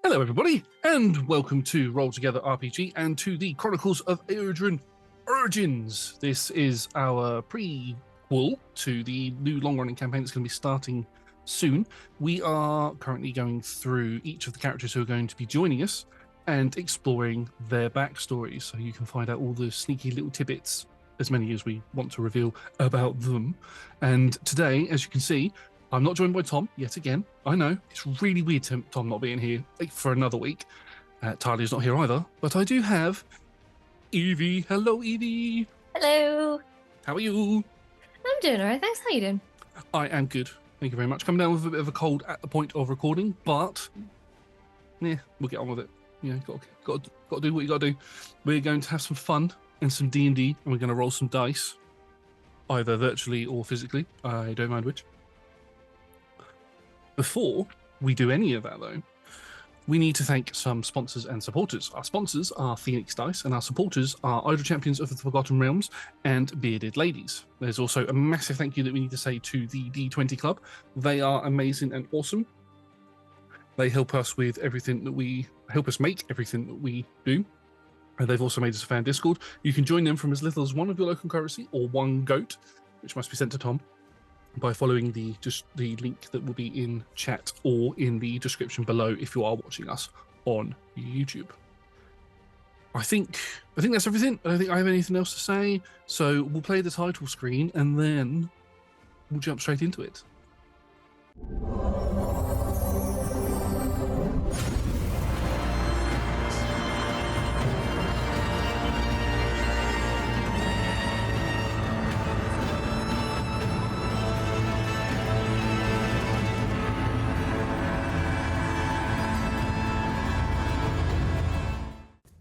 Hello everybody, and welcome to Roll Together RPG and to the Chronicles of Aeodrun Origins. This is our prequel to the new long-running campaign that's going to be starting soon. We are currently going through each of the characters who are going to be joining us and exploring their backstories, so you can find out all the sneaky little tidbits, as many as we want to reveal about them. And today, as you can see, I'm not joined by Tom yet again. I know, it's really weird Tom not being here for another week. Talia's not here either, but I do have Evie. Hello, Evie. Hello. How are you? I'm doing alright, thanks. How you doing? I am good. Thank you very much. Coming down with a bit of a cold at the point of recording, but yeah, we'll get on with it. You know, got to do what you got to do. We're going to have some fun and some D&D, and we're going to roll some dice, either virtually or physically. I don't mind which. Before we do any of that, though, we need to thank some sponsors and supporters. Our sponsors are Phoenix Dice, and our supporters are Idol Champions of the Forgotten Realms and Bearded Ladies. There's also a massive thank you that we need to say to the D20 Club. They are amazing and awesome. They help us with everything that we make everything that we do. And they've also made us a fan Discord. You can join them from as little as one of your local currency or one goat, which must be sent to Tom, by following the link that will be in chat or in the description below if you are watching us on YouTube. I think that's everything. I don't think I have anything else to say, so we'll play the title screen and then we'll jump straight into it.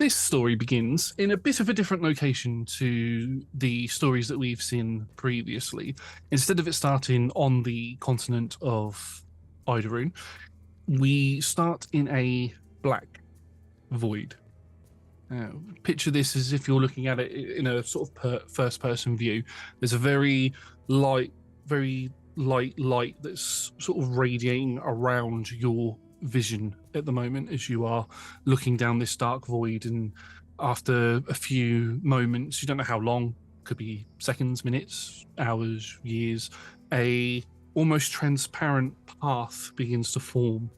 This story begins in a bit of a different location to the stories that we've seen previously. Instead of it starting on the continent of Idorune, we start in a black void. Picture this as if you're looking at it in a sort of first-person view. There's a very light light that's sort of radiating around your vision at the moment as you are looking down this dark void, and after a few moments, you don't know how long, could be seconds, minutes, hours, years, a almost transparent path begins to form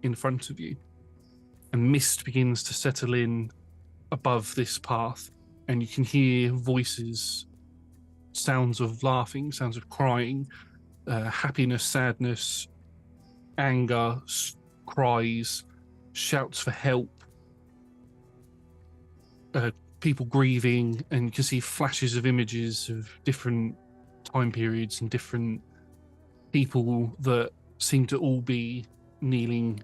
in front of you, and mist begins to settle in above this path, and you can hear voices, sounds of laughing, sounds of crying, happiness, sadness, anger, cries, shouts for help, people grieving, and you can see flashes of images of different time periods and different people that seem to all be kneeling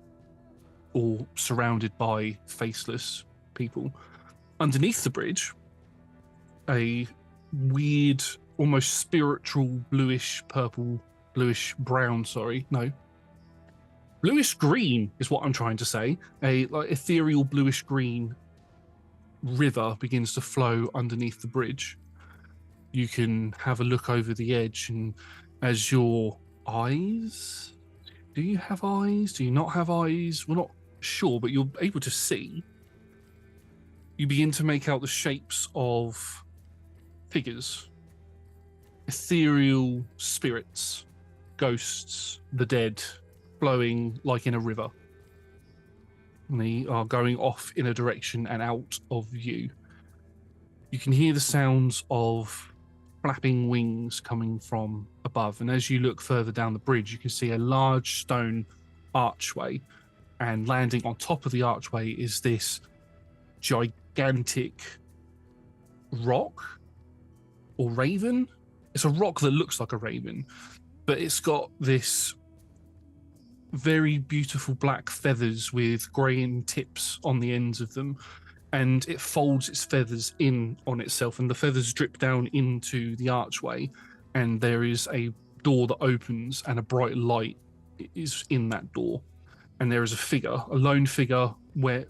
or surrounded by faceless people. Underneath the bridge, a weird, almost spiritual bluish green is what I'm trying to say. A ethereal bluish green river begins to flow underneath the bridge. You can have a look over the edge, and as your eyes, do you have eyes? Do you not have eyes? We're not sure, but you're able to see. You begin to make out the shapes of figures, ethereal spirits, ghosts, the dead, flowing like in a river. And they are going off in a direction and out of view. You can hear the sounds of flapping wings coming from above, and as you look further down the bridge, you can see a large stone archway, and landing on top of the archway is this gigantic rock or raven. It's a rock that looks like a raven, but it's got this very beautiful black feathers with greying tips on the ends of them, and it folds its feathers in on itself, and the feathers drip down into the archway, and there is a door that opens and a bright light is in that door, and there is a lone figure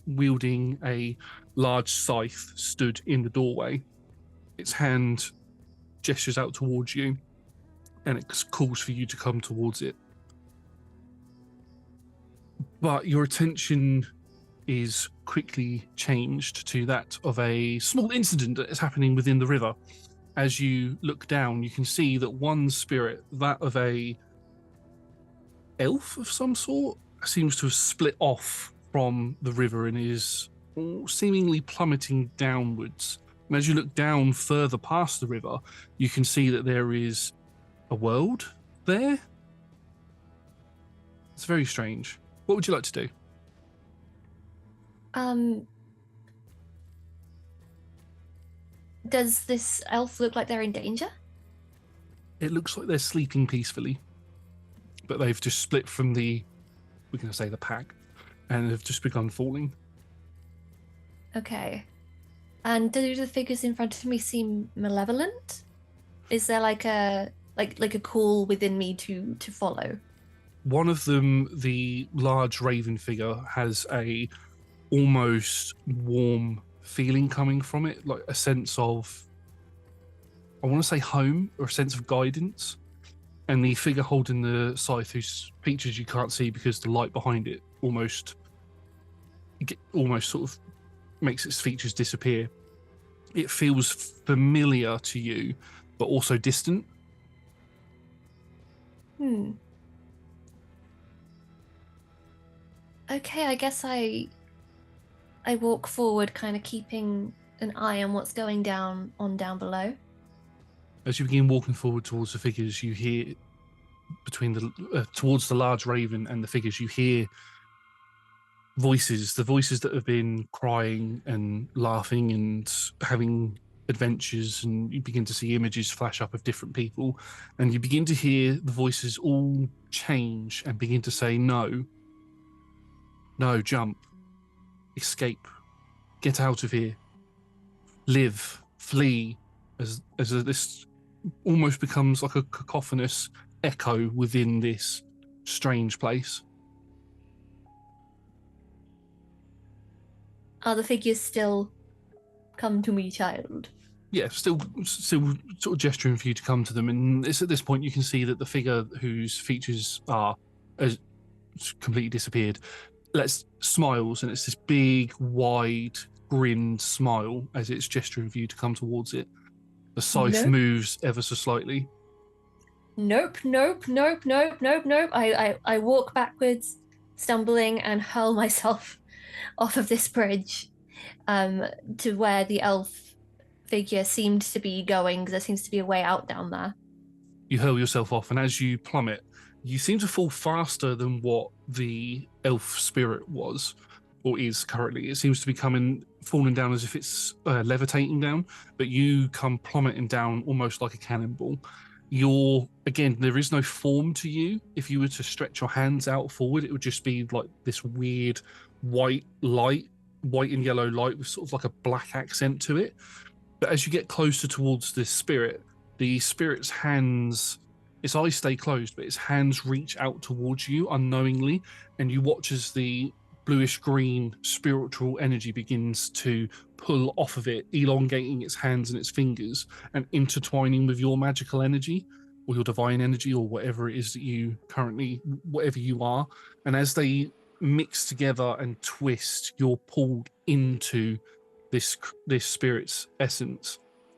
wielding a large scythe stood in the doorway. Its hand gestures out towards you, and it calls for you to come towards it. But your attention is quickly changed to that of a small incident that is happening within the river. As you look down, you can see that one spirit, that of a elf of some sort, seems to have split off from the river and is seemingly plummeting downwards. And as you look down further past the river, you can see that there is a world there. It's very strange. What would you like to do? Does this elf look like they're in danger? It looks like they're sleeping peacefully, but they've just split from the, we're going to say the pack, and have just begun falling. Okay. And do the figures in front of me seem malevolent? Is there like a call within me to follow? One of them, the large raven figure, has a almost warm feeling coming from it, like a sense of, I want to say home, or a sense of guidance. And the figure holding the scythe, whose features you can't see because the light behind it almost sort of makes its features disappear. It feels familiar to you, but also distant. Okay, I guess I walk forward, kind of keeping an eye on what's going down below. As you begin walking forward towards the figures, you hear between the towards the large raven and the figures, you hear voices, the voices that have been crying and laughing and having adventures, and you begin to see images flash up of different people, and you begin to hear the voices all change and begin to say, no, jump, escape, get out of here, live, flee, as this almost becomes like a cacophonous echo within this strange place. Are the figures still come to me, child? Yeah, still sort of gesturing for you to come to them, and it's at this point you can see that the figure whose features has completely disappeared smiles, and it's this big, wide, grinned smile as it's gesturing for you to come towards it. The scythe moves ever so slightly. Nope. I walk backwards, stumbling, and hurl myself off of this bridge to where the elf figure seemed to be going. There seems to be a way out down there. You hurl yourself off, and as you plummet, you seem to fall faster than what the elf spirit was, or is currently. It seems to be falling down as if it's levitating down, but you come plummeting down almost like a cannonball. There is no form to you. If you were to stretch your hands out forward, it would just be like this weird white and yellow light with sort of like a black accent to it. But as you get closer towards this spirit, the spirit's hands, its eyes stay closed, but its hands reach out towards you unknowingly, and you watch as the bluish green spiritual energy begins to pull off of it, elongating its hands and its fingers and intertwining with your magical energy or your divine energy or whatever it is that whatever you are. And as they mix together and twist, you're pulled into this spirit's essence,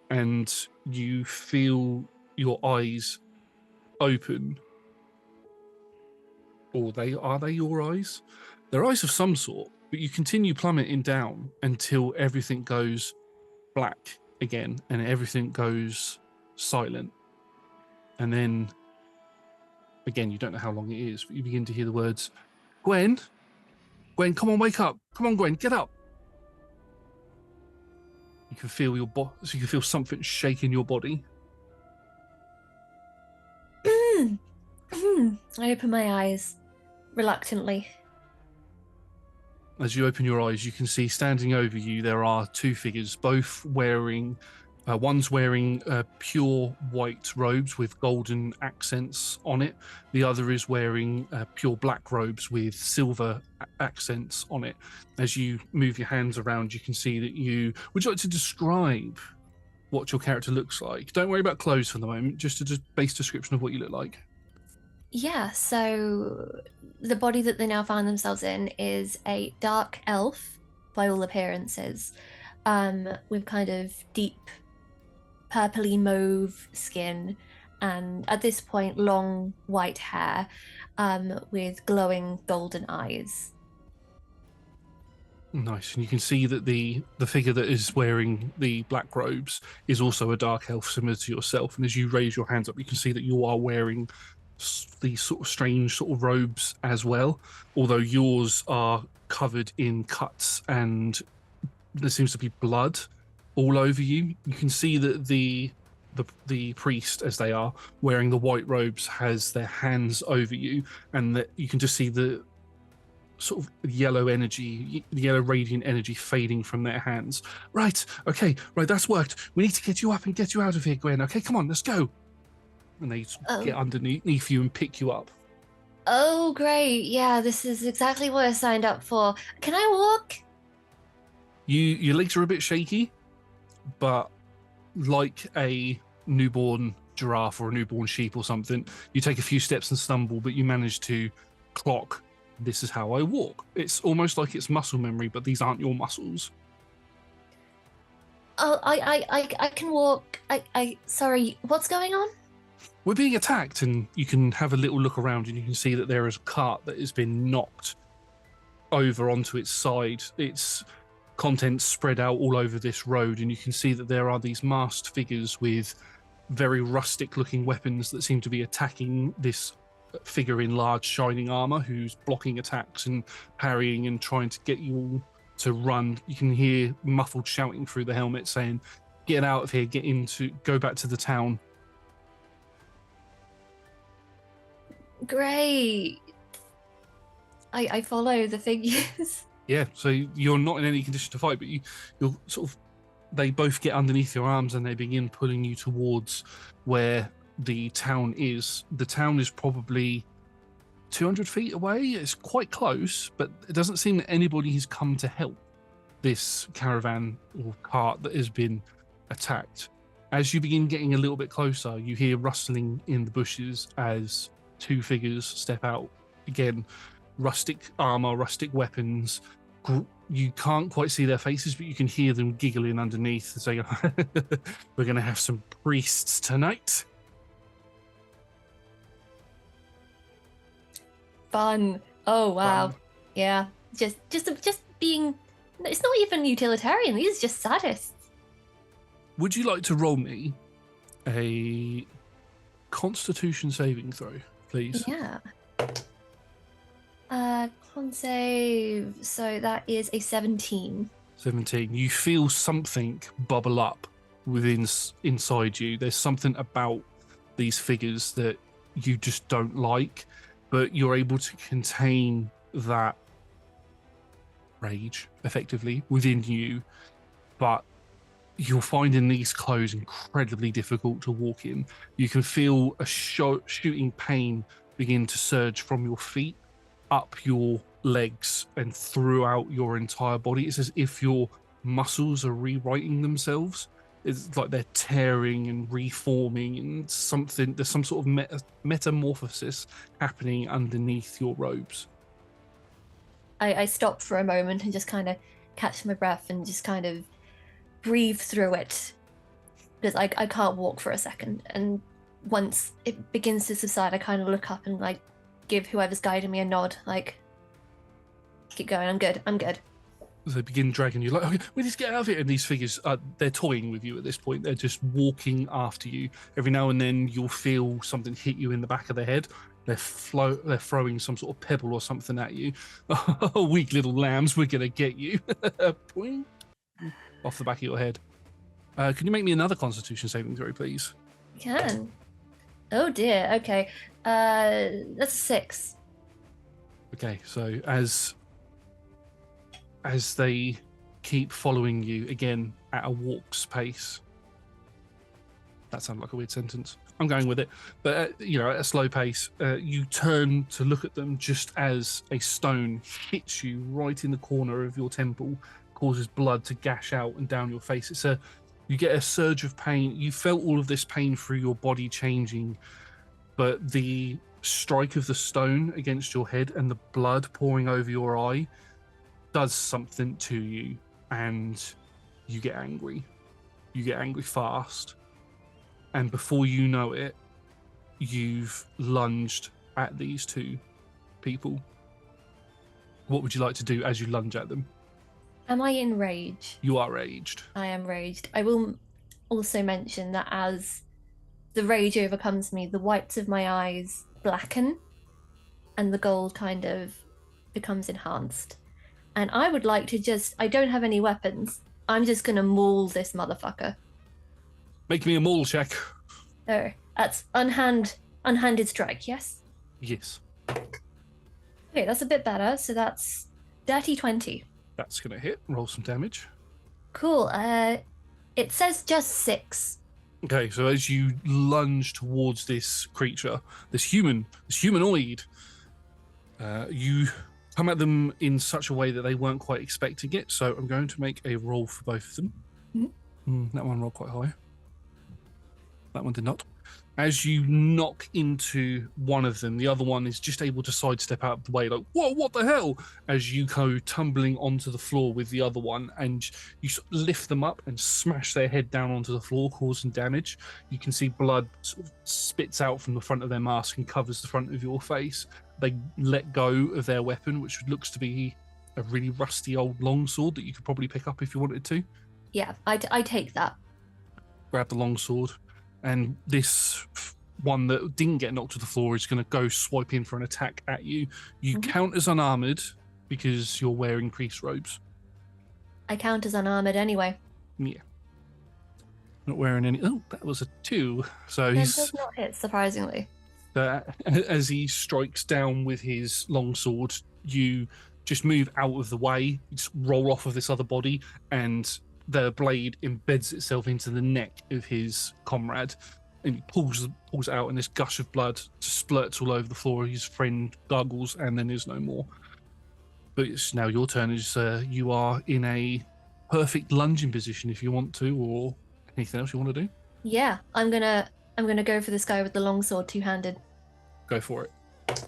and you feel your eyes open. Or are they your eyes? They're eyes of some sort, but you continue plummeting down until everything goes black again and everything goes silent. And then again, you don't know how long it is, but you begin to hear the words, Gwen, come on, wake up. Come on, Gwen, get up. You can feel you can feel something shaking your body. I open my eyes reluctantly. As you open your eyes, you can see standing over you, there are two figures, both wearing, one's wearing pure white robes with golden accents on it. The other is wearing pure black robes with silver accents on it. As you move your hands around, you can see that would you like to describe what your character looks like? Don't worry about clothes for the moment, just a base description of what you look like. Yeah, so the body that they now find themselves in is a dark elf, by all appearances, with kind of deep purpley mauve skin, and at this point, long white hair, with glowing golden eyes. Nice, and you can see that the figure that is wearing the black robes is also a dark elf similar to yourself. And as you raise your hands up, you can see that you are wearing these sort of strange sort of robes as well, although yours are covered in cuts and there seems to be blood all over you. You can see that the priest, as they are wearing the white robes, has their hands over you, and that you can just see the sort of yellow energy, the yellow radiant energy fading from their hands. Right, okay, right, that's worked. We need to get you up and get you out of here, Gwen. Okay, come on, let's go. And they get underneath you and pick you up. Oh, great. Yeah, this is exactly what I signed up for. Can I walk? Your legs are a bit shaky, but like a newborn giraffe or a newborn sheep or something, you take a few steps and stumble, but you manage to clock, this is how I walk. It's almost like it's muscle memory, but these aren't your muscles. Oh, I can walk. Sorry, what's going on? We're being attacked, and you can have a little look around and you can see that there is a cart that has been knocked over onto its side. Its contents spread out all over this road, and you can see that there are these masked figures with very rustic looking weapons that seem to be attacking this figure in large shining armor who's blocking attacks and parrying and trying to get you all to run. You can hear muffled shouting through the helmet saying, get out of here, go back to the town. Great. I follow the figures. Yeah, so you're not in any condition to fight, but you're sort of, they both get underneath your arms and they begin pulling you towards where the town is. The town is probably 200 feet away. It's quite close, but it doesn't seem that anybody has come to help this caravan or cart that has been attacked. As you begin getting a little bit closer, you hear rustling in the bushes as two figures step out. Again, rustic armor, rustic weapons. You can't quite see their faces, but you can hear them giggling underneath, saying, we're going to have some priests tonight. Fun. Oh, wow. Fun. Yeah. Just being, it's not even utilitarian. These are just sadists. Would you like to roll me a Constitution saving throw, please? Yeah. Con save. So that is a 17. 17. You feel something bubble up inside you. There's something about these figures that you just don't like, but you're able to contain that rage effectively within you. But you're finding these clothes incredibly difficult to walk in. You can feel a shooting pain begin to surge from your feet up your legs and throughout your entire body. It's as if your muscles are rewriting themselves. It's like they're tearing and reforming, and there's some sort of metamorphosis happening underneath your robes. I stop for a moment and just kind of catch my breath and just kind of breathe through it, because I can't walk for a second. And once it begins to subside, I kind of look up and like give whoever's guiding me a nod, like, keep going, I'm good. They begin dragging you, like, okay, we need to get out of here. And these figures, they're toying with you at this point. They're just walking after you. Every now and then you'll feel something hit you in the back of the head. They're throwing some sort of pebble or something at you. Oh, weak little lambs, we're going to get you. Off the back of your head. Can you make me another Constitution saving throw, please? Can. Oh dear, okay. That's a 6. Okay, so as they keep following you, again, at a walk's pace. That sounded like a weird sentence. I'm going with it. But, at a slow pace, you turn to look at them just as a stone hits you right in the corner of your temple, causes blood to gash out and down your face. You get a surge of pain. You felt all of this pain through your body changing, but the strike of the stone against your head and the blood pouring over your eye does something to you, and you get angry. You get angry fast, and before you know it, you've lunged at these two people. What would you like to do as you lunge at them? Am I in rage? You are raged. I am raged. I will also mention that as the rage overcomes me, the whites of my eyes blacken and the gold kind of becomes enhanced. And I would like to I don't have any weapons. I'm just going to maul this motherfucker. Make me a maul check. Oh, that's unhanded strike, yes? Yes. Okay, that's a bit better. So that's dirty 20. That's going to hit. Roll some damage. Cool. It says just 6. Okay, so as you lunge towards this creature, this humanoid, you come at them in such a way that they weren't quite expecting it. So I'm going to make a roll for both of them. Mm-hmm. That one rolled quite high. That one did not. As you knock into one of them, the other one is just able to sidestep out of the way, like, whoa, what the hell? As you go tumbling onto the floor with the other one, and you sort of lift them up and smash their head down onto the floor, causing damage. You can see blood sort of spits out from the front of their mask and covers the front of your face. They let go of their weapon, which looks to be a really rusty old longsword that you could probably pick up if you wanted to. Yeah, I take that. Grab the longsword. And this one that didn't get knocked to the floor is going to go swipe in for an attack at you. You count as unarmored because you're wearing priest robes. I count as unarmored anyway. Yeah. Not wearing any... Oh, that was a 2. So It he's... does not hit, surprisingly. As he strikes down with his longsword, you just move out of the way, you just roll off of this other body, and the blade embeds itself into the neck of his comrade, and he pulls it out, and this gush of blood splurts all over the floor. His friend gargles, and then is no more. But it's now your turn. You are in a perfect lunging position if you want to, or anything else you want to do. Yeah, I'm gonna go for this guy with the longsword two-handed. Go for it.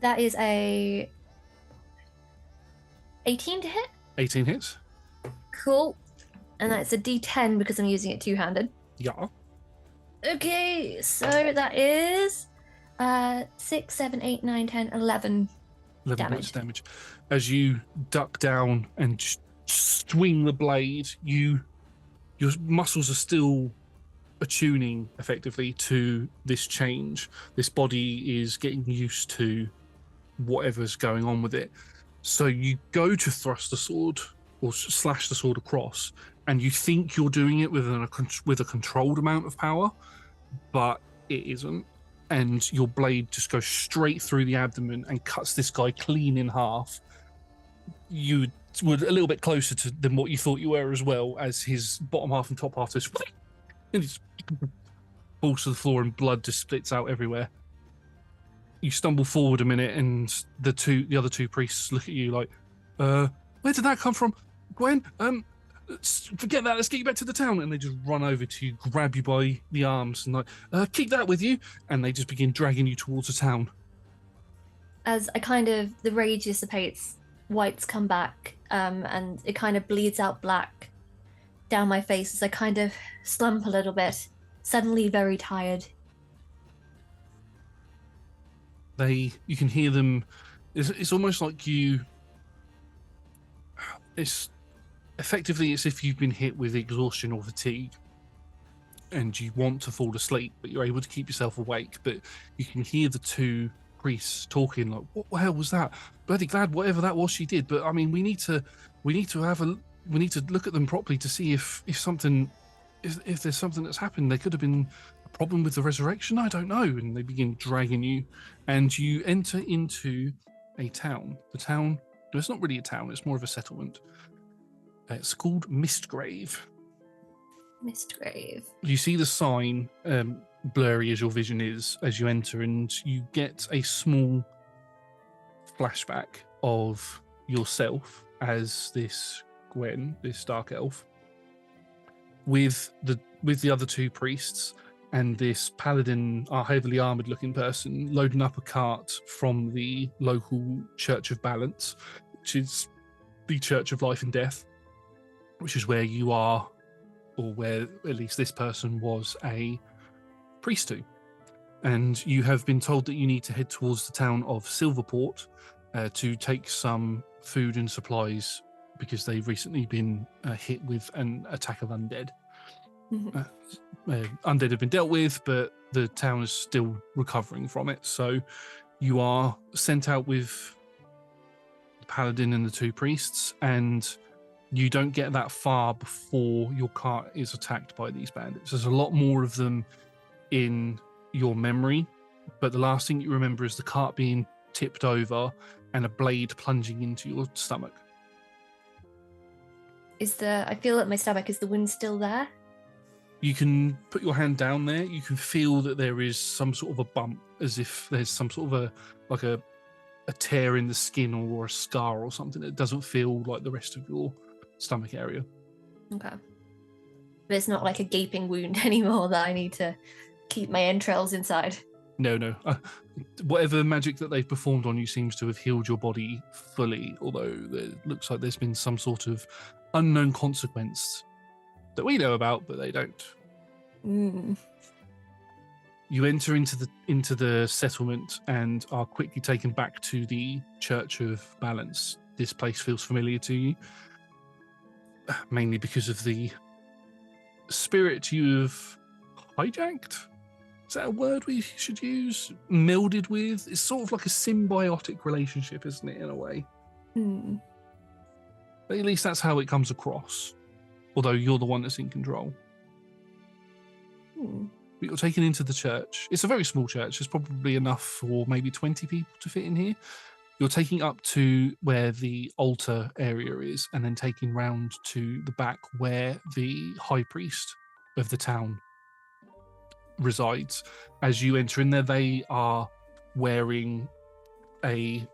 That is a 18 to hit. 18 hits. Cool. And that's a D10 because I'm using it two-handed. Yeah. Okay, so that is 6, 7, 8, 9, 10, 11 points of damage. As you duck down and just swing the blade, your muscles are still attuning effectively to this change. This body is getting used to whatever's going on with it. So you go to thrust the sword or slash the sword across, and you think you're doing it with a controlled amount of power, but it isn't. And your blade just goes straight through the abdomen and cuts this guy clean in half. You were a little bit closer than what you thought you were as well, as his bottom half and top half just and it falls to the floor and blood just splits out everywhere. You stumble forward a minute, and the other two priests look at you like, where did that come from? Gwen, forget that, let's get you back to the town. And they just run over to you, grab you by the arms, and like, keep that with you. And they just begin dragging you towards the town. As the rage dissipates, whites come back, and it kind of bleeds out black down my face as I kind of slump a little bit, suddenly very tired. You can hear them. It's almost like it's effectively as if you've been hit with exhaustion or fatigue, and you want to fall asleep, but you're able to keep yourself awake. But you can hear the two priests talking like, "What the hell was that? Bloody glad whatever that was she did. But I mean, we need to look at them properly to see if there's something that's happened. There could have been a problem with the resurrection. I don't know." And they begin dragging you, and you enter into a town. The town. It's not really a town. It's more of a settlement. It's called Mistgrave. Mistgrave. You see the sign, blurry as your vision is, as you enter, and you get a small flashback of yourself as this Gwen, this dark elf, with the other two priests, and this paladin, a heavily armored looking person, loading up a cart from the local Church of Balance, which is the Church of Life and Death, which is where you are, or where at least this person was a priest to. And you have been told that you need to head towards the town of Silverport to take some food and supplies because they've recently been hit with an attack of undead. Undead have been dealt with, but the town is still recovering from it. So you are sent out with the paladin and the two priests, and you don't get that far before your cart is attacked by these bandits. There's a lot more of them in your memory, but the last thing you remember is the cart being tipped over and a blade plunging into your stomach. I feel at my stomach, is the wound still there? You can put your hand down there. You can feel that there is some sort of a bump, as if there's some sort of a tear in the skin or a scar or something. It doesn't feel like the rest of your stomach area. Okay. But it's not like a gaping wound anymore that I need to keep my entrails inside. No. Whatever magic that they've performed on you seems to have healed your body fully, although it looks like there's been some sort of unknown consequence that we know about, but they don't. You enter into the settlement and are quickly taken back to the Church of Balance. This place feels familiar to you, mainly because of the spirit you've hijacked. Is that a word we should use? Melded with? It's sort of like a symbiotic relationship, isn't it, in a way? But at least that's how it comes across. Although you're the one that's in control. But you're taken into the church. It's a very small church. There's probably enough for maybe 20 people to fit in here. You're taking up to where the altar area is, and then taking round to the back where the high priest of the town resides. As you enter in there, they are wearing they've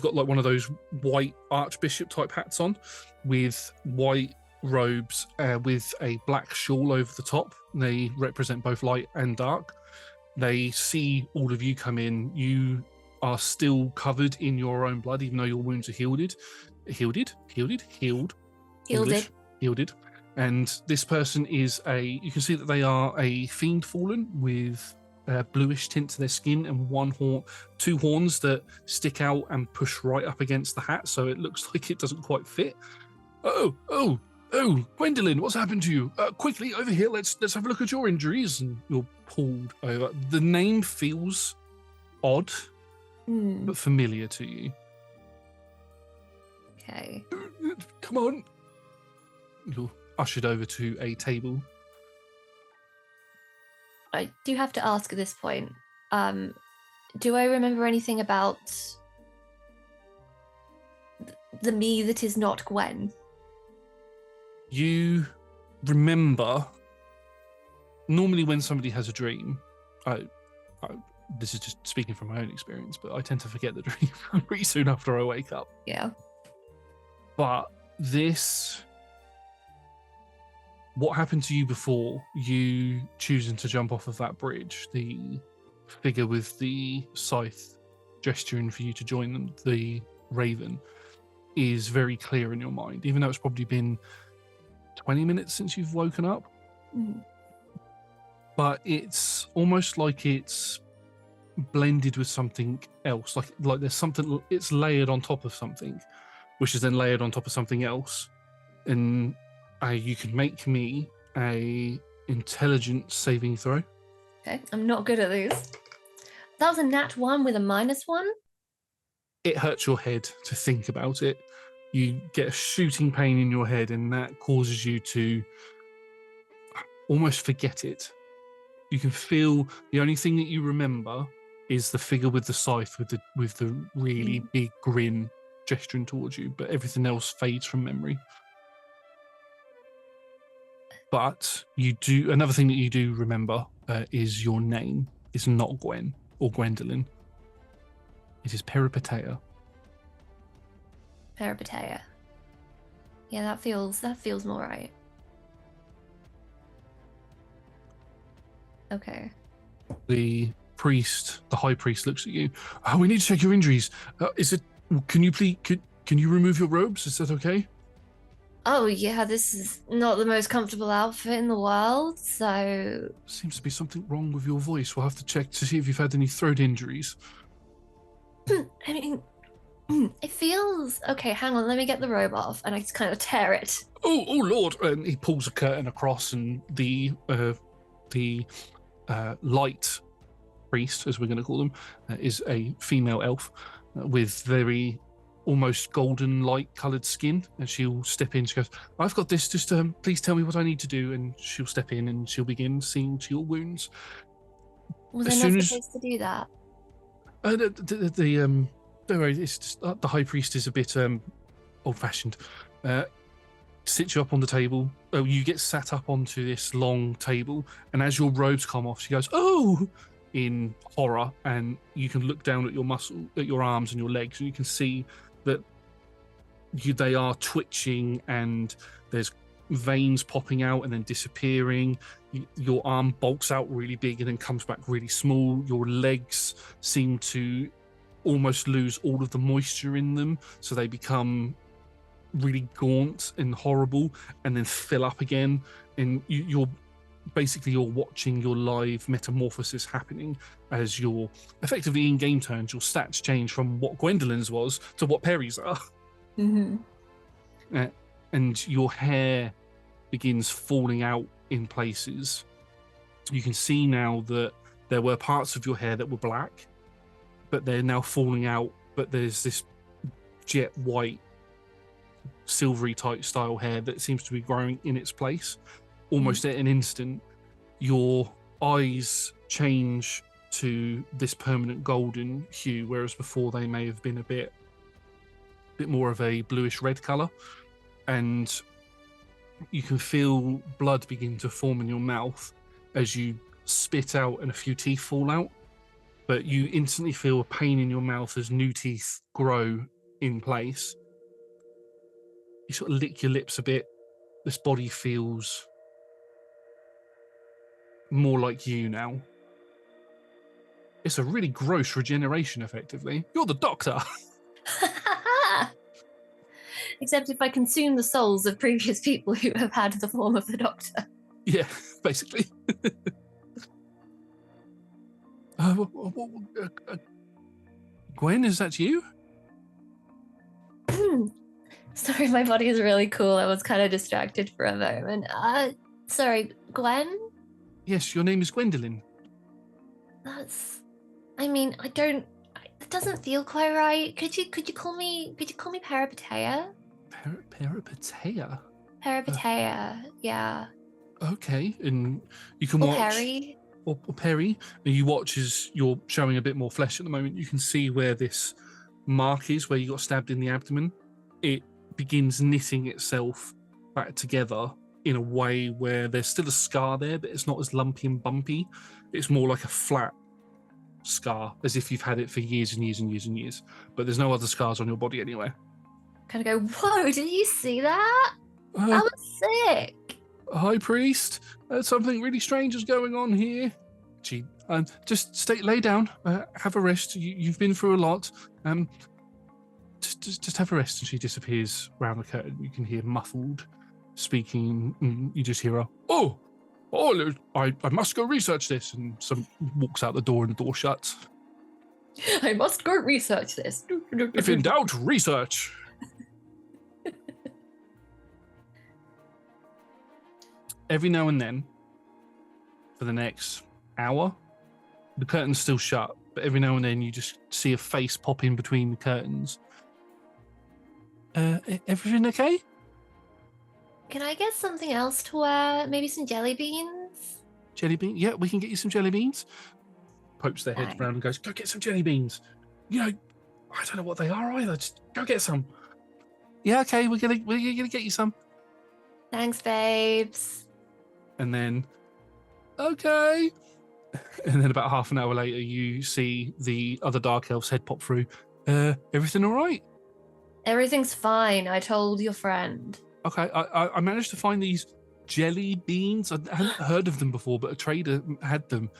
got like one of those white archbishop type hats on with white robes with a black shawl over the top. They represent both light and dark. They see all of you come in. You are still covered in your own blood, even though your wounds are healed. And this person is you can see that they are a fiend fallen with bluish tint to their skin and two horns that stick out and push right up against the hat, so it looks like it doesn't quite fit. Oh, Gwendolyn, what's happened to you? Quickly, over here, let's have a look at your injuries. And you're pulled over. The name feels odd, but familiar to you. Okay. Come on. You're ushered over to a table. I do have to ask at this point, do I remember anything about the me that is not Gwen? You remember, normally when somebody has a dream, this is just speaking from my own experience, but I tend to forget the dream pretty soon after I wake up. Yeah. But what happened to you before you choosing to jump off of that bridge? The figure with the scythe gesturing for you to join them, the raven, is very clear in your mind, even though it's probably been 20 minutes since you've woken up. But it's almost like it's blended with something else, like there's something, it's layered on top of something, which is then layered on top of something else. And you can make me a intelligence saving throw. Okay, I'm not good at these. That was a nat 1 with a -1. It hurts your head to think about it. You get a shooting pain in your head, and that causes you to almost forget it. You can feel the only thing that you remember is the figure with the scythe with the really big grin gesturing towards you, but everything else fades from memory. But another thing that you do remember is your name is not Gwen or Gwendolyn. It is Peripeteia. Peripeteia. Yeah, that feels more right. Okay. The high priest looks at you. Oh, we need to check your injuries. Can you remove your robes? Is that okay? Oh yeah, this is not the most comfortable outfit in the world, so Seems to be something wrong with your voice. We'll have to check to see if you've had any throat injuries. I mean, it feels okay. Hang on, let me get the robe off, and I just kind of tear it. Oh Lord! And he pulls a curtain across, and the light priest, as we're going to call them, is a female elf with very almost golden light-coloured skin, and she'll step in. She goes, "I've got this. Just please tell me what I need to do." And she'll step in and she'll begin seeing to your wounds. Was I not supposed to do that? Don't worry. It's just the high priest is a bit old-fashioned. Sits you up on the table. Oh, you get sat up onto this long table, and as your robes come off, she goes, "Oh!" in horror, and you can look down at your arms and your legs, and you can see that they are twitching, and there's veins popping out and then disappearing. Your arm bulks out really big and then comes back really small. Your legs seem to almost lose all of the moisture in them, so they become really gaunt and horrible and then fill up again. And you're watching your live metamorphosis happening as your effectively in game turns, your stats change from what Gwendolyn's was to what Perry's are. Mm-hmm. And your hair begins falling out in places. You can see now that there were parts of your hair that were black, but they're now falling out, but there's this jet white silvery type style hair that seems to be growing in its place. Almost at an instant, your eyes change to this permanent golden hue, whereas before they may have been a bit more of a bluish red color. And you can feel blood begin to form in your mouth as you spit out and a few teeth fall out. But you instantly feel a pain in your mouth as new teeth grow in place. You sort of lick your lips a bit. This body feels more like you now. It's a really gross regeneration, effectively. You're the doctor. Except if I consume the souls of previous people who have had the form of the Doctor. Yeah, basically. Gwen, is that you? Sorry, my body is really cool. I was kind of distracted for a moment. Sorry, Gwen? Yes, your name is Gwendolyn. It doesn't feel quite right. Could you call me Peripeteia? Peripeteia? Peripeteia, yeah. Okay, and you can watch... Perry. Or Perry. And you watch as you're showing a bit more flesh at the moment. You can see where this mark is, where you got stabbed in the abdomen. It begins knitting itself back together in a way where there's still a scar there, but it's not as lumpy and bumpy. It's more like a flat scar, as if you've had it for years and years and years and years. But there's no other scars on your body anywhere. Kind of go, whoa, did you see that? That was sick. High priest, something really strange is going on here. She, just lay down, have a rest. You've been through a lot. Just have a rest. And she disappears round the curtain. You can hear muffled speaking. And you just hear her, oh, I must go research this. And some walks out the door and the door shuts. I must go research this. If in doubt, research. Every now and then, for the next hour, the curtain's still shut, but every now and then you just see a face pop in between the curtains. Everything okay? Can I get something else to wear? Maybe some jelly beans? Jelly beans? Yeah, we can get you some jelly beans. Pokes their head around and goes, go get some jelly beans. You know, I don't know what they are either. Just go get some. Yeah, okay, we're gonna get you some. Thanks, babes. And then, okay. And then about half an hour later, you see the other Dark Elf's head pop through. Everything all right? Everything's fine. I told your friend. Okay, I managed to find these jelly beans. I hadn't heard of them before, but a trader had them.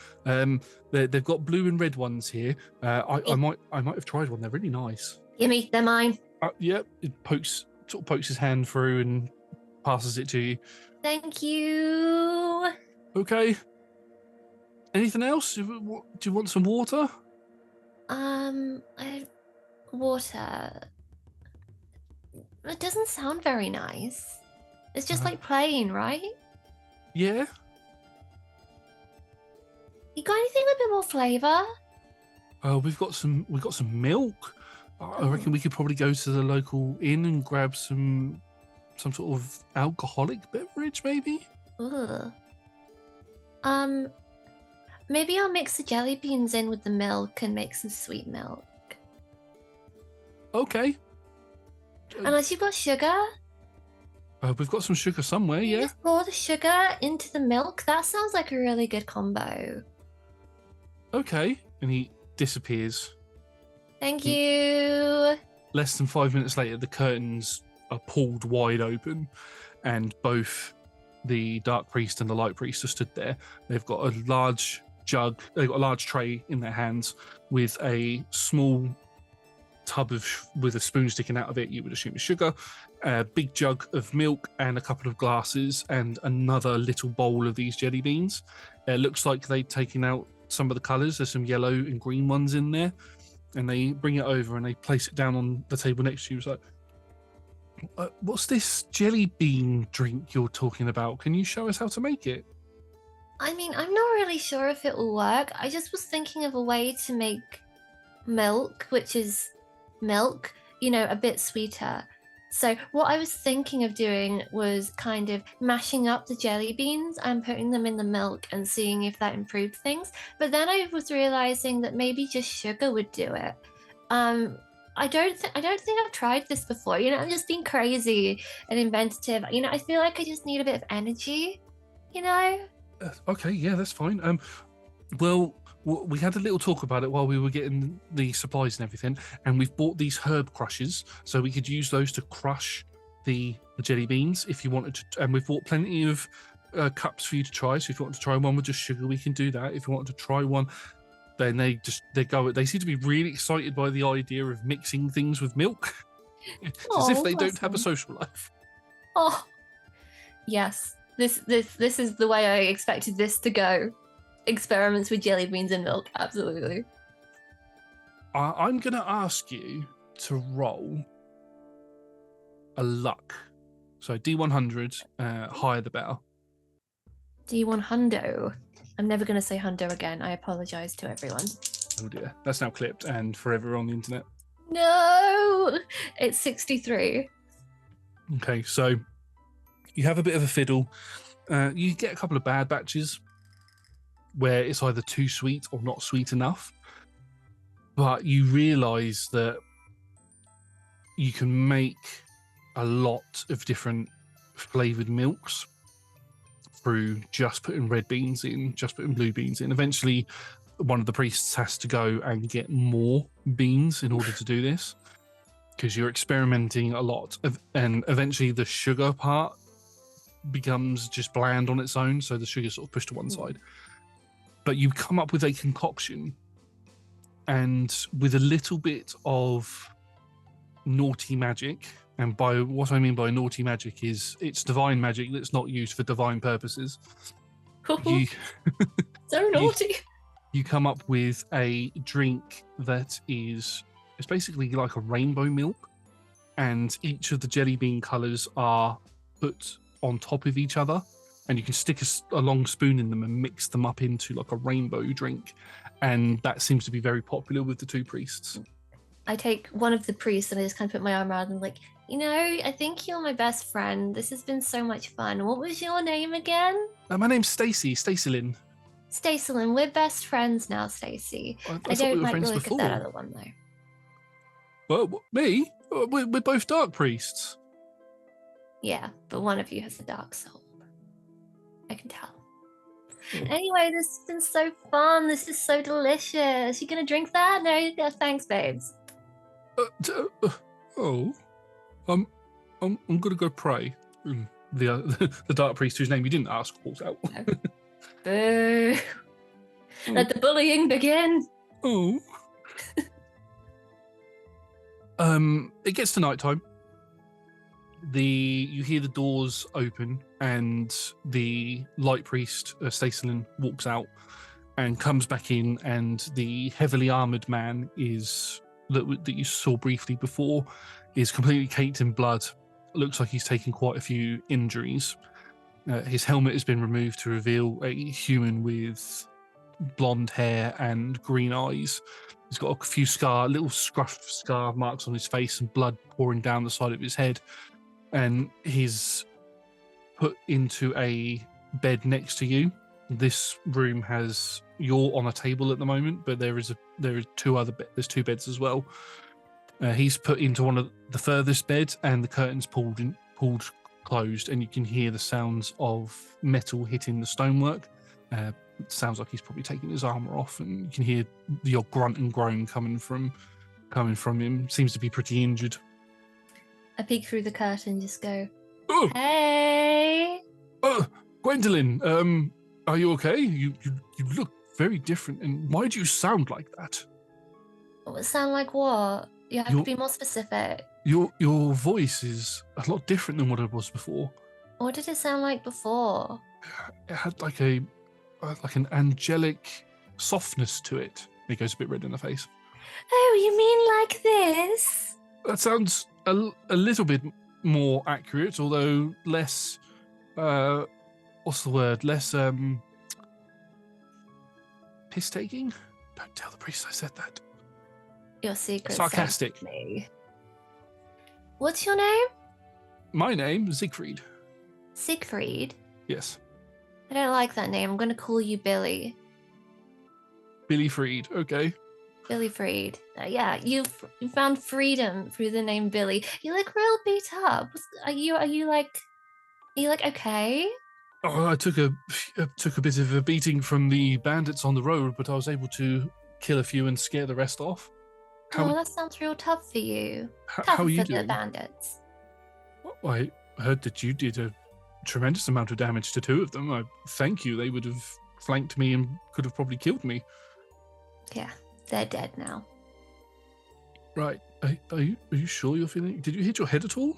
They've got blue and red ones here. I might have tried one. They're really nice. Gimme, they're mine. Yep. It pokes his hand through and passes it to you. Thank you. Okay. Anything else? Do you want some water? Water. It doesn't sound very nice. It's just like plain, right? Yeah. You got anything with a bit more flavor? We've got some milk. I reckon we could probably go to the local inn and grab some sort of alcoholic beverage, maybe. Ugh. Maybe I'll mix the jelly beans in with the milk and make some sweet milk. Okay. Unless you've got sugar. We've got some sugar somewhere, yeah. Just pour the sugar into the milk. That sounds like a really good combo. Okay. And he disappears. Thank you. Less than 5 minutes later, the curtains are pulled wide open, and both the Dark Priest and the Light Priest are stood there. They've got a large jug, they've got a large tray in their hands with a small tub with a spoon sticking out of it, you would assume is sugar, a big jug of milk and a couple of glasses and another little bowl of these jelly beans. It looks like they've taken out some of the colours. There's some yellow and green ones in there, and they bring it over and they place it down on the table next to you. It's like, what's this jelly bean drink you're talking about? Can you show us how to make it? I mean, I'm not really sure if it will work. I just was thinking of a way to make milk, which is milk, a bit sweeter. So what I was thinking of doing was kind of mashing up the jelly beans and putting them in the milk and seeing if that improved things. But then I was realizing that maybe just sugar would do it. I don't think I've tried this before. I'm just being crazy and inventive. I feel like I just need a bit of energy. Okay, yeah, that's fine. Well, we had a little talk about it while we were getting the supplies and everything, and we've bought these herb crushers, so we could use those to crush the jelly beans if you wanted to. And we've bought plenty of cups for you to try. So if you want to try one with just sugar, we can do that. If you want to try one, then they seem to be really excited by the idea of mixing things with milk. It's as if they don't have a social life. Oh, yes. This is the way I expected this to go. Experiments with jelly beans and milk, absolutely. I'm going to ask you to roll a luck. So D100, higher the better. D100. I'm never going to say hundo again. I apologize to everyone. Oh dear, that's now clipped and forever on the internet. No, it's 63. Okay, so you have a bit of a fiddle. You get a couple of bad batches where it's either too sweet or not sweet enough. But you realise that you can make a lot of different flavoured milks through just putting red beans in, just putting blue beans in. Eventually, one of the priests has to go and get more beans in order to do this, because you're experimenting a lot. And eventually the sugar part becomes just bland on its own, so the sugar's sort of pushed to one side. But you come up with a concoction, and with a little bit of naughty magic, and by what I mean by naughty magic is it's divine magic that's not used for divine purposes. So naughty. You come up with a drink that it's basically like a rainbow milk, and each of the jelly bean colours are put on top of each other, and you can stick a long spoon in them and mix them up into like a rainbow drink, and that seems to be very popular with the two priests. I take one of the priests and I just kind of put my arm around them like, I think you're my best friend. This has been so much fun. What was your name again? My name's Stacey Lynn. Stacey Lynn, we're best friends now, Stacey. I don't like really look at that other one though. Well, me? We're both dark priests. Yeah, but one of you has a dark soul. I can tell. Anyway, this has been so fun. This is so delicious. You gonna drink that? No, thanks, babes. I'm gonna go pray and the dark priest whose name you didn't ask walks out. Boo! Let the bullying begin. Oh. It gets to nighttime. You hear the doors open, and the light priest, Stacelin, walks out and comes back in, and the heavily armored man that you saw briefly before is completely caked in blood. Looks like he's taken quite a few injuries. His helmet has been removed to reveal a human with blonde hair and green eyes. He's got a few little scruff scar marks on his face and blood pouring down the side of his head. And he's put into a bed next to you. This room you're on a table at the moment, but there's two beds as well. He's put into one of the furthest beds, and the curtains pulled closed, and you can hear the sounds of metal hitting the stonework. It sounds like he's probably taking his armor off, and you can hear your grunt and groan coming from him. Seems to be pretty injured. I peek through the curtain, just go, Oh, hey! Gwendolyn, are you okay? You look very different, and why do you sound like that? What would sound like what? You have to be more specific. Your voice is a lot different than what it was before. What did it sound like before? It had like an angelic softness to it. He goes a bit red in the face. Oh, you mean like this? That sounds a little bit more accurate, although less. What's the word? Less piss taking. Don't tell the priest I said that. Your secret. Sarcastic. What's your name? My name, Siegfried. Siegfried? Yes. I don't like that name. I'm going to call you Billy. Billy Fried, okay. Billy Fried. Yeah, you found freedom through the name Billy. You look real beat up. Are you like okay? Oh, I took a bit of a beating from the bandits on the road, but I was able to kill a few and scare the rest off. That sounds real tough for you. How are you doing? The bandits. I heard that you did a tremendous amount of damage to two of them. I thank you. They would have flanked me and could have probably killed me. Yeah, they're dead now. Right. Are you sure you're feeling? Did you hit your head at all?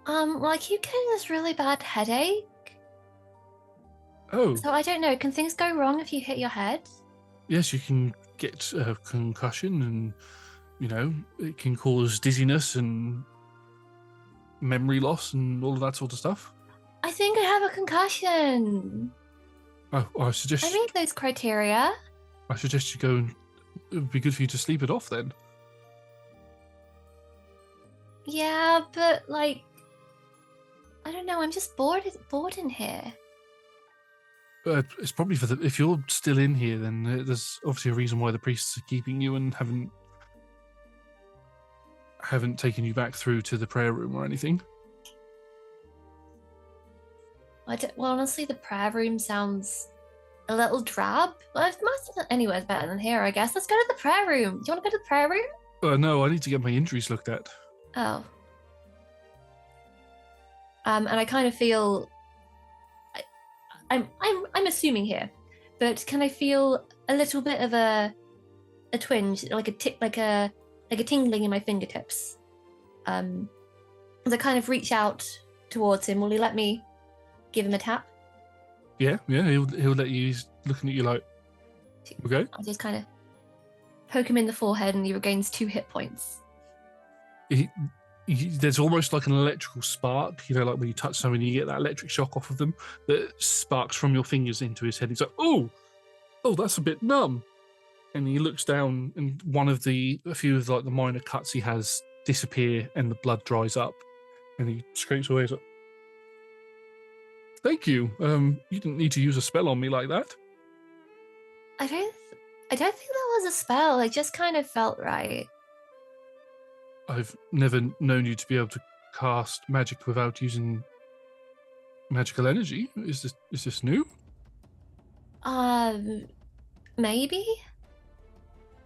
Well, I keep getting this really bad headache. Oh. So I don't know. Can things go wrong if you hit your head? Yes, you can get a concussion, and it can cause dizziness and memory loss and all of that sort of stuff. I think I have a concussion. Oh, I meet those criteria. I suggest you go, and it would be good for you to sleep it off then. Yeah, but I don't know. I'm just bored in here. It's probably if you're still in here, then there's obviously a reason why the priests are keeping you and haven't taken you back through to the prayer room or anything. Well, honestly, the prayer room sounds a little drab. Well, anywhere's better than here, I guess. Let's go to the prayer room. Do you want to go to the prayer room? No, I need to get my injuries looked at. Oh. And I kind of feel. I'm assuming here, but can I feel a little bit of a twinge, like a tingling in my fingertips? As I kind of reach out towards him, will he let me give him a tap? Yeah, he'll let you. He's looking at you like, okay. I'll just kind of poke him in the forehead, and he regains 2 hit points. There's almost like an electrical spark, like when you touch someone, you get that electric shock off of them that sparks from your fingers into his head. He's like, oh, that's a bit numb. And he looks down, and a few of the minor cuts he has disappear, and the blood dries up, and he scrapes away. He's like, thank you. You didn't need to use a spell on me like that. I don't think that was a spell. It just kind of felt right. I've never known you to be able to cast magic without using magical energy. Is this new? Maybe.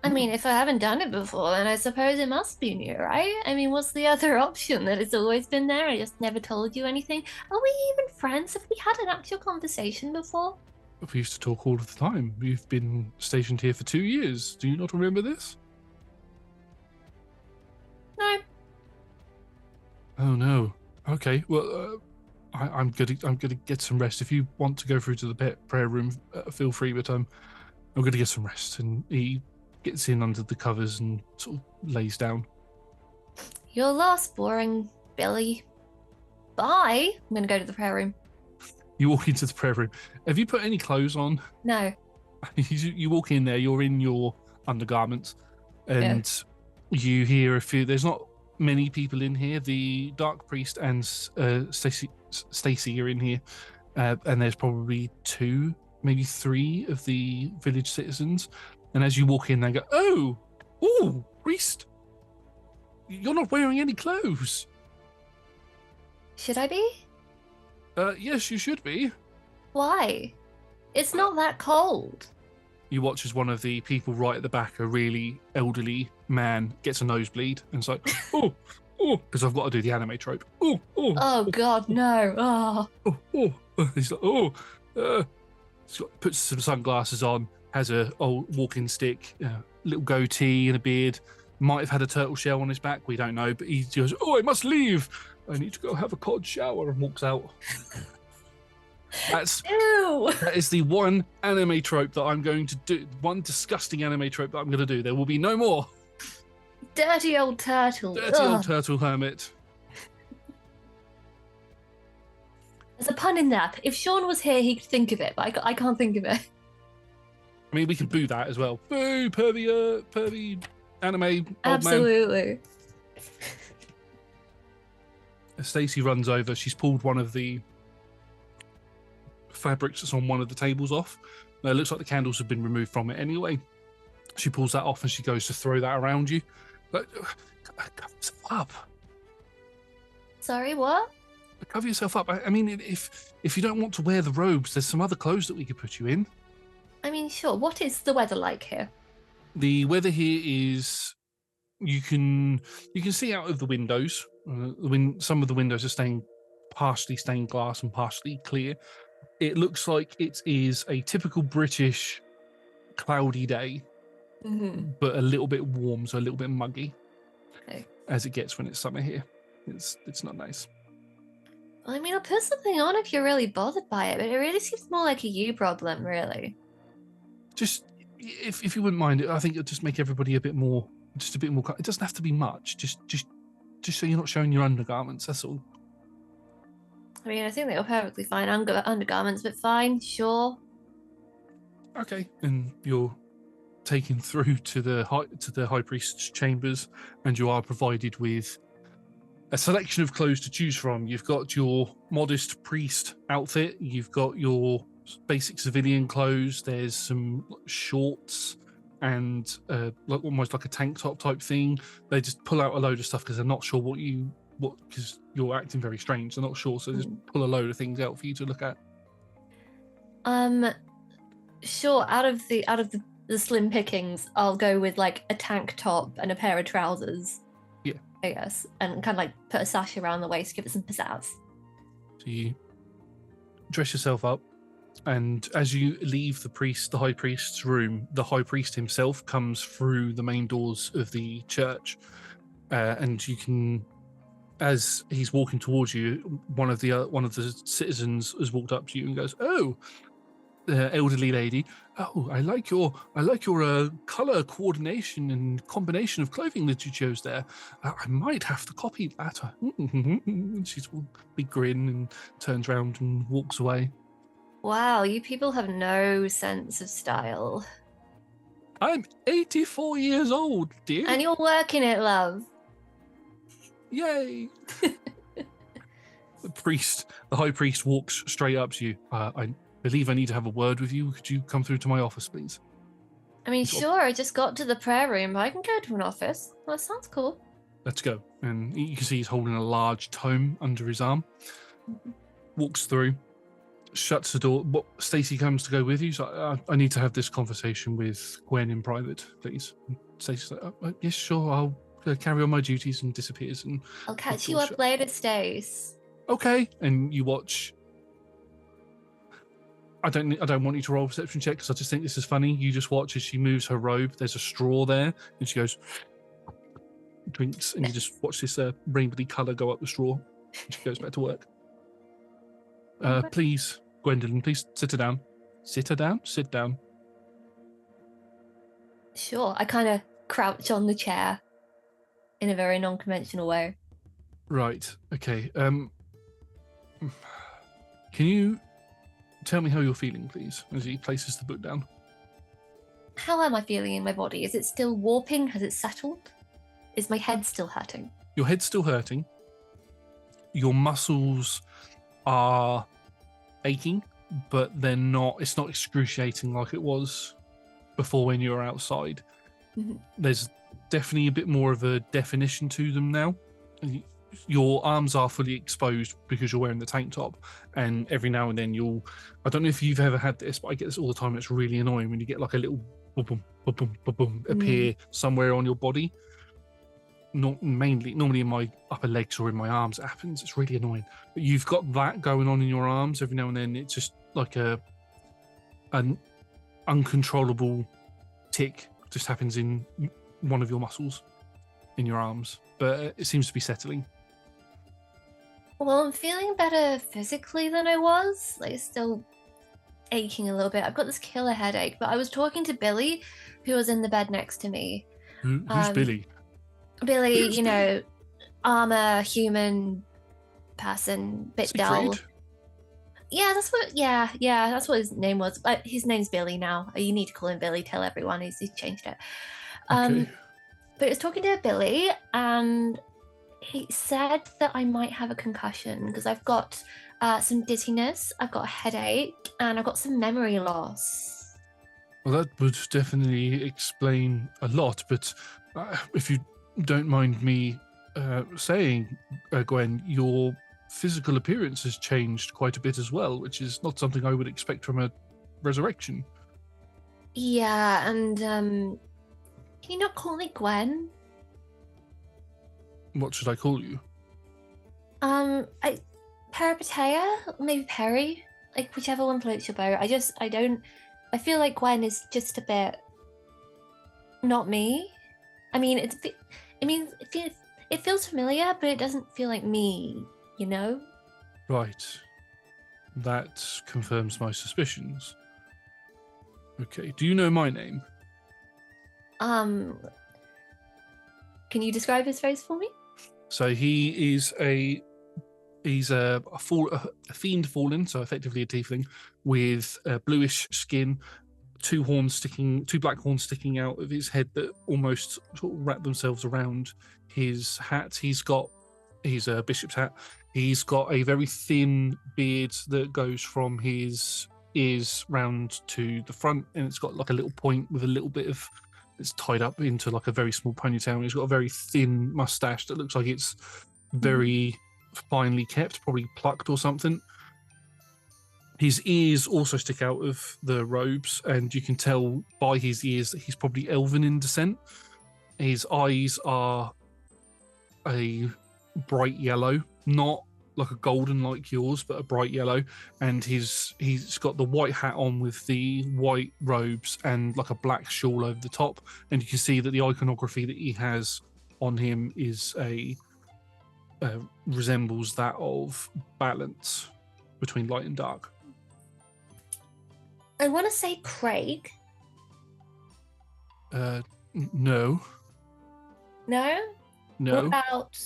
I mean, if I haven't done it before, then I suppose it must be new, right? I mean, what's the other option? That it's always been there? I just never told you anything? Are we even friends? Have we had an actual conversation before? We used to talk all of the time. You've been stationed here for 2 years. Do you not remember this? No. Oh no. Okay. Well, I'm gonna get some rest. If you want to go through to the prayer room, feel free. But I'm gonna get some rest. And he gets in under the covers and sort of lays down. You're lost, boring Billy. Bye. I'm gonna go to the prayer room. You walk into the prayer room. Have you put any clothes on? No. You walk in there. You're in your undergarments, and you hear a few. There's not many people in here. The Dark Priest and Stacy are in here, and there's probably 2, maybe 3 of the village citizens. And as you walk in, they go, "Oh, priest, you're not wearing any clothes." Should I be? Yes, you should be. Why? It's not that cold. You watch as one of the people right at the back, a really elderly man, gets a nosebleed, and it's like, oh, because I've got to do the anime trope. Oh God, no! Oh. He's like, puts some sunglasses on, has a old walking stick, little goatee and a beard. Might have had a turtle shell on his back, we don't know. But he goes, I must leave. I need to go have a cod shower, and walks out. Ew. That is the one anime trope that I'm going to do. One disgusting anime trope that I'm going to do. There will be no more. Dirty old turtle. Dirty old turtle hermit. There's a pun in there. If Sean was here, he could think of it, but I can't think of it. I mean, we can boo that as well. Boo, pervy anime old Absolutely. man. Stacy runs over. She's pulled one of the fabrics that's on one of the tables off. It looks like the candles have been removed from it anyway. She pulls that off and she goes to throw that around you. But cover yourself up. Sorry, what? Cover yourself up. I mean, if you don't want to wear the robes, there's some other clothes that we could put you in. I mean, sure. What is the weather like here? The weather here is you can see out of the windows. Some of the windows are partially stained glass and partially clear. It looks like it is a typical British cloudy day, but a little bit warm, so a little bit muggy, as it gets when it's summer here. It's not nice. I mean, I'll put something on if you're really bothered by it, but it really seems more like a you problem, really. Just if you wouldn't mind, I think it'll just make everybody a bit more. It doesn't have to be much. Just so you're not showing your undergarments. That's all. I mean, I think they were perfectly fine undergarments, but fine, sure. Okay, and you're taken through to the high priest's chambers, and you are provided with a selection of clothes to choose from. You've got your modest priest outfit. You've got your basic civilian clothes. There's some shorts and almost like a tank top type thing. They just pull out a load of stuff because they're not sure because you're acting very strange. They're not sure, so they just pull a load of things out for you to look at. Sure. Out of the slim pickings, I'll go with like a tank top and a pair of trousers. Yeah, I guess, and kind of like put a sash around the waist, give it some pizzazz. So you dress yourself up, and as you leave the high priest's room, the high priest himself comes through the main doors of the church, and you can, as he's walking towards you, one of the citizens has walked up to you and goes, "Oh, elderly lady, I like your color coordination and combination of clothing that you chose there. I might have to copy that." She's a big grin and turns around and walks away. Wow, you people have no sense of style. I'm 84 years old, dear. And you're working it, love. Yay. The high priest walks straight up to you. I believe I need to have a word with you. Could you come through to my office, please? I mean, sure, I just got to the prayer room, but I can go to an office. Well, that sounds cool. Let's go. And you can see he's holding a large tome under his arm. Walks through. shuts the door. What Stacey comes to go with you. So I need to have this conversation with Gwen in private, please. Stacey's like, yes, sure. I'll carry on my duties, and disappears. And I'll catch you up later, Stace. Okay. And you watch. I don't want you to roll a perception check because I just think this is funny. You just watch as she moves her robe. There's a straw there, and she goes, drinks, and you just watch this rainbowy colour go up the straw. And she goes back to work. Please, Gwendolyn, please sit her down. Sit her down? Sit down. Sure. I kind of crouch on the chair in a very non-conventional way. Right. Okay. Can you tell me how you're feeling, please, as he places the book down? How am I feeling in my body? Is it still warping? Has it settled? Is my head still hurting? Your head's still hurting. Your muscles are aching, but they're not. It's not excruciating like it was before when you were outside. Mm-hmm. There's definitely a bit more of a definition to them now. Your arms are fully exposed because you're wearing the tank top, and every now and then I don't know if you've ever had this, but I get this all the time. It's really annoying when you get like a little boom, boom, boom, boom, boom appear somewhere on your body. Normally in my upper legs or in my arms it happens. It's really annoying. But you've got that going on in your arms every now and then. It's just like an uncontrollable tick just happens in one of your muscles in your arms. But it seems to be settling. Well, I'm feeling better physically than I was. Like, still aching a little bit. I've got this killer headache, but I was talking to Billy, who was in the bed next to me. Who's Billy? Billy, you know, armor, human person, bit dull. Yeah, that's what his name was. But his name's Billy now. You need to call him Billy. Tell everyone he's changed it. Okay. But I was talking to Billy, and he said that I might have a concussion because I've got some dizziness, I've got a headache, and I've got some memory loss. Well, that would definitely explain a lot, but if you don't mind me saying, Gwen, your physical appearance has changed quite a bit as well, which is not something I would expect from a resurrection. Yeah, and can you not call me Gwen? What should I call you? Peripeteia, maybe Perry, like whichever one floats your boat. I feel like Gwen is just a bit not me. I mean, it feels familiar, but it doesn't feel like me, you know? Right. That confirms my suspicions. Okay. Do you know my name? Can you describe his face for me? So he's a fiend fallen, so effectively a tiefling, with bluish skin, two black horns sticking out of his head that almost sort of wrap themselves around his hat. He's a bishop's hat. He's got a very thin beard that goes from his ears round to the front, and it's got like a little point with a little bit of. It's tied up into like a very small ponytail, and he's got a very thin mustache that looks like it's very finely kept, probably plucked or something. His ears also stick out of the robes, and you can tell by his ears that he's probably elven in descent. His eyes are a bright yellow, not like a golden like yours, but a bright yellow, and he's got the white hat on with the white robes and like a black shawl over the top, and you can see that the iconography that he has on him is resembles that of balance between light and dark. I want to say Craig. No. No? No. What about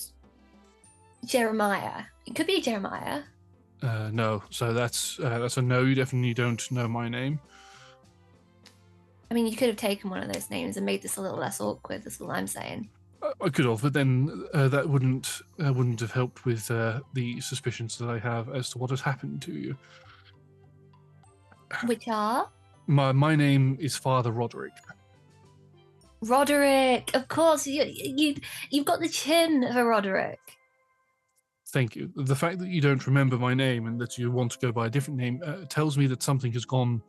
Jeremiah? It could be Jeremiah. No. So that's a no. You definitely don't know my name. I mean, you could have taken one of those names and made this a little less awkward. That's all I'm saying. I could have, but then that wouldn't have helped with the suspicions that I have as to what has happened to you. Which are? My name is Father Roderick. Roderick, of course. You've got the chin of a Roderick. Thank you. The fact that you don't remember my name and that you want to go by a different name tells me that something has gone.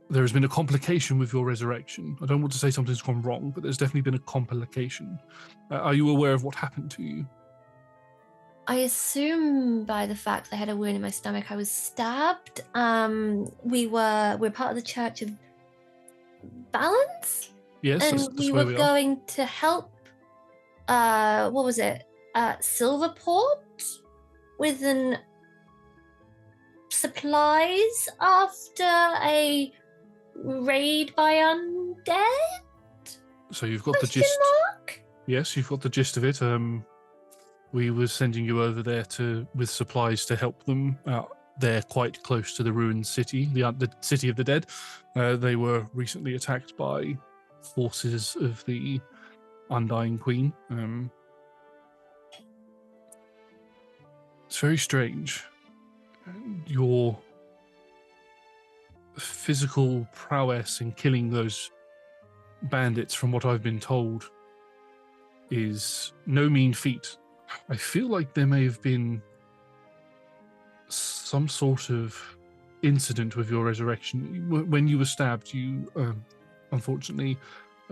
There has been a complication with your resurrection. I don't want to say something's gone wrong, but there's definitely been a complication. Are you aware of what happened to you? I assume by the fact that I had a wound in my stomach, I was stabbed. We're part of the Church of Balance, Yes, and that's we where were we are. going to help. What was it? Silverport with an supplies after a raid by undead. So you've got the gist. Mark? Yes, you've got the gist of it. We were sending you over there with supplies to help them. They're quite close to the ruined city, the city of the dead. They were recently attacked by forces of the Undying Queen. It's very strange. Your physical prowess in killing those bandits, from what I've been told, is no mean feat. I feel like there may have been some sort of incident with your resurrection. When you were stabbed, you unfortunately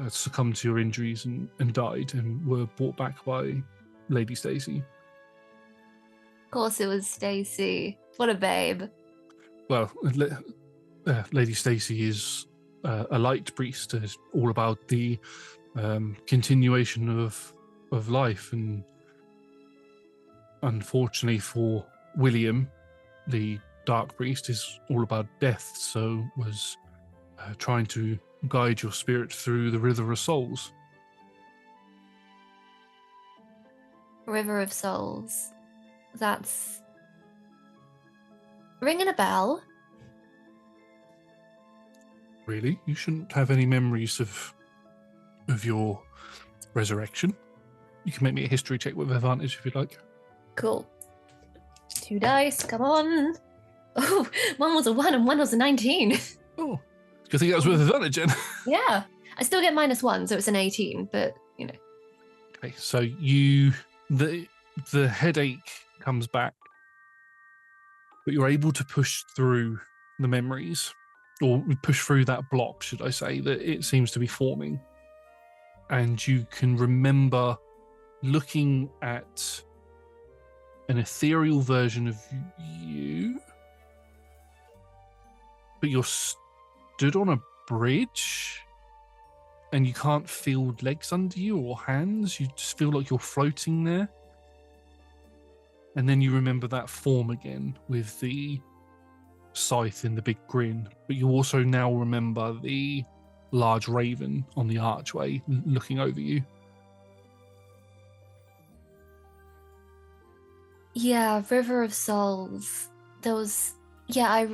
succumbed to your injuries and died and were brought back by Lady Stacy. Of course it was Stacy. What a babe. Well, Lady Stacy is a light priest. It's all about the continuation of life, and unfortunately for William, the dark priest is all about death, so was trying to guide your spirit through the River of Souls. River of Souls. That's ringing a bell. Really? You shouldn't have any memories of your resurrection. You can make me a history check with advantage if you'd like. Cool. 2 dice, come on. Oh, one was a 1 and one was a 19. Oh, good thing that was with advantage then. Yeah. I still get -1, so it's an 18, but, you know. Okay, so the headache comes back, but you're able to push through the memories, or push through that block, should I say, that it seems to be forming. And you can remember looking at an ethereal version of you, but you're stood on a bridge and you can't feel legs under you or hands. You just feel like you're floating there. And then you remember that form again with the scythe and the big grin, but you also now remember the large raven on the archway looking over you. Yeah, River of Souls. Those. Yeah,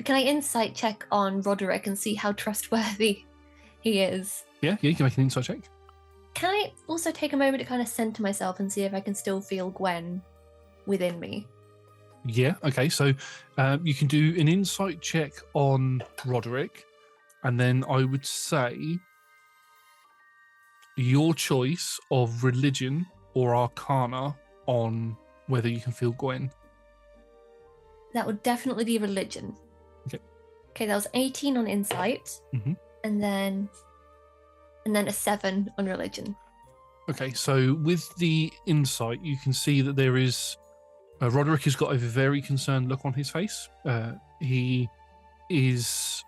Can I insight check on Roderick and see how trustworthy he is? Yeah, you can make an insight check. Can I also take a moment to kind of center myself and see if I can still feel Gwen within me? Yeah, okay, so you can do an insight check on Roderick, and then I would say your choice of religion or arcana on whether you can feel Gwen. That would definitely be religion. Okay, that was 18 on insight, and then a 7 on religion. Okay, so with the insight, you can see that there is Roderick has got a very concerned look on his face. He is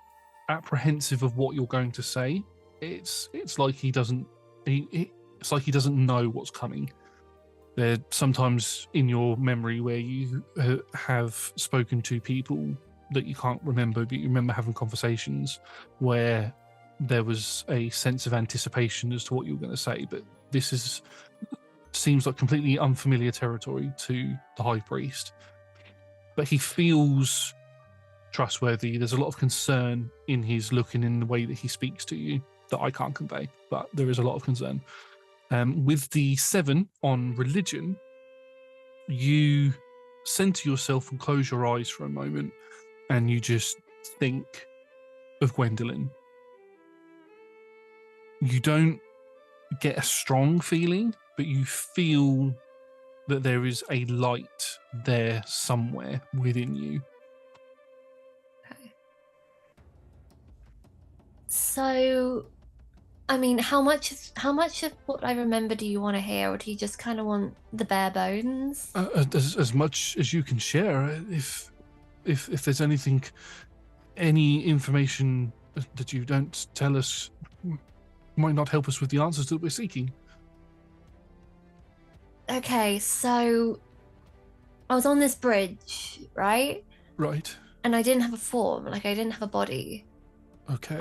apprehensive of what you're going to say. It's like he doesn't. It's like he doesn't know what's coming. There sometimes in your memory where you have spoken to people that you can't remember, but you remember having conversations where there was a sense of anticipation as to what you were going to say. But this seems like completely unfamiliar territory to the High Priest. But he feels trustworthy. There's a lot of concern in his look and in the way that he speaks to you that I can't convey, but there is a lot of concern. With the 7 on religion, you center yourself and close your eyes for a moment, and you just think of Gwendolyn. You don't get a strong feeling, but you feel that there is a light there somewhere within you. Okay. So, I mean, how much of what I remember do you want to hear, or do you just kind of want the bare bones? As much as you can share. If there's anything, any information that you don't tell us, might not help us with the answers that we're seeking. Okay, so I was on this bridge, right? Right. And I didn't have a form, like I didn't have a body. Okay.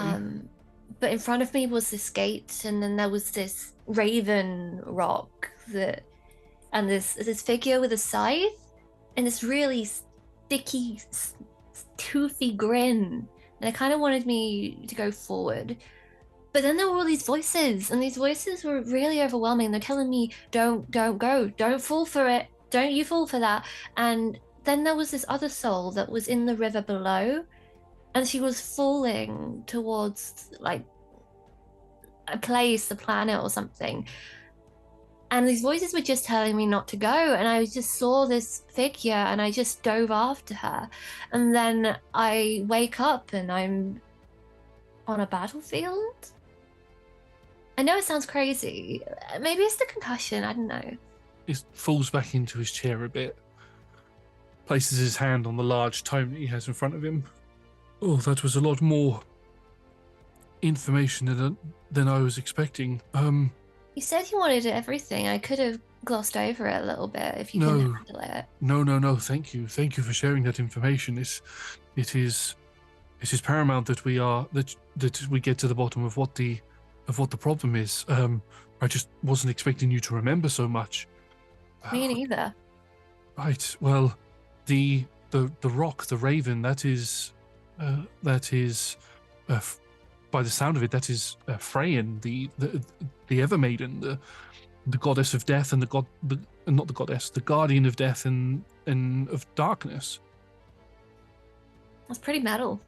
But in front of me was this gate, and then there was this raven rock that, and this figure with a scythe, and this really sticky, toothy grin. And it kind of wanted me to go forward. But then there were all these voices, and these voices were really overwhelming. They're telling me, don't go, don't fall for it, don't you fall for that. And then there was this other soul that was in the river below, and she was falling towards like a place, a planet or something. And these voices were just telling me not to go, and I just saw this figure and I just dove after her. And then I wake up and I'm on a battlefield. I know it sounds crazy. Maybe it's the concussion, I don't know. He falls back into his chair a bit, places his hand on the large tome that he has in front of him. Oh, that was a lot more information than I was expecting. You said you wanted everything. I could have glossed over it a little bit if you couldn't handle it. No. Thank you for sharing that information. It is paramount that we get to the bottom of what the problem is. I just wasn't expecting you to remember so much. Me neither. Right. Well, the rock, the raven, that is by the sound of it, that is Freyan, the Evermaiden, the goddess of death, and the guardian of death and of darkness. That's pretty metal.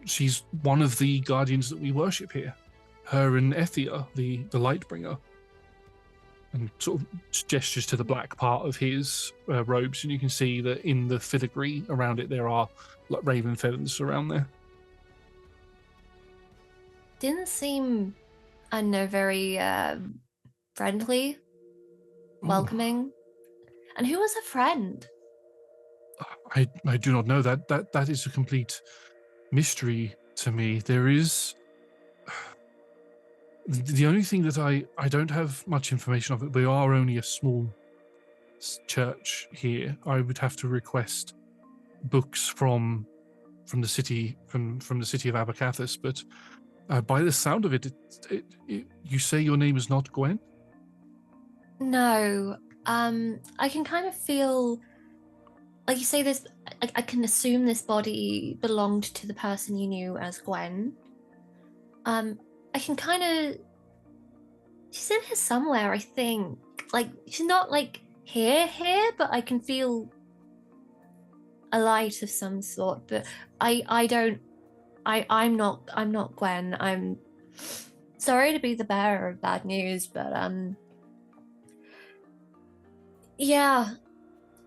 She's one of the guardians that we worship here. Her and Ethia, the Lightbringer. And sort of gestures to the black part of his robes, and you can see that in the filigree around it there are like raven feathers around there. Didn't seem, I don't know, very friendly, welcoming. And who was her friend? I do not know. That is a complete mystery to me. There is the only thing that I don't have much information of it. We are only a small church here. I would have to request books from the city from the city of Abercathus, but by the sound of it, you say your name is not Gwen? No. I can kind of feel, like you say this, I can assume this body belonged to the person you knew as Gwen. I can kind of, she's in here somewhere, I think. Like, she's not like here, but I can feel a light of some sort, but I'm not Gwen. I'm sorry to be the bearer of bad news, but yeah.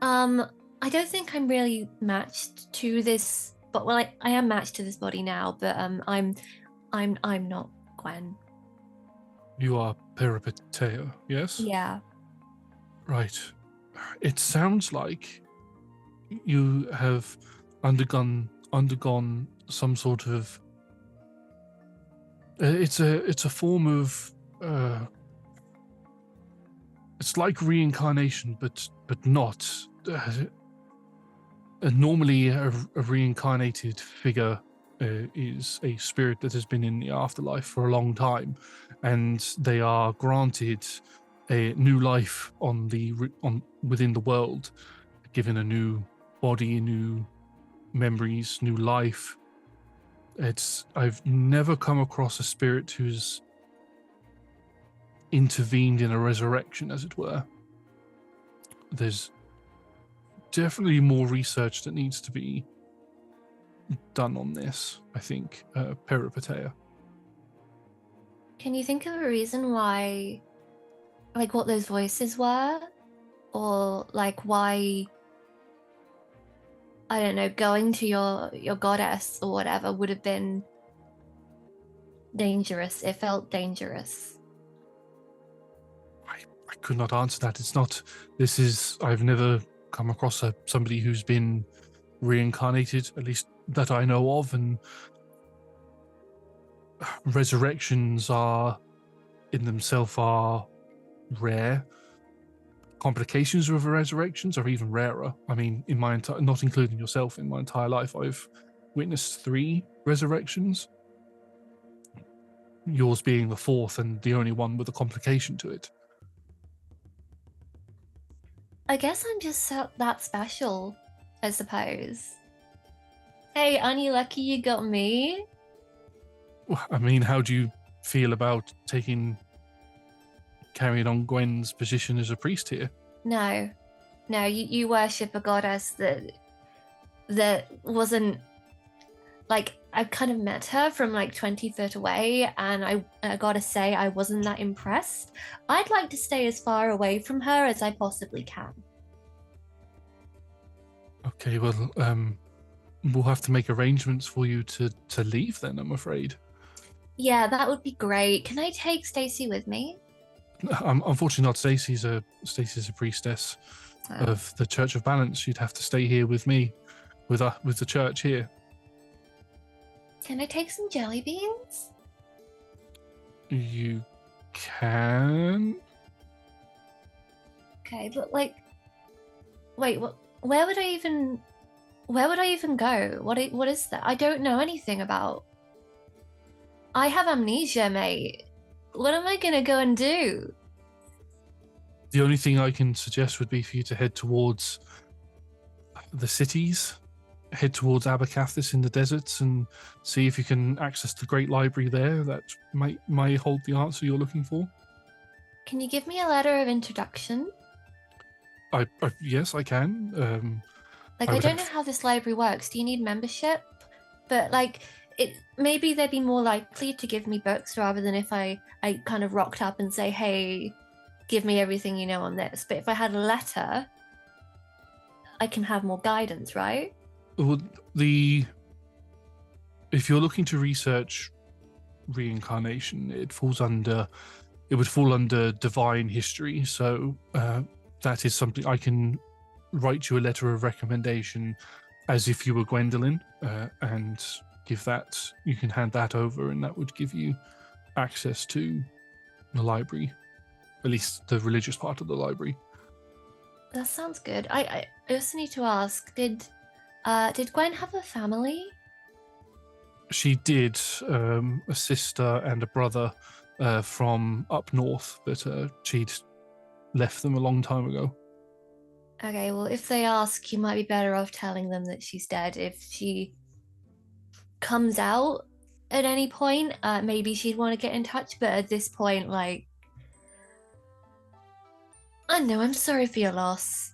I don't think I'm really matched to this, but well, I am matched to this body now, but I'm not Gwen. You are Peripeteia, yes? Yeah. Right. It sounds like you have undergone some sort of it's a form of it's like reincarnation, but not. Normally, a reincarnated figure is a spirit that has been in the afterlife for a long time, and they are granted a new life within the world, given a new body, new memories, new life. I've never come across a spirit who's intervened in a resurrection, as it were. There's definitely more research that needs to be done on this, I think, Peripeteia. Can you think of a reason why, like what those voices were? Or like why, I don't know, going to your goddess or whatever would have been dangerous. It felt dangerous. I could not answer that. It's not. I've never come across somebody who's been reincarnated, at least that I know of, and resurrections are in themselves are rare. Complications of resurrections are even rarer. I mean, in my entire, not including yourself, in my entire life, I've witnessed 3 resurrections. Yours being the 4th and the only one with a complication to it. I guess I'm just that special, I suppose. Hey, aren't you lucky you got me? I mean, how do you feel about carrying on Gwen's position as a priest here? No, you worship a goddess that wasn't like, I kind of met her from like 20 foot away, and I gotta say, I wasn't that impressed. I'd like to stay as far away from her as I possibly can. Okay, well, we'll have to make arrangements for you to leave then, I'm afraid. Yeah, that would be great. Can I take Stacy with me? Unfortunately not. Stacy's a priestess of the Church of Balance. She'd have to stay here with me, with the church here. Can I take some jelly beans? You can. Okay, but like, wait, what? Where would I even go? What is that? I don't know anything about. I have amnesia, mate. What am I gonna go and do? The only thing I can suggest would be for you to head towards the cities, head towards Abercathis in the deserts, and see if you can access the Great Library there. That might hold the answer you're looking for. Can you give me a letter of introduction? Yes, I can. I don't know how this library works. Do you need membership? But like, maybe they'd be more likely to give me books rather than if I kind of rocked up and say, hey, give me everything you know on this. But if I had a letter, I can have more guidance, right? Well, if you're looking to research reincarnation, it would fall under divine history. So that is something I can write you a letter of recommendation as if you were Gwendolyn, and give that. You can hand that over, and that would give you access to the library, at least the religious part of the library. That sounds good. I also need to ask, did Gwen have a family? She did, a sister and a brother from up north, but she'd left them a long time ago. Okay, well, if they ask, you might be better off telling them that she's dead. If she comes out at any point, maybe she'd want to get in touch, but at this point, like, I know, I'm sorry for your loss.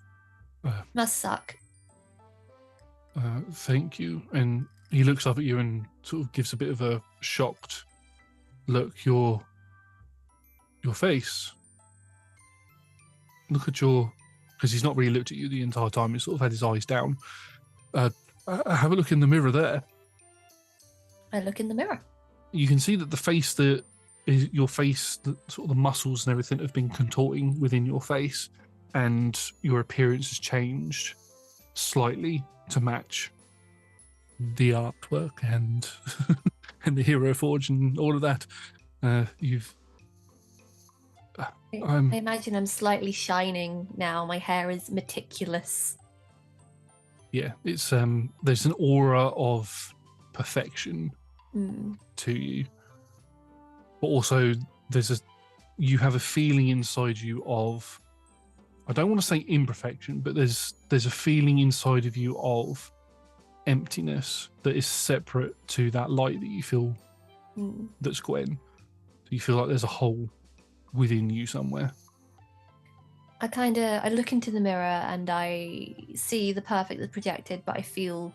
Must suck. Thank you. And he looks up at you and sort of gives a bit of a shocked look. Your face. Look at because he's not really looked at you the entire time. He's sort of had his eyes down. Have a look in the mirror there. I look in the mirror. You can see that the face that is your face, sort of the muscles and everything have been contorting within your face, and your appearance has changed slightly to match the artwork and and the hero forge and all of that. I imagine I'm slightly shining now. My hair is meticulous. Yeah, it's there's an aura of perfection to you, but also you have a feeling inside you of, I don't want to say imperfection, but there's a feeling inside of you of emptiness that is separate to that light that you feel that's Gwen. So you feel like there's a hole within you somewhere. I look into the mirror and I see the perfect that's projected, but I feel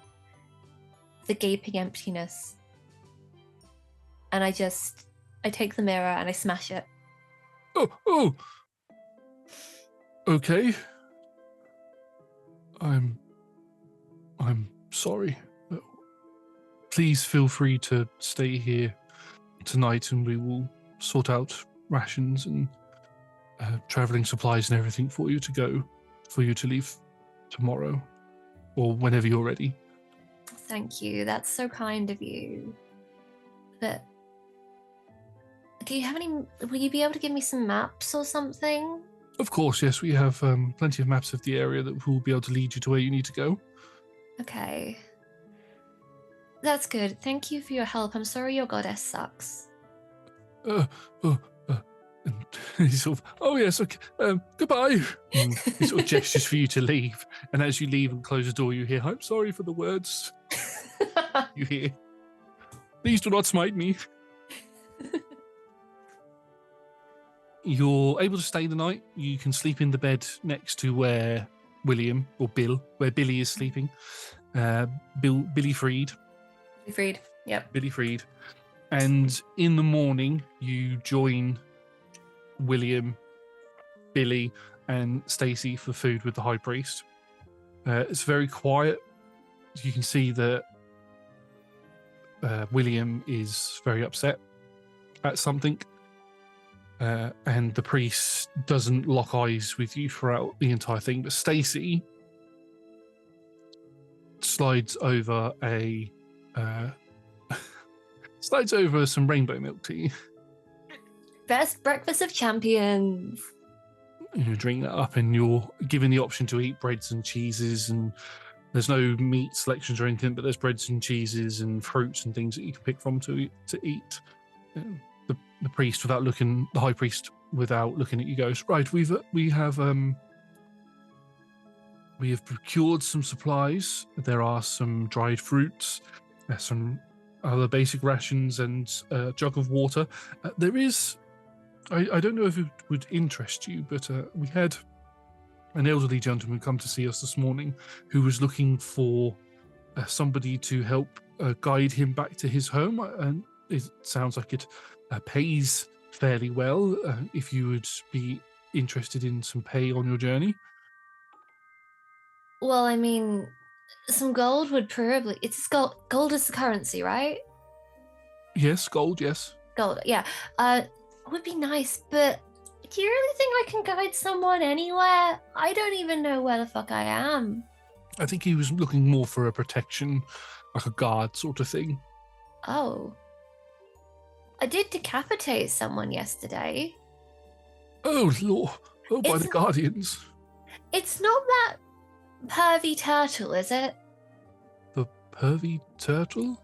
the gaping emptiness. And I take the mirror and I smash it. Oh, okay. sorry. Please feel free to stay here tonight, and we will sort out rations and traveling supplies and everything for you to leave tomorrow or whenever you're ready. Thank you. That's so kind of you. But do you have any? Will you be able to give me some maps or something? Of course, yes. We have plenty of maps of the area that will be able to lead you to where you need to go. Okay. That's good. Thank you for your help. I'm sorry your goddess sucks. And he sort of, oh yes, okay, goodbye. And he sort of gestures for you to leave. And as you leave and close the door, you hear, I'm sorry for the words. You hear, please do not smite me. You're able to stay the night. You can sleep in the bed next to where William, or Bill, where Billy is sleeping. Billy Freed. Freed. Yep. Billy Freed. And in the morning, you join William, Billy, and Stacy for food with the High Priest. It's very quiet. You can see that William is very upset at something. And the priest doesn't lock eyes with you throughout the entire thing. But Stacy slides over some rainbow milk tea. Best breakfast of champions. You drink that up, and you're given the option to eat breads and cheeses, and there's no meat selections or anything, but there's breads and cheeses and fruits and things that you can pick from to eat. The priest, the High Priest, without looking at you, goes, right, we have procured some supplies. There are some dried fruits, some other basic rations, and a jug of water. There is, I don't know if it would interest you, but we had an elderly gentleman come to see us this morning who was looking for somebody to help guide him back to his home. And it sounds like it pays fairly well, if you would be interested in some pay on your journey. Well, I mean, some gold would probably... It's gold is the currency, right? Yes, gold, yes. Gold, yeah. Would be nice, but do you really think I can guide someone anywhere? I don't even know where the fuck I am. I think he was looking more for a protection, like a guard sort of thing. Oh. I did decapitate someone yesterday. Oh, Lord. Oh, by the Guardians. It's not that pervy turtle, is it? The pervy turtle?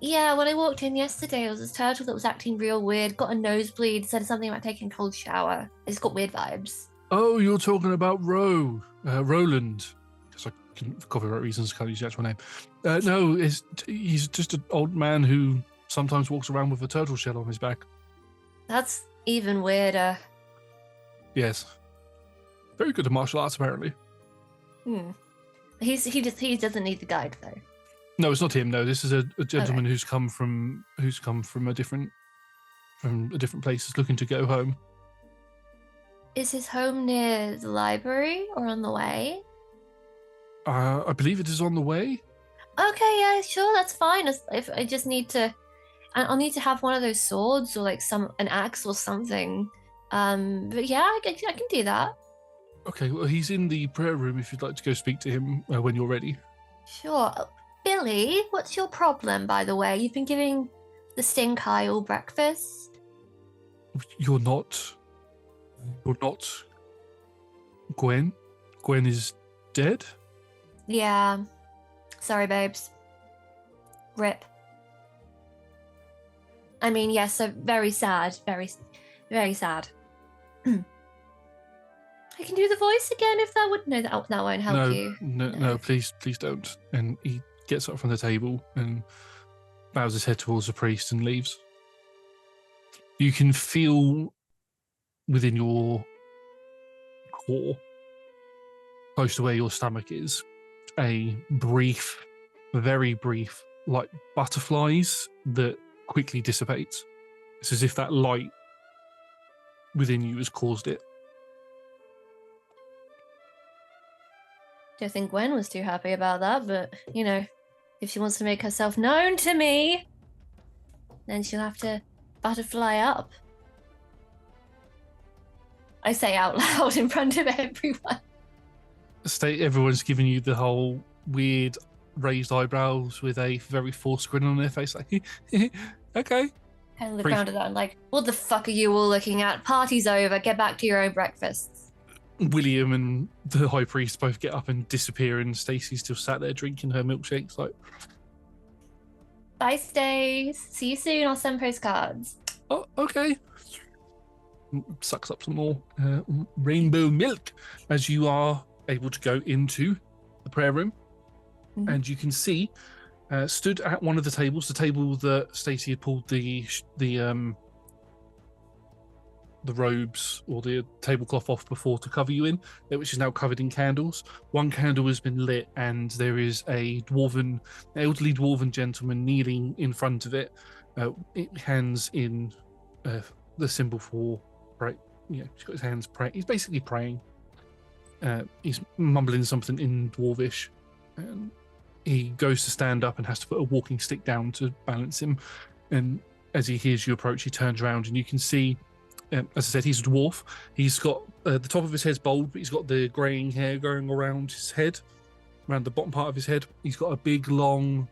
Yeah, when I walked in yesterday, it was this turtle that was acting real weird, got a nosebleed, said something about taking a cold shower. It's got weird vibes. Oh, you're talking about Roland. Because I couldn't, for copyright reasons, can't use the actual name. No, he's just an old man who sometimes walks around with a turtle shell on his back. That's even weirder. Yes. Very good at martial arts, apparently. He doesn't need the guide though. No, it's not him. No, this is a gentleman who's come from a different place, is looking to go home. Is his home near the library or on the way? I believe it is on the way. Okay, yeah, sure, that's fine. If I just need to, I'll need to have one of those swords or like an axe or something. But yeah, I can do that. Okay, well, he's in the prayer room if you'd like to go speak to him when you're ready. Sure. Billy, what's your problem, by the way? You've been giving the stink eye all breakfast. You're not Gwen? Gwen is dead? Yeah. Sorry, babes. Rip. I mean, yes, so very sad. Very, very sad. I can do the voice again if that would... No, that won't help you. No, please don't. And he gets up from the table and bows his head towards the priest and leaves. You can feel within your core, close to where your stomach is, a brief, very brief, like butterflies that quickly dissipates. It's as if that light within you has caused it. Don't think Gwen was too happy about that, but, you know. If she wants to make herself known to me, then she'll have to butterfly up. I say out loud in front of everyone. Everyone's giving you the whole weird raised eyebrows with a very forced grin on their face, like, okay. Kind of look around at that and like, what the fuck are you all looking at? Party's over. Get back to your own breakfasts. William and the High Priest both get up and disappear, and Stacey's still sat there drinking her milkshakes. Like, bye, Stace. See you soon. I'll send postcards. Oh, okay. Sucks up some more rainbow milk as you are able to go into the prayer room, and you can see stood at one of the tables, the table that Stacey had pulled the robes or the tablecloth off before to cover you in, which is now covered in candles. One candle has been lit, and there is a elderly dwarven gentleman kneeling in front of it, hands in the symbol for right. Yeah, he's got his hands praying. He's basically praying. He's mumbling something in Dwarvish, and he goes to stand up and has to put a walking stick down to balance him. And as he hears you approach, he turns around, and you can see, as I said, he's a dwarf. He's got the top of his head's bald, but he's got the greying hair going around his head, around the bottom part of his head. He's got a big long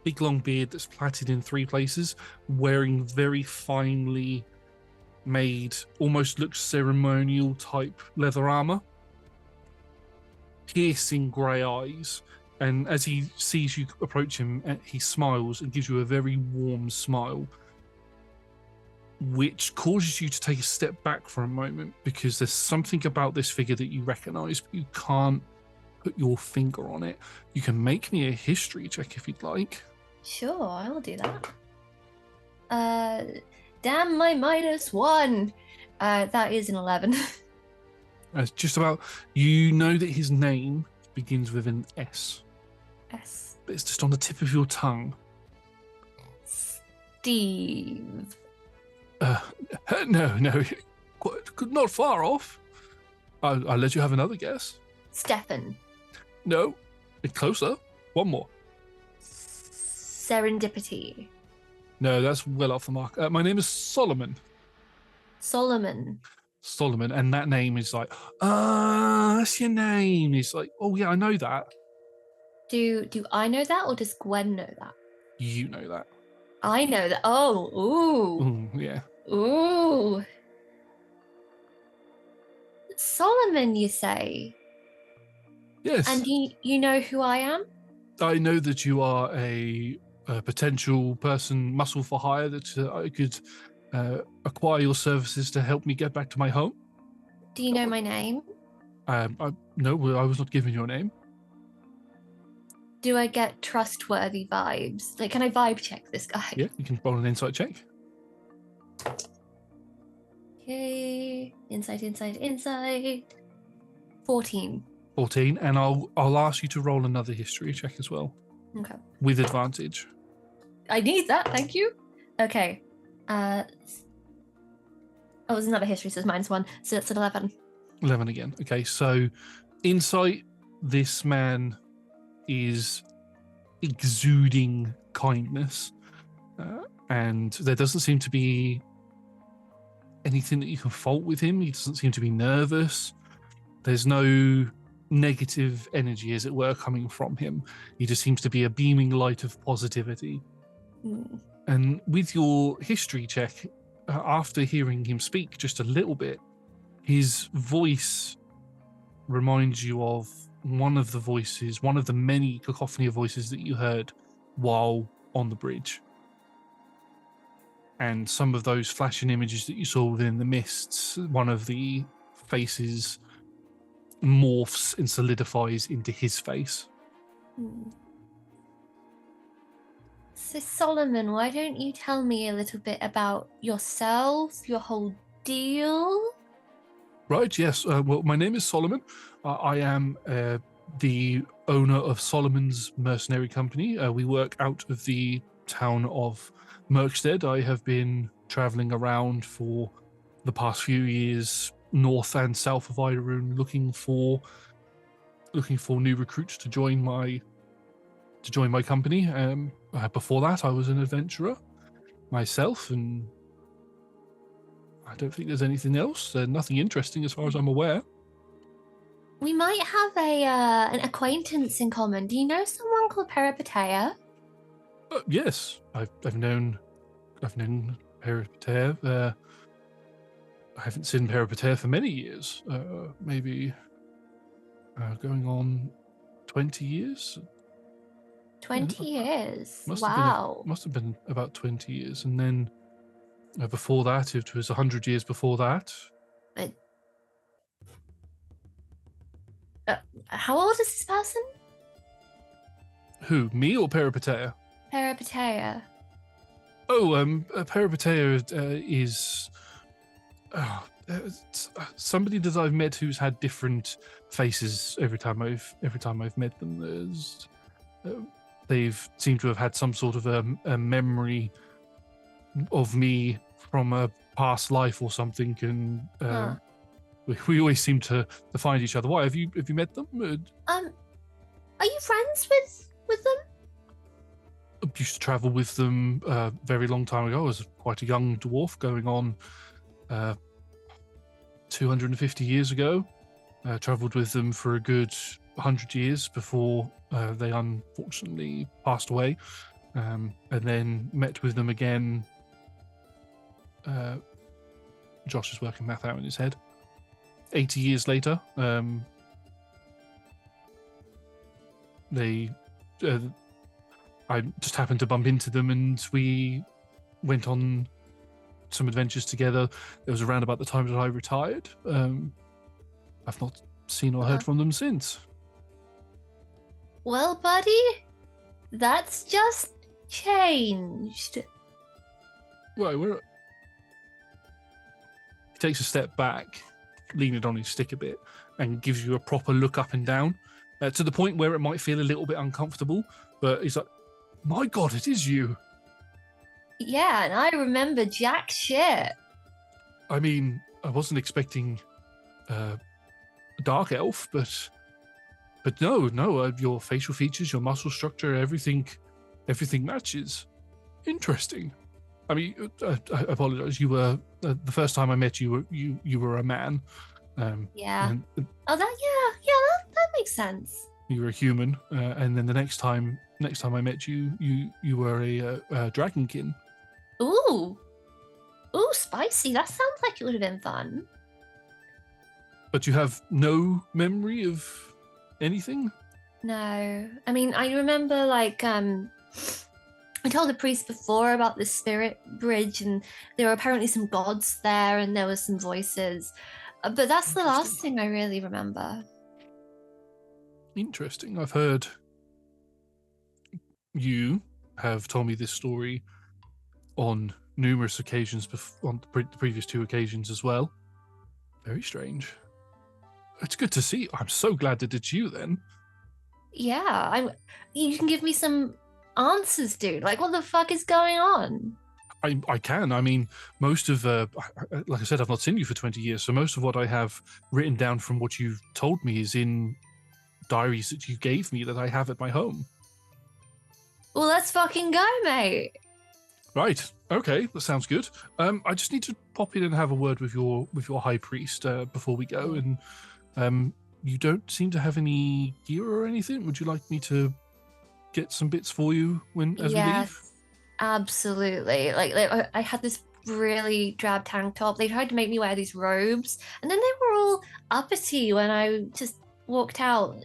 beard that's plaited in 3 places, wearing very finely made, almost looks ceremonial type leather armor, piercing grey eyes. And as he sees you approach him, he smiles and gives you a very warm smile, which causes you to take a step back for a moment, because there's something about this figure that you recognize, but you can't put your finger on it. You can make me a history check if you'd like. Sure, I will do that. Damn my -1. That is an 11. It's just about, you know that his name begins with an S. S. But it's just on the tip of your tongue. Steve. No, not far off. I'll let you have another guess. Stefan. No, closer. One more. Serendipity. No, that's well off the mark. My name is Solomon. Solomon. And that name is like, that's your name. It's like, oh yeah, I know that. Do I know that, or does Gwen know that? You know that. I know that. Oh, ooh. Yeah. Ooh. Solomon, you say? Yes. And you know who I am? I know that you are a potential person, muscle for hire, that I could acquire your services to help me get back to my home. Do you know my name? No, I was not given your name. Do I get trustworthy vibes? Like, can I vibe check this guy? Yeah, you can roll an insight check. Okay, insight. 14. 14, and I'll ask you to roll another history check as well. Okay. With advantage. I need that, thank you. Okay. There's another history, so it's -1, so that's an 11. 11 again. Okay, so insight, this man is exuding kindness, and there doesn't seem to be anything that you can fault with him. He doesn't seem to be nervous. There's no negative energy, as it were, coming from him. He just seems to be a beaming light of positivity. And with your history check, after hearing him speak just a little bit, his voice reminds you of one of the many cacophony of voices that you heard while on the bridge. And some of those flashing images that you saw within the mists, one of the faces morphs and solidifies into his face. So Solomon, why don't you tell me a little bit about yourself, your whole deal? Right, yes. Well, my name is Solomon. I am the owner of Solomon's Mercenary Company. We work out of the town of Merkstead. I have been traveling around for the past few years, north and south of Idorune, looking for new recruits to join to join my company. Before that, I was an adventurer myself, and I don't think there's anything else. Nothing interesting as far as I'm aware. We might have an acquaintance in common. Do you know someone called Peripeteia? Yes, I've known Peripeteia. I haven't seen Peripeteia for many years. Maybe going on 20 years. 20 years. Must Wow. have been about 20 years, and then before that, it was 100 years before that. How old is this person? Who, me or Peripeteia? Peripeteia. Oh, Peripeteia is somebody that I've met who's had different faces every time I've met them. There's they've seemed to have had some sort of a memory of me from a past life or something, and we always seem to find each other. Why, have you met them? Are you friends with them? I used to travel with them a very long time ago. I was quite a young dwarf, going on 250 years ago. Travelled with them for a good 100 years before they unfortunately passed away, and then met with them again. Josh is working math out in his head. 80 years later, I just happened to bump into them, and we went on some adventures together. It was around about the time that I retired. I've not seen or heard from them since. Well, buddy, that's just changed. Right, he takes a step back, leaning on his stick a bit, and gives you a proper look up and down, to the point where it might feel a little bit uncomfortable, but he's like, my God, it is you. Yeah, and I remember jack shit. I mean, I wasn't expecting a dark elf, but no, your facial features, your muscle structure, everything matches. Interesting. I mean, I apologize. You were the first time I met you. You were a man. Yeah. And that makes sense. You were a human, and then the next time I met you, you were a dragonkin. Ooh, spicy. That sounds like it would have been fun. But you have no memory of anything? No. I mean, I remember, like, I told the priest before about the spirit bridge, and there were apparently some gods there, and there were some voices. But that's the last thing I really remember. Interesting. I've heard you have told me this story on numerous occasions, on the previous two occasions as well. Very strange. It's good to see. I'm so glad that it's you then. Yeah, you can give me some answers, dude. Like, what the fuck is going on? I can. I mean, most of, like I said, I've not seen you for 20 years, so most of what I have written down from what you've told me is in diaries that you gave me that I have at my home. Well, let's fucking go, mate. Right. Okay, that sounds good. I just need to pop in and have a word with your high priest before we go. And you don't seem to have any gear or anything. Would you like me to get some bits for you as we leave? Absolutely. Like I had this really drab tank top. They tried to make me wear these robes, and then they were all uppity when I just walked out.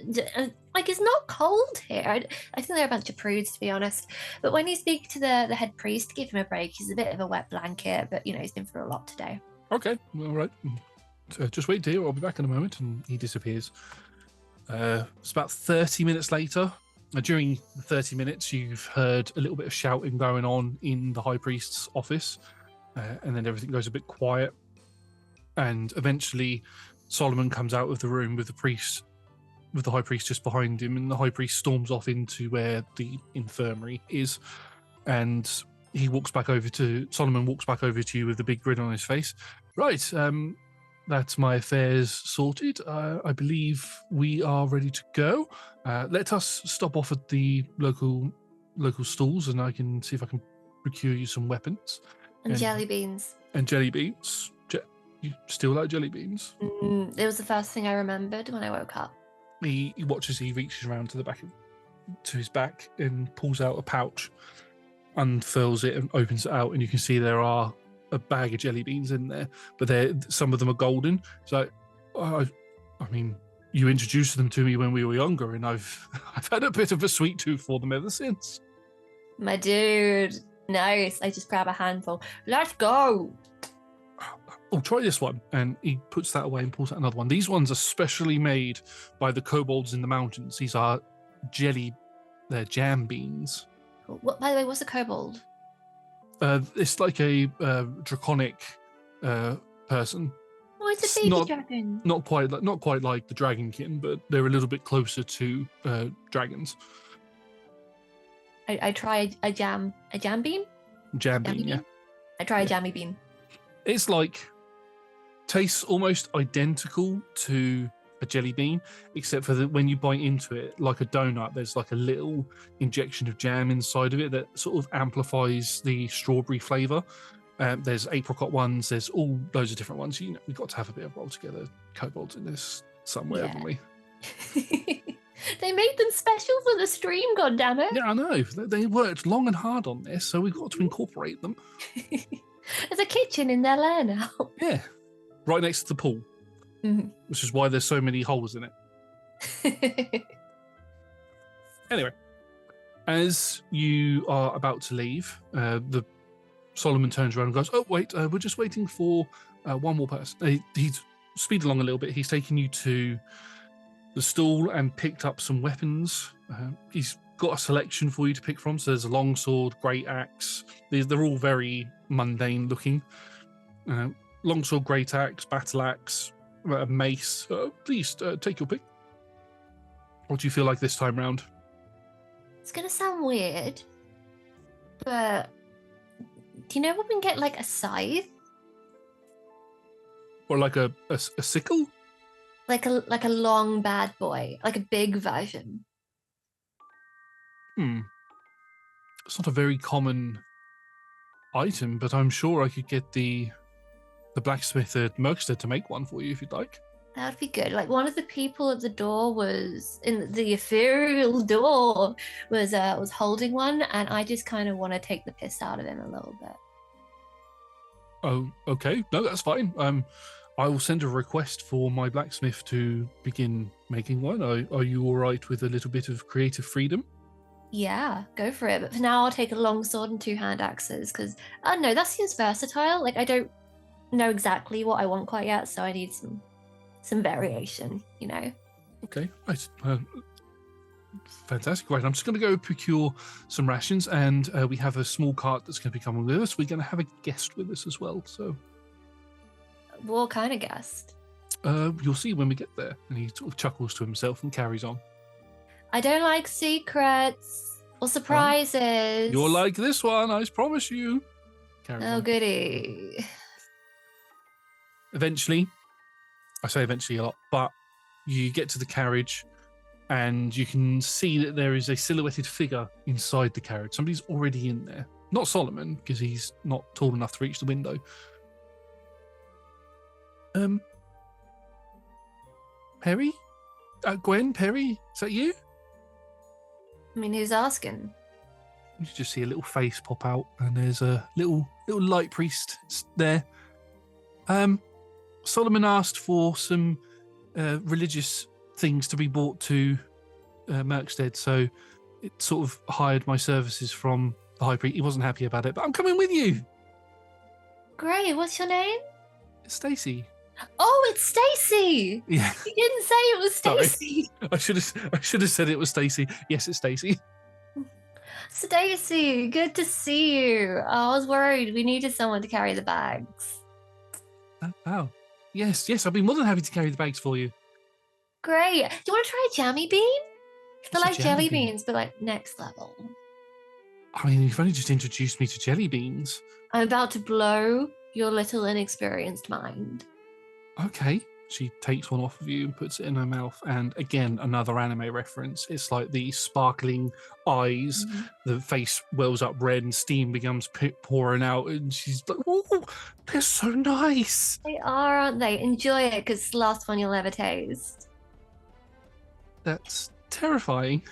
Like, it's not cold here. I think they're a bunch of prudes, to be honest. But when you speak to the head priest, give him a break. He's a bit of a wet blanket, but he's been through a lot today. Okay, all right. So just wait here. I'll be back in a moment. And he disappears. It's about 30 minutes later. During the 30 minutes, you've heard a little bit of shouting going on in the high priest's office, and then everything goes a bit quiet. And eventually, Solomon comes out of the room with the high priest just behind him, and the high priest storms off into where the infirmary is. And Solomon walks back over to you with a big grin on his face. Right, that's my affairs sorted. I believe we are ready to go. Let us stop off at the local stalls, and I can see if I can procure you some weapons And jelly beans. and jelly beans. You still like jelly beans? It was the first thing I remembered when I woke up. He watches. He reaches around to his back and pulls out a pouch, unfurls it, and opens it out, and you can see there are a bag of jelly beans in there, but some of them are golden. So, I mean, you introduced them to me when we were younger, and I've had a bit of a sweet tooth for them ever since. My dude, nice. I just grab a handful. Let's go. Oh, try this one. And he puts that away and pulls out another one. These ones are specially made by the kobolds in the mountains. These are they're jam beans. What, by the way, what's a kobold? It's like a draconic person. Oh, it's a baby dragon. Not quite like the dragonkin, but they're a little bit closer to dragons. I tried a jam bean. Jam bean, yeah. I try a jammy bean. It's tastes almost identical to a jelly bean, except for when you bite into it, like a donut, there's like a little injection of jam inside of it that sort of amplifies the strawberry flavour. There's apricot ones, there's all loads of different ones. You know, we've got to have a bit of roll together kobolds in this somewhere, haven't we? They made them special for the stream, goddammit. Yeah, I know. They worked long and hard on this, so we've got to incorporate them. There's a kitchen in their lair now. Yeah, right next to the pool. Mm-hmm. Which is why there's so many holes in it. Anyway, as you are about to leave, Solomon turns around and goes, "Oh, wait, we're just waiting for one more person." He's speed along a little bit. He's taken you to the stall and picked up some weapons. He's got a selection for you to pick from. So there's a longsword, great axe. They're all very mundane looking. Longsword, great axe, battle axe, mace. Please take your pick. What do you feel like this time round? It's going to sound weird, but do you know when we can get like a scythe? Or like a sickle? Like a long bad boy, like a big version. It's not a very common item, but I'm sure I could get the blacksmith at Merkstead to make one for you if you'd like. That would be good. Like one of the people at the door was in the ethereal door was holding one, and I just kind of want to take the piss out of him a little bit. Oh, okay. No, that's fine. I will send a request for my blacksmith to begin making one. Are you all right with a little bit of creative freedom? Yeah, go for it. But for now, I'll take a long sword and 2 hand axes because I don't know, that seems versatile. Like I don't know exactly what I want quite yet, so I need some variation, you know. Okay, right. Fantastic. Right, I'm just going to go procure some rations, and we have a small cart that's going to be coming with us. We're going to have a guest with us as well. So, what kind of guest? You'll see when we get there. And he sort of chuckles to himself and carries on. I don't like secrets or surprises. You're like this one, I promise you. Carries on. Goody. Eventually, I say eventually a lot, but you get to the carriage and you can see that there is a silhouetted figure inside the carriage. Somebody's already in there. Not Solomon, because he's not tall enough to reach the window. Perry? Gwen, Perry? Is that you? I mean, who's asking? You just see a little face pop out, and there's a little light priest there. Solomon asked for some religious things to be brought to Merkstead, so it sort of hired my services from the high priest. He wasn't happy about it, but I'm coming with you. Great. What's your name? It's Stacey. Oh, it's Stacey. Yeah. You didn't say it was Stacey. I should have said it was Stacey. Yes, it's Stacey. Stacey, good to see you. I was worried. We needed someone to carry the bags. Oh. Yes, I'll be more than happy to carry the bags for you. Great. Do you want to try a jammy bean? They're like jelly bean? beans, but like next level. I mean, you've only just introduced me to jelly beans. I'm about to blow your little inexperienced mind. Okay. She takes one off of you and puts it in her mouth. And again, another anime reference. It's like the sparkling eyes, the face wells up red and steam becomes pouring out. And she's like, oh, they're so nice. They are, aren't they? Enjoy it, because it's the last one you'll ever taste. That's terrifying.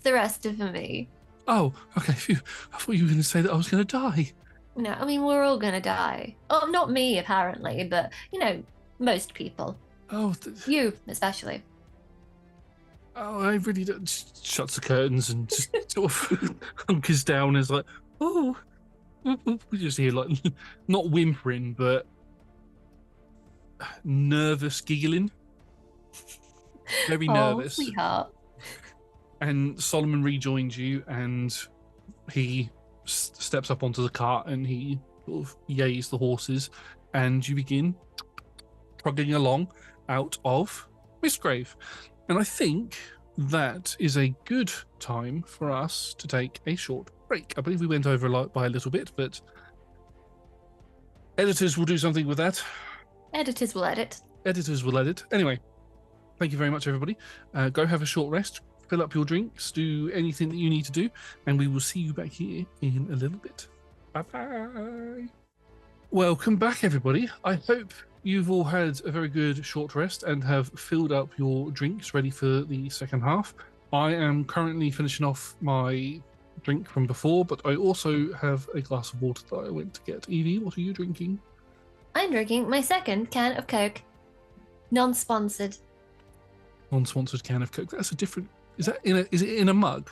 The rest are for me. Oh, okay. Phew. I thought you were going to say that I was going to die. No, I mean, we're all gonna die. Oh, not me, apparently, but, most people. Oh, You, especially. I really don't. Just shuts the curtains and just sort of hunkers down. Is like, oh, we just hear like not whimpering, but nervous giggling, very nervous. Sweetheart. And Solomon rejoins you, and he steps up onto the cart and he sort of yays the horses, and you begin trudging along out of Mistgrave. And I think that is a good time for us to take a short break. I believe we went over by a little bit, but editors will do something with that. Editors will edit. Editors will edit. Anyway, thank you very much, everybody. Go have a short rest, fill up your drinks, do anything that you need to do, and we will see you back here in a little bit. Bye-bye. Welcome back, everybody. I hope you've all had a very good short rest and have filled up your drinks ready for the second half. I am currently finishing off my drink from before, but I also have a glass of water that I went to get. Evie, what are you drinking? I'm drinking my second can of Coke. Non-sponsored. Non-sponsored can of Coke. That's a different... Is it in a mug?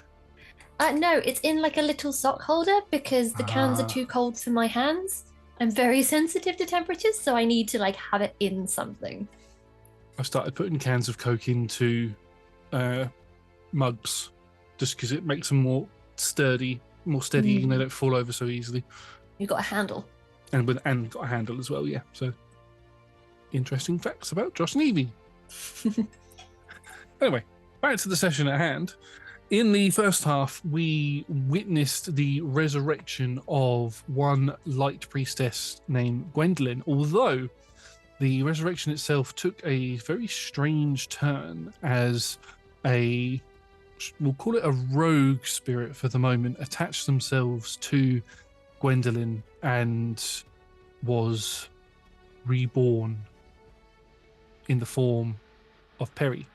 No, it's in like a little sock holder because the cans are too cold for my hands. I'm very sensitive to temperatures, so I need to have it in something. I started putting cans of Coke into mugs just because it makes them more sturdy, more steady, and they don't fall over so easily. You got a handle. And got a handle as well, yeah. So interesting facts about Josh and Evie. Anyway, back to the session at hand. In the first half, we witnessed the resurrection of one light priestess named Gwendolyn, although the resurrection itself took a very strange turn as we'll call it a rogue spirit for the moment, attached themselves to Gwendolyn and was reborn in the form of Peripeteia.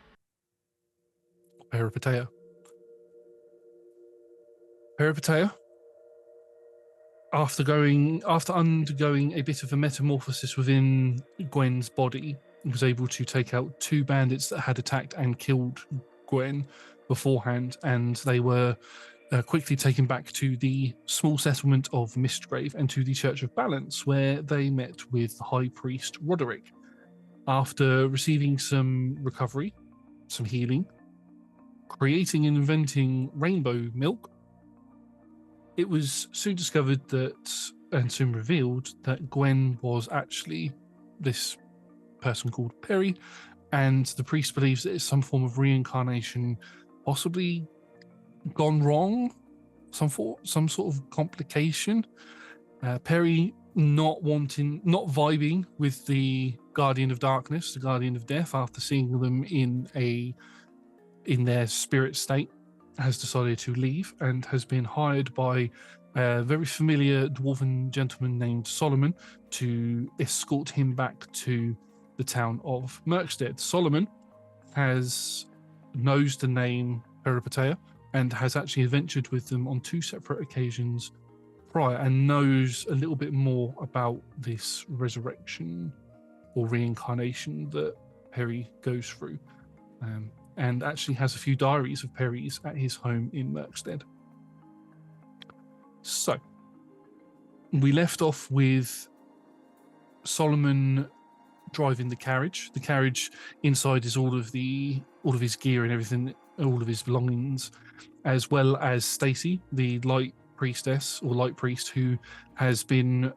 Peripeteia, after undergoing a bit of a metamorphosis within Gwen's body, was able to take out two bandits that had attacked and killed Gwen beforehand, and they were quickly taken back to the small settlement of Mistgrave and to the Church of Balance, where they met with the High Priest Roderick. After receiving some recovery, some healing, creating and inventing rainbow milk, it was soon discovered and soon revealed that Gwen was actually this person called Perry, and the priest believes that it's some form of reincarnation, possibly gone wrong, some sort of complication. Perry not vibing with the Guardian of Darkness, the Guardian of Death, after seeing them in their spirit state, has decided to leave and has been hired by a very familiar dwarven gentleman named Solomon to escort him back to the town of Merkstead. Solomon knows the name Peripeteia and has actually adventured with them on two separate occasions prior, and knows a little bit more about this resurrection or reincarnation that Perry goes through. And actually has a few diaries of Perry's at his home in Merkstead. So, we left off with Solomon driving the carriage. The carriage inside is all of his gear and everything, all of his belongings, as well as Stacy, the light priestess or light priest, who has been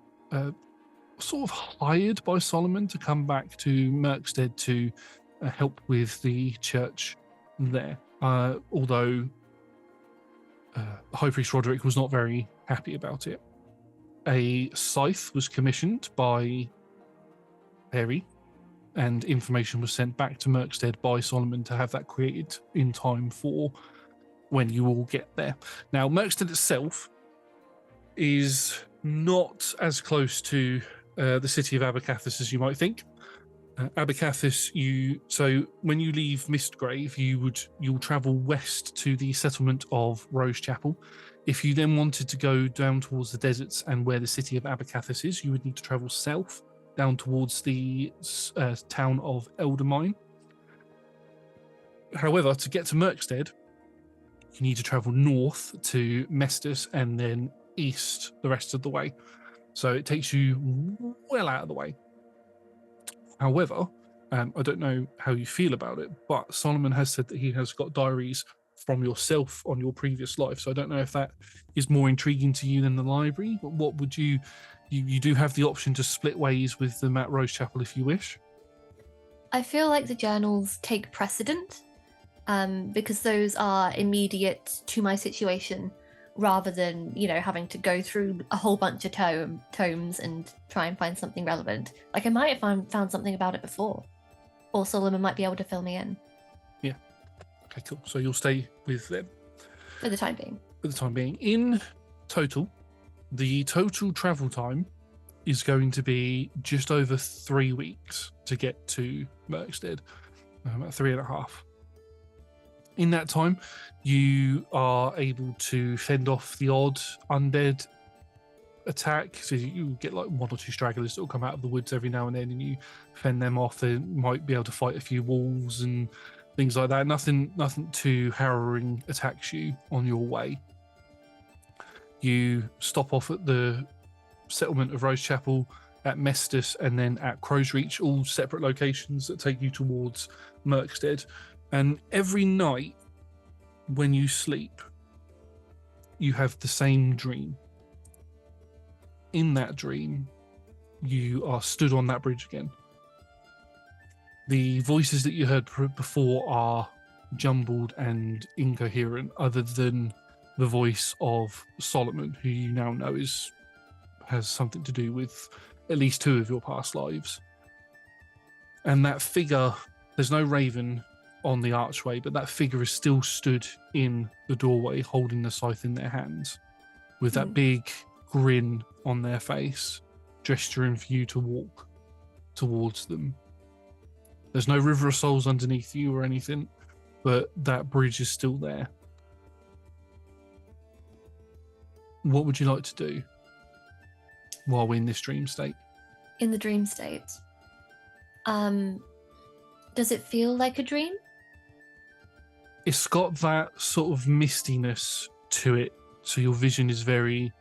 sort of hired by Solomon to come back to Merkstead to help with the church there. Although High Priest Roderick was not very happy about it. A scythe was commissioned by Perry and information was sent back to Merkstead by Solomon to have that created in time for when you all get there. Now, Merkstead itself is not as close to the city of Abercathis as you might think. Abercathis, so when you leave Mistgrave, you'll travel west to the settlement of Rose Chapel. If you then wanted to go down towards the deserts and where the city of Abercathis is, you would need to travel south down towards the town of Eldermine. However, to get to Merkstead, you need to travel north to Mestus and then east the rest of the way. So it takes you well out of the way. However, I don't know how you feel about it, but Solomon has said that he has got diaries from yourself on your previous life. So I don't know if that is more intriguing to you than the library, but what would you do have the option to split ways with them at Rose Chapel if you wish. I feel like the journals take precedent because those are immediate to my situation rather than, having to go through a whole bunch of tomes and try and find something relevant. Like I might have found something about it before, or Solomon might be able to fill me in. Yeah. Okay, cool. So you'll stay with them. For the time being. For the time being. In total, the total travel time is going to be just over 3 weeks to get to Merkstead, about 3.5. In that time, you are able to fend off the odd undead attack. So you get like 1 or 2 stragglers that will come out of the woods every now and then, and you fend them off. They might be able to fight a few wolves and things like that. Nothing too harrowing attacks you on your way. You stop off at the settlement of Rose Chapel, at Mestus, and then at Crow's Reach, all separate locations that take you towards Merkstead. And every night when you sleep, you have the same dream. In that dream, you are stood on that bridge again. The voices that you heard before are jumbled and incoherent, other than the voice of Solomon, who you now know has something to do with at least 2 of your past lives. And that figure, there's no raven on the archway, but that figure is still stood in the doorway holding the scythe in their hands with that big grin on their face, gesturing for you to walk towards them. There's no river of souls underneath you or anything, but that bridge is still there. What would you like to do while we're in this dream state? In the dream state, does it feel like a dream? It's got that sort of mistiness to it, so your vision is very...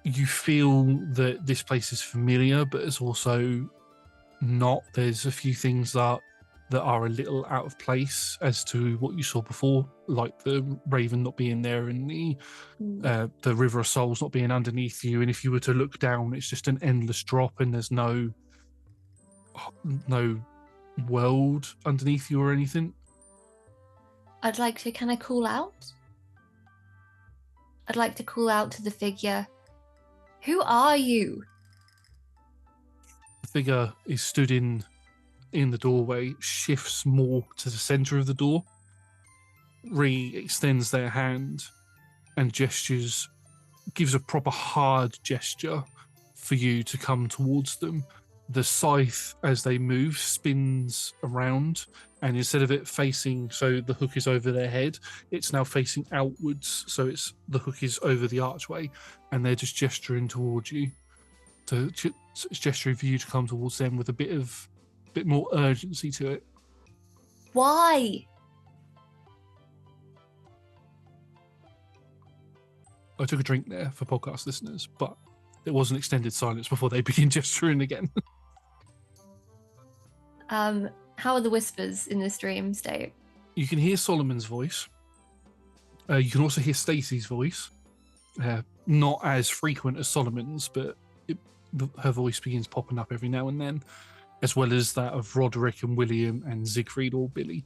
You feel that this place is familiar, but it's also not. There's a few things that are a little out of place as to what you saw before, like the raven not being there and the river of souls not being underneath you. And if you were to look down, it's just an endless drop, and there's no world underneath you or anything. I'd like to, can I call out? I'd like to call out to the figure. Who are you? The figure is stood in the doorway, shifts more to the center of the door, extends their hand and gestures, gives a proper hard gesture for you to come towards them. The scythe, as they move, spins around, and instead of it facing, so the hook is over their head, it's now facing outwards, so the hook is over the archway, and they're just gesturing towards you. It's gesturing for you to come towards them with a bit more urgency to it. Why? I took a drink there for podcast listeners, but there was an extended silence before they begin gesturing again. How are the whispers in this dream state? You can hear Solomon's voice. You can also hear Stacey's voice. Not as frequent as Solomon's, but her voice begins popping up every now and then, as well as that of Roderick and William and Siegfried or Billy.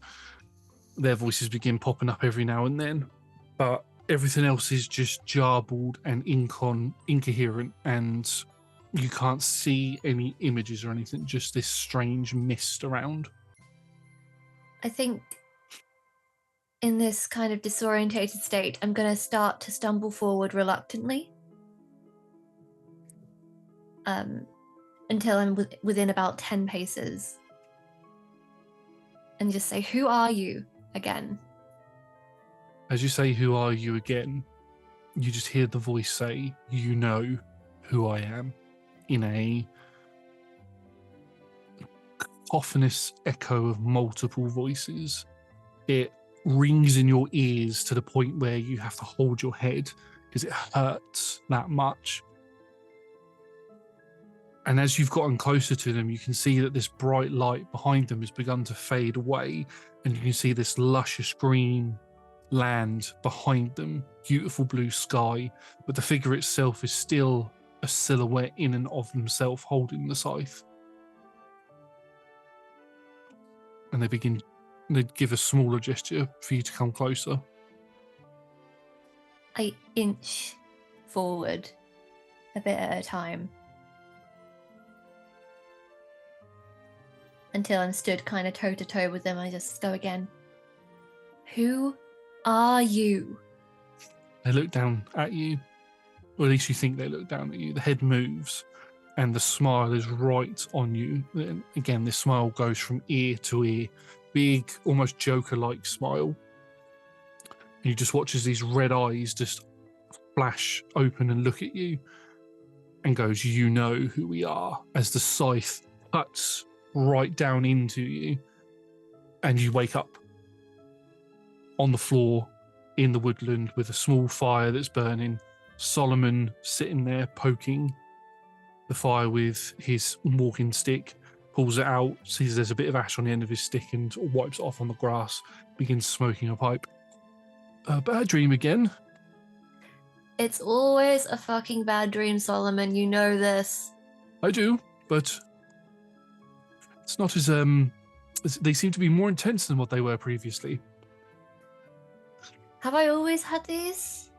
Their voices begin popping up every now and then, but everything else is just jarbled and incoherent and You can't see any images or anything, just this strange mist around. I think in this kind of disorientated state, I'm going to start to stumble forward reluctantly. Until I'm within about 10 paces. And just say, "Who are you?" again. As you say, "Who are you?" again, you just hear the voice say, "You know who I am," in a cacophonous echo of multiple voices. It rings in your ears to the point where you have to hold your head because it hurts that much. And as you've gotten closer to them, you can see that this bright light behind them has begun to fade away, and you can see this luscious green land behind them, beautiful blue sky, but the figure itself is still a silhouette in and of himself holding the scythe. And they give a smaller gesture for you to come closer. I inch forward a bit at a time until I'm stood kind of toe to toe with them. I just go again. "Who are you?" They look down at you, or at least you think they look down at you. The head moves and the smile is right on you. And again, this smile goes from ear to ear, big, almost Joker-like smile. And you just watch as these red eyes just flash open and look at you and goes, "You know who we are," as the scythe cuts right down into you, and you wake up on the floor in the woodland with a small fire that's burning. Solomon sitting there poking the fire with his walking stick, pulls it out, sees there's a bit of ash on the end of his stick and wipes it off on the grass, begins smoking a pipe. "A bad dream again?" It's always a fucking bad dream, Solomon. You know this. "I do, but it's not as they seem to be more intense than what they were previously." Have I always had these?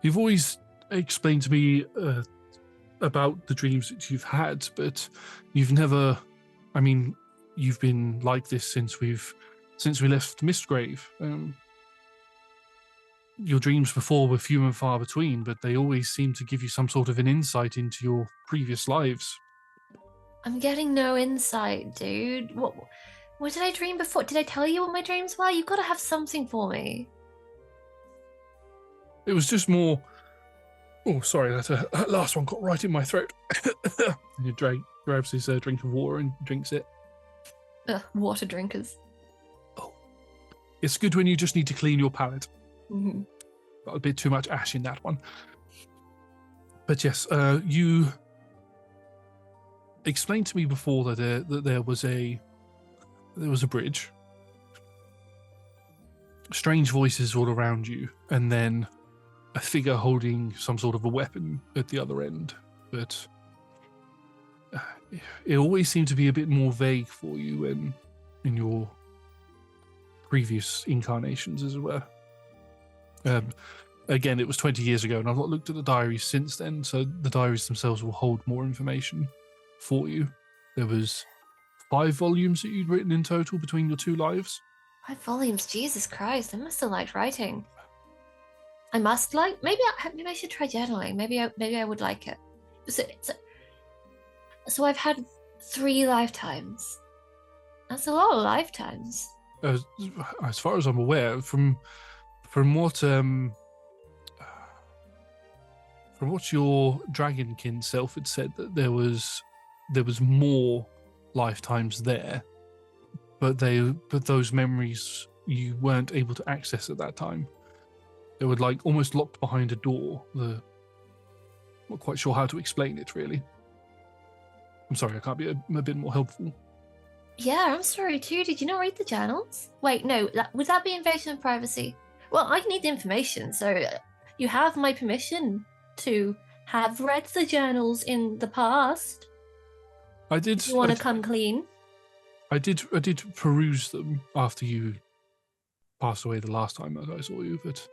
"You've always explained to me about the dreams that you've had, but you've never, I mean, you've been like this since we left Mistgrave. Your dreams before were few and far between, but they always seem to give you some sort of an insight into your previous lives." I'm getting no insight, dude. What did I dream before? Did I tell you what my dreams were? You've got to have something for me. "It was just more..." Oh, sorry, that last one got right in my throat. And he grabs his drink of water and drinks it. Water drinkers. "Oh, it's good when you just need to clean your palate." Mm-hmm. Got a bit too much ash in that one. But yes, you explained to me before that there was a bridge, strange voices all around you, and then a figure holding some sort of a weapon at the other end. But it always seemed to be a bit more vague for you in your previous incarnations, as it were. Again, it was 20 years ago, and I've not looked at the diaries since then, so the diaries themselves will hold more information for you. There was 5 volumes that you'd written in total between your 2 lives. 5 volumes, Jesus Christ! I must have liked writing. Maybe I should try journaling. Maybe I would like it. So I've had 3 lifetimes. That's a lot of lifetimes. As far as I'm aware, from what your dragonkin self had said, that there was more lifetimes there, but those memories you weren't able to access at that time. They were like almost locked behind a door. Not quite sure how to explain it, really. I'm sorry, I can't be a bit more helpful. Yeah, I'm sorry too. Did you not read the journals? Wait, no. Would that be invasion of privacy? Well, I need information, so you have my permission to have read the journals in the past. I did. If you want to come clean? I did peruse them after you passed away the last time I saw you, but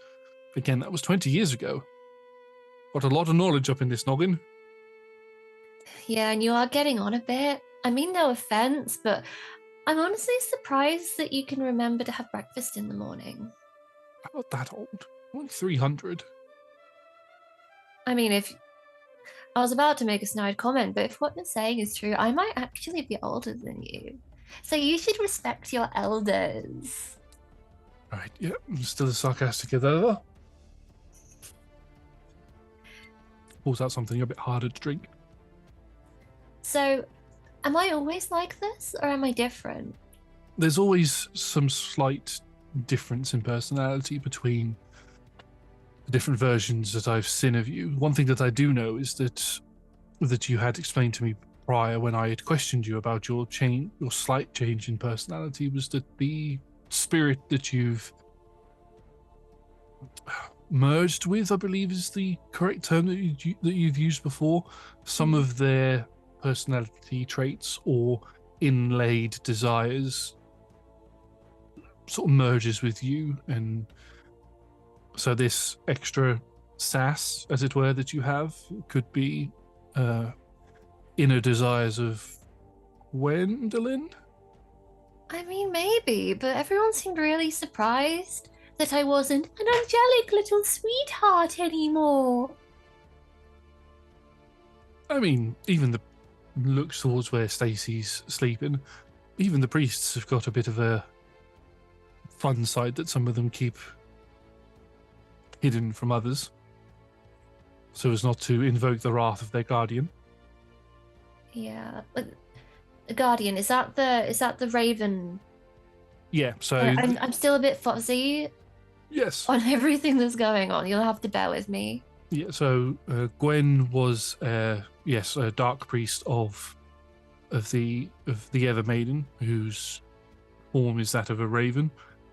again, that was 20 years ago. Got a lot of knowledge up in this noggin. Yeah, and you are getting on a bit. I mean, no offense, but I'm honestly surprised that you can remember to have breakfast in the morning. I'm not that old. I'm like 300. I mean, if I was about to make a snide comment, but if what you're saying is true, I might actually be older than you. So you should respect your elders. Right, yeah, I'm still as sarcastic as ever. Pulls out something a bit harder to drink. So, am I always like this, or am I different? There's always some slight difference in personality between the different versions that I've seen of you. One thing that I do know is that you had explained to me prior when I had questioned you about your slight change in personality was that the spirit that you've merged with, I believe is the correct term that you've used before, some of their personality traits or inlaid desires sort of merges with you, and so this extra sass, as it were, that you have could be inner desires of Gwendolyn. I mean, maybe, but everyone seemed really surprised that I wasn't an angelic little sweetheart anymore. I mean, even the looks towards where Stacy's sleeping, even the priests have got a bit of a fun side that some of them keep hidden from others, so as not to invoke the wrath of their guardian. Yeah, but the Guardian, is that the Raven? Yeah, so I'm still a bit fuzzy yes, on everything that's going on. You'll have to bear with me. yeah. So Gwen was yes, a dark priest of the Ever Maiden, whose form is that of a raven,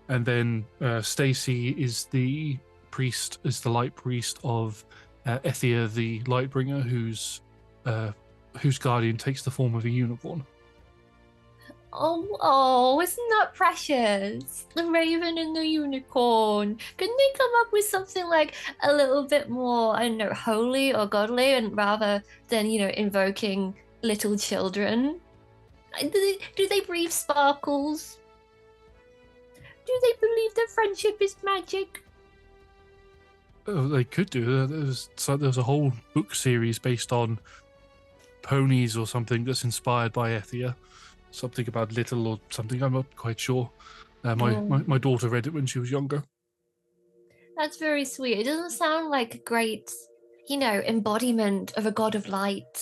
and then Stacy is the light priest of Ethia, the Lightbringer, whose guardian takes the form of a unicorn. Oh, isn't that precious? The Raven and the Unicorn. Couldn't they come up with something like a little bit more, I don't know, holy or godly, and rather than, invoking little children? Do they breathe sparkles? Do they believe that friendship is magic? Oh, they could do. There's a whole book series based on ponies or something that's inspired by Ethia. Something about little or something. I'm not quite sure. My daughter read it when she was younger. That's very sweet. It doesn't sound like a great, embodiment of a god of light,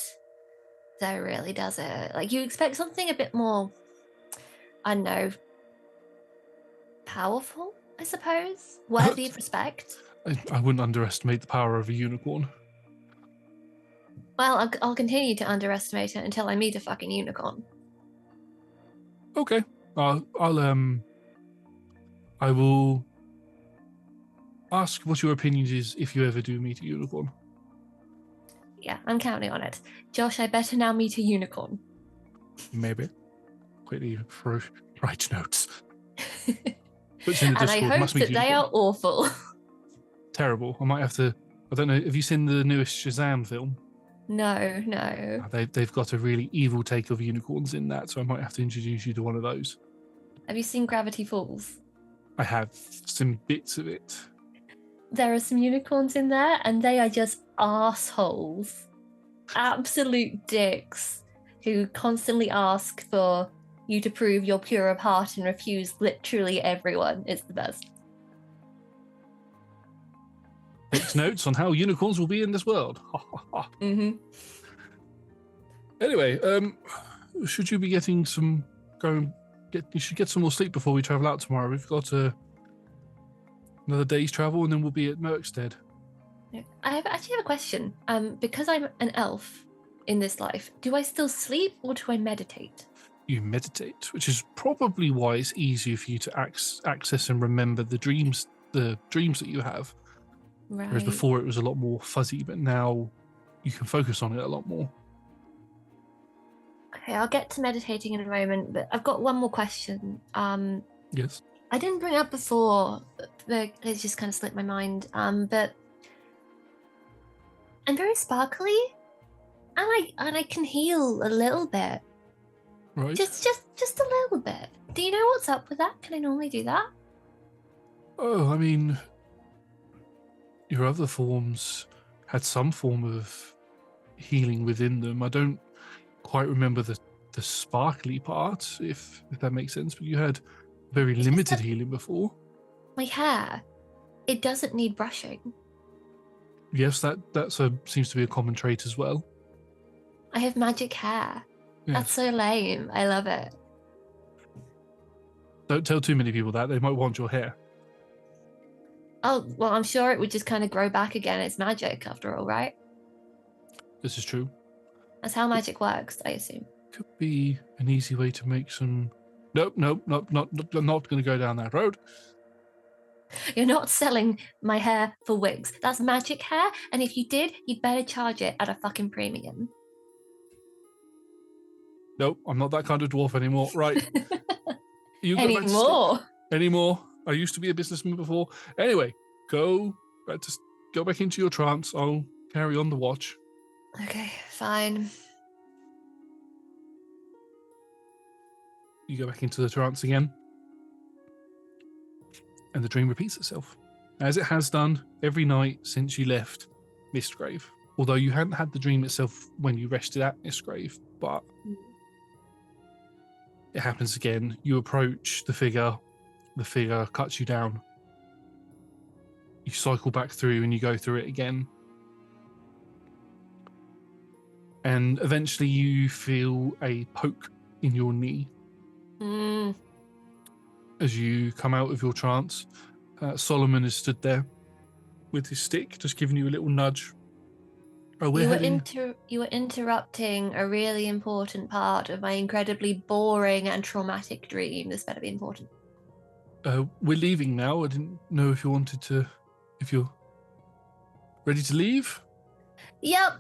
though, really, does it? Like, you expect something a bit more, I don't know, powerful, I suppose? Worthy of respect? I wouldn't underestimate the power of a unicorn. Well, I'll continue to underestimate it until I meet a fucking unicorn. Okay. I will ask what your opinion is if you ever do meet a unicorn. Yeah, I'm counting on it. Josh, I better now meet a unicorn. Maybe. Quickly write notes. Puts in the And I Discord. hope Must meet that they unicorn. are awful. Terrible. I might have to. I don't know. Have you seen the newest Shazam film? No. They've got a really evil take of unicorns in that, so I might have to introduce you to one of those. Have you seen Gravity Falls? I have some bits of it. There are some unicorns in there, and they are just assholes. Absolute dicks who constantly ask for you to prove you're pure of heart and refuse literally everyone. It's the best. Takes notes on how unicorns will be in this world. Mm-hmm. Anyway, should you be getting some you should get some more sleep before we travel out tomorrow. We've got another day's travel, and then we'll be at Merkstead. I actually have a question. Because I'm an elf in this life, do I still sleep or do I meditate? You meditate, which is probably why it's easier for you to access and remember the dreams that you have. Right. Whereas before it was a lot more fuzzy, but now you can focus on it a lot more. Okay, I'll get to meditating in a moment, but I've got one more question. Yes. I didn't bring it up before, but it just kind of slipped my mind. But I'm very sparkly. I can heal a little bit. Right. Just a little bit. Do you know what's up with that? Can I normally do that? Oh, I mean, your other forms had some form of healing within them. I don't quite remember the sparkly part, if that makes sense, but you had very It's just limited that healing before. my hair, it doesn't need brushing. Yes, that seems to be a common trait as well. I have magic hair. Yes. That's so lame. I love it. Don't tell too many people that. They might want your hair. Oh, well, I'm sure it would just kind of grow back again. It's magic after all, right? This is true. That's how magic works, I assume. Could be an easy way to make some... Nope, not going to go down that road. You're not selling my hair for wigs. That's magic hair, and if you did, you'd better charge it at a fucking premium. Nope, I'm not that kind of dwarf anymore. Right. You go back to Anymore? Anymore. I used to be a businessman before. Anyway, go back into your trance. I'll carry on the watch. Okay, fine. You go back into the trance again. And the dream repeats itself, as it has done every night since you left Mistgrave. Although you hadn't had the dream itself when you rested at Mistgrave, but it happens again. You approach the figure cuts you down. You cycle back through and you go through it again. And eventually you feel a poke in your knee. As you come out of your trance, Solomon is stood there with his stick, just giving you a little nudge. Oh, You were interrupting a really important part of my incredibly boring and traumatic dream. This better be important. We're leaving now. I didn't know if you're ready to leave. Yep,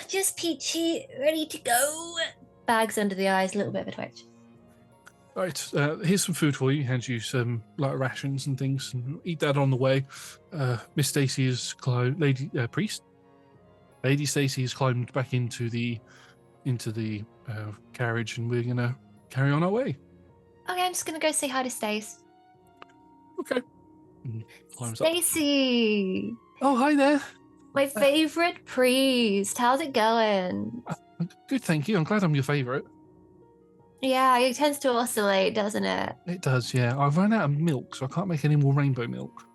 just peachy, ready to go. Bags under the eyes, a little bit of a twitch. Right, here's some food for you. Hands you some like rations and things, and eat that on the way. Miss Stacy has climbed. Lady Stacy has climbed back into the carriage, and we're gonna carry on our way. Okay, I'm just gonna go say hi to Stace. Okay. Stacy. Oh, hi there. My favorite priest. How's it going? Good, thank you. I'm glad I'm your favorite. Yeah, it tends to oscillate, doesn't it? It does, yeah. I've run out of milk, so I can't make any more rainbow milk.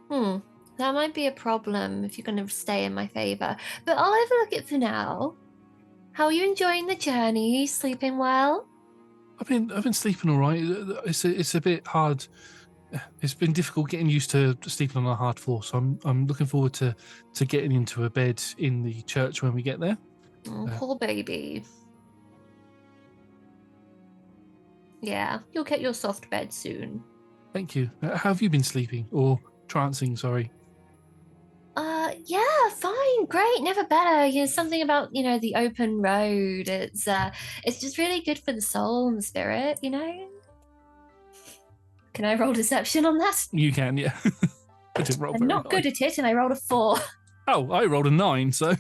That might be a problem if you're going to stay in my favor. But I'll overlook it for now. How are you enjoying the journey? Are you sleeping well? I've been sleeping all right. It's a bit hard. It's been difficult getting used to sleeping on a hard floor, so I'm looking forward to getting into a bed in the church when we get there. Poor baby. Yeah, you'll get your soft bed soon. Thank you. How have you been sleeping? Or trancing, sorry. Yeah, fine, great, never better. Something about, the open road. It's just really good for the soul and the spirit, Can I roll deception on that? You can, yeah. I didn't roll I'm not good at it, and I rolled a 4. Oh, I rolled a 9, so.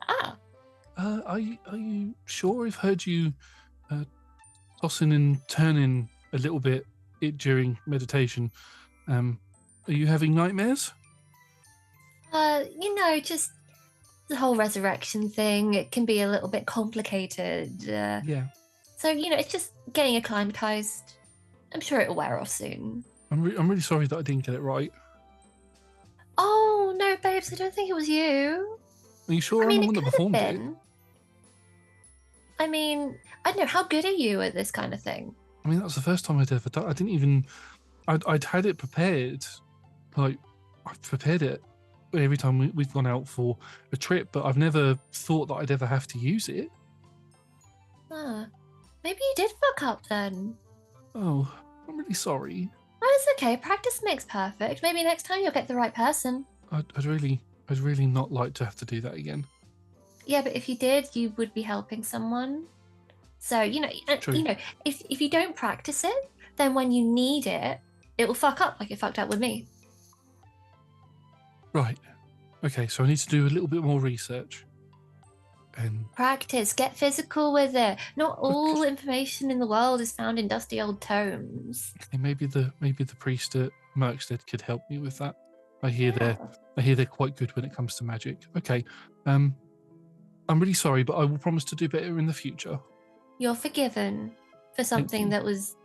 Ah. Are you sure I've heard you tossing and turning a little bit during meditation? Are you having nightmares? Just the whole resurrection thing. It can be a little bit complicated. Yeah. So, it's just getting acclimatized. I'm sure it'll wear off soon. I'm really sorry that I didn't get it right. Oh, no, babes, I don't think it was you. Are you sure I'm the one that performed it? I mean, I don't know, how good are you at this kind of thing? I mean, that's the first time I'd ever done. I didn't even... I'd had it prepared. Like, I've prepared it every time we've gone out for a trip, but I've never thought that I'd ever have to use it. Maybe you did fuck up then. Oh, I'm really sorry. Oh, it's okay. Practice makes perfect. Maybe next time you'll get the right person. I'd really not like to have to do that again. Yeah, but if you did, you would be helping someone. So, True. If you don't practice it, then when you need it, it will fuck up like it fucked up with me. Right. Okay, so I need to do a little bit more research. And Practice, get physical with it. Not all information in the world is found in dusty old tomes. maybe the priest at Merkstead could help me with that. I hear Yeah. they're quite good when it comes to magic. Okay. I'm really sorry, but I will promise to do better in the future. You're forgiven for something you. that was.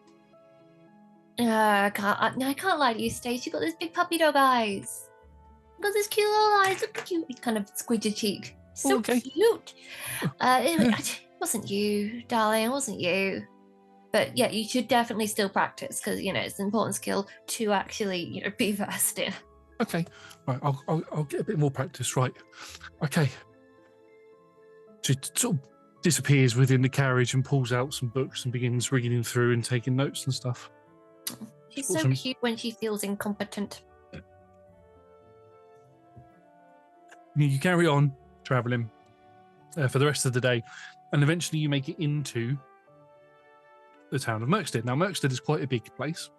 I can't lie to you, Stace. You got those big puppy dog eyes. You got those cute little eyes. Look at you. It kind of squeezed your cheek. So Okay. cute. It wasn't you, darling. It wasn't you. But yeah, you should definitely still practice because it's an important skill to actually be versed in. Okay. Right. I'll get a bit more practice. Right. Okay. She sort of disappears within the carriage and pulls out some books and begins reading through and taking notes and stuff. She's so cute when she feels incompetent. You carry on traveling for the rest of the day, and eventually you make it into the town of Merkstead. Now, Merkstead is quite a big place.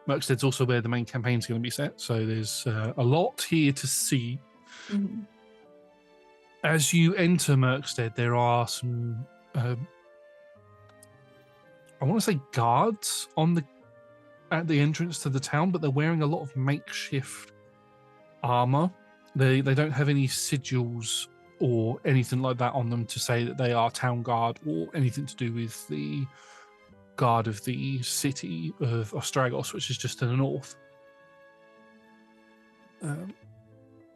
Merkstead's also where the main campaign's going to be set, so there's a lot here to see. Mm-hmm. As you enter Merkstead, there are some, I want to say guards at the entrance to the town, but they're wearing a lot of makeshift armor. They don't have any sigils or anything like that on them to say that they are town guard or anything to do with the guard of the city of Ostragos, which is just to the north.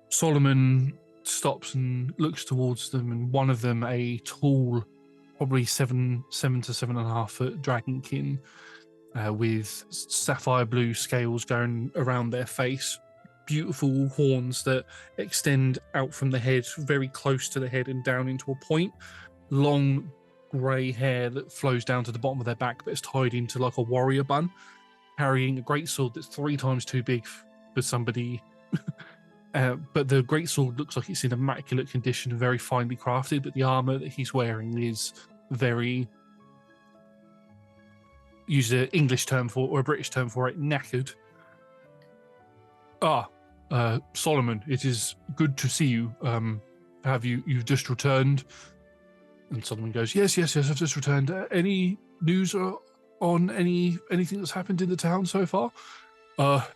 Solomon stops and looks towards them, and one of them, a tall, probably 7 to 7.5 foot dragonkin with sapphire blue scales going around their face, beautiful horns that extend out from the head, very close to the head and down into a point, long grey hair that flows down to the bottom of their back but is tied into like a warrior bun, carrying a greatsword that's 3 times too big for somebody. But the greatsword looks like it's in immaculate condition and very finely crafted, but the armor that he's wearing is very, use an English term for or a British term for it, knackered. Solomon, it is good to see you. Have you've just returned? And Solomon goes, yes, I've just returned. Any news on anything that's happened in the town so far?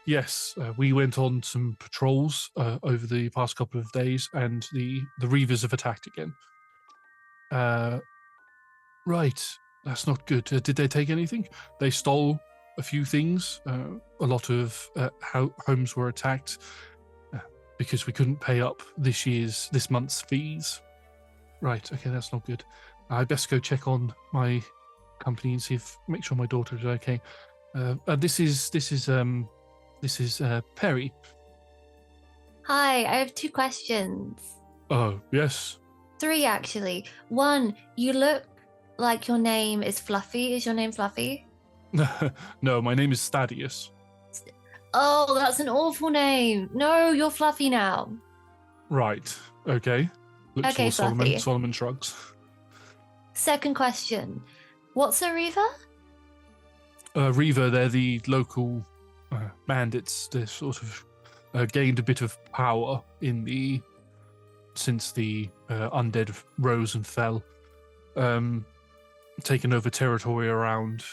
Yes, we went on some patrols over the past couple of days, and the Reavers have attacked again. Right, that's not good. Did they take anything? They stole a few things. A lot of homes were attacked because we couldn't pay up this month's fees. Right, okay, that's not good. I best go check on my company and make sure my daughter is okay. This is Perry. Hi, I have 2 questions. Oh, yes. 3 actually. 1, you look like your name is Fluffy. Is your name Fluffy? No, my name is Thaddeus. Oh, that's an awful name. No, you're Fluffy now. Right. Okay. Looks Okay, for Solomon. Fluffy. Solomon shrugs. 2nd question. What's a Reaver? Reaver, they're the local bandits. They're sort of gained a bit of power since the undead rose and fell, taken over territory around.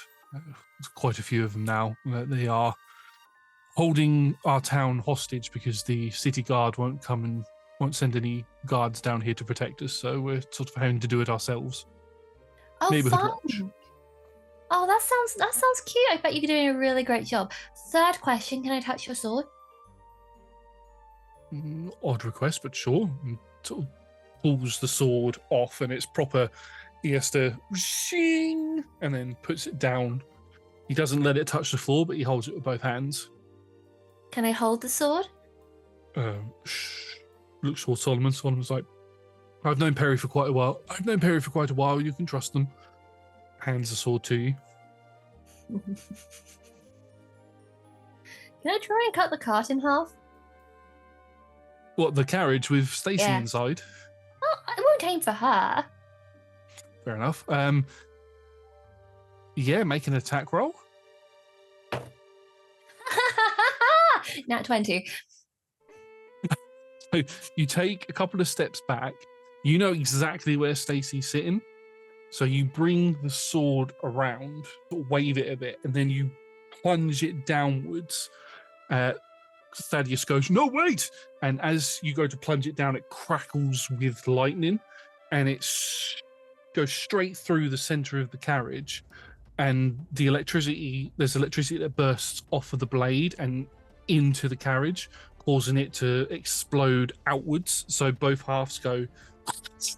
Quite a few of them now. They are holding our town hostage because the city guard won't send any guards down here to protect us. So we're sort of having to do it ourselves. Oh, Neighborhood fun. watch. Oh, that sounds cute. I bet you're doing a really great job. 3rd question, can I touch your sword? Odd request, but sure. And sort of pulls the sword off, and it's proper. He has to shing and then puts it down. He doesn't let it touch the floor, but he holds it with both hands. Can I hold the sword? Looks towards Solomon. Solomon's like, I've known Perry for quite a while. You can trust them. Hands the sword to you. Can I try and cut the cart in half? What, the carriage with Stacy inside? Oh, I won't aim for her. Fair enough. Yeah, make an attack roll. Nat 20. So you take a couple of steps back, You know exactly where Stacy's sitting. So you bring the sword around, wave it a bit, and then you plunge it downwards. Thaddeus goes, "No, wait!" And as you go to plunge it down, it crackles with lightning, and it goes straight through the center of the carriage. And there's electricity that bursts off of the blade and into the carriage, causing it to explode outwards. So both halves go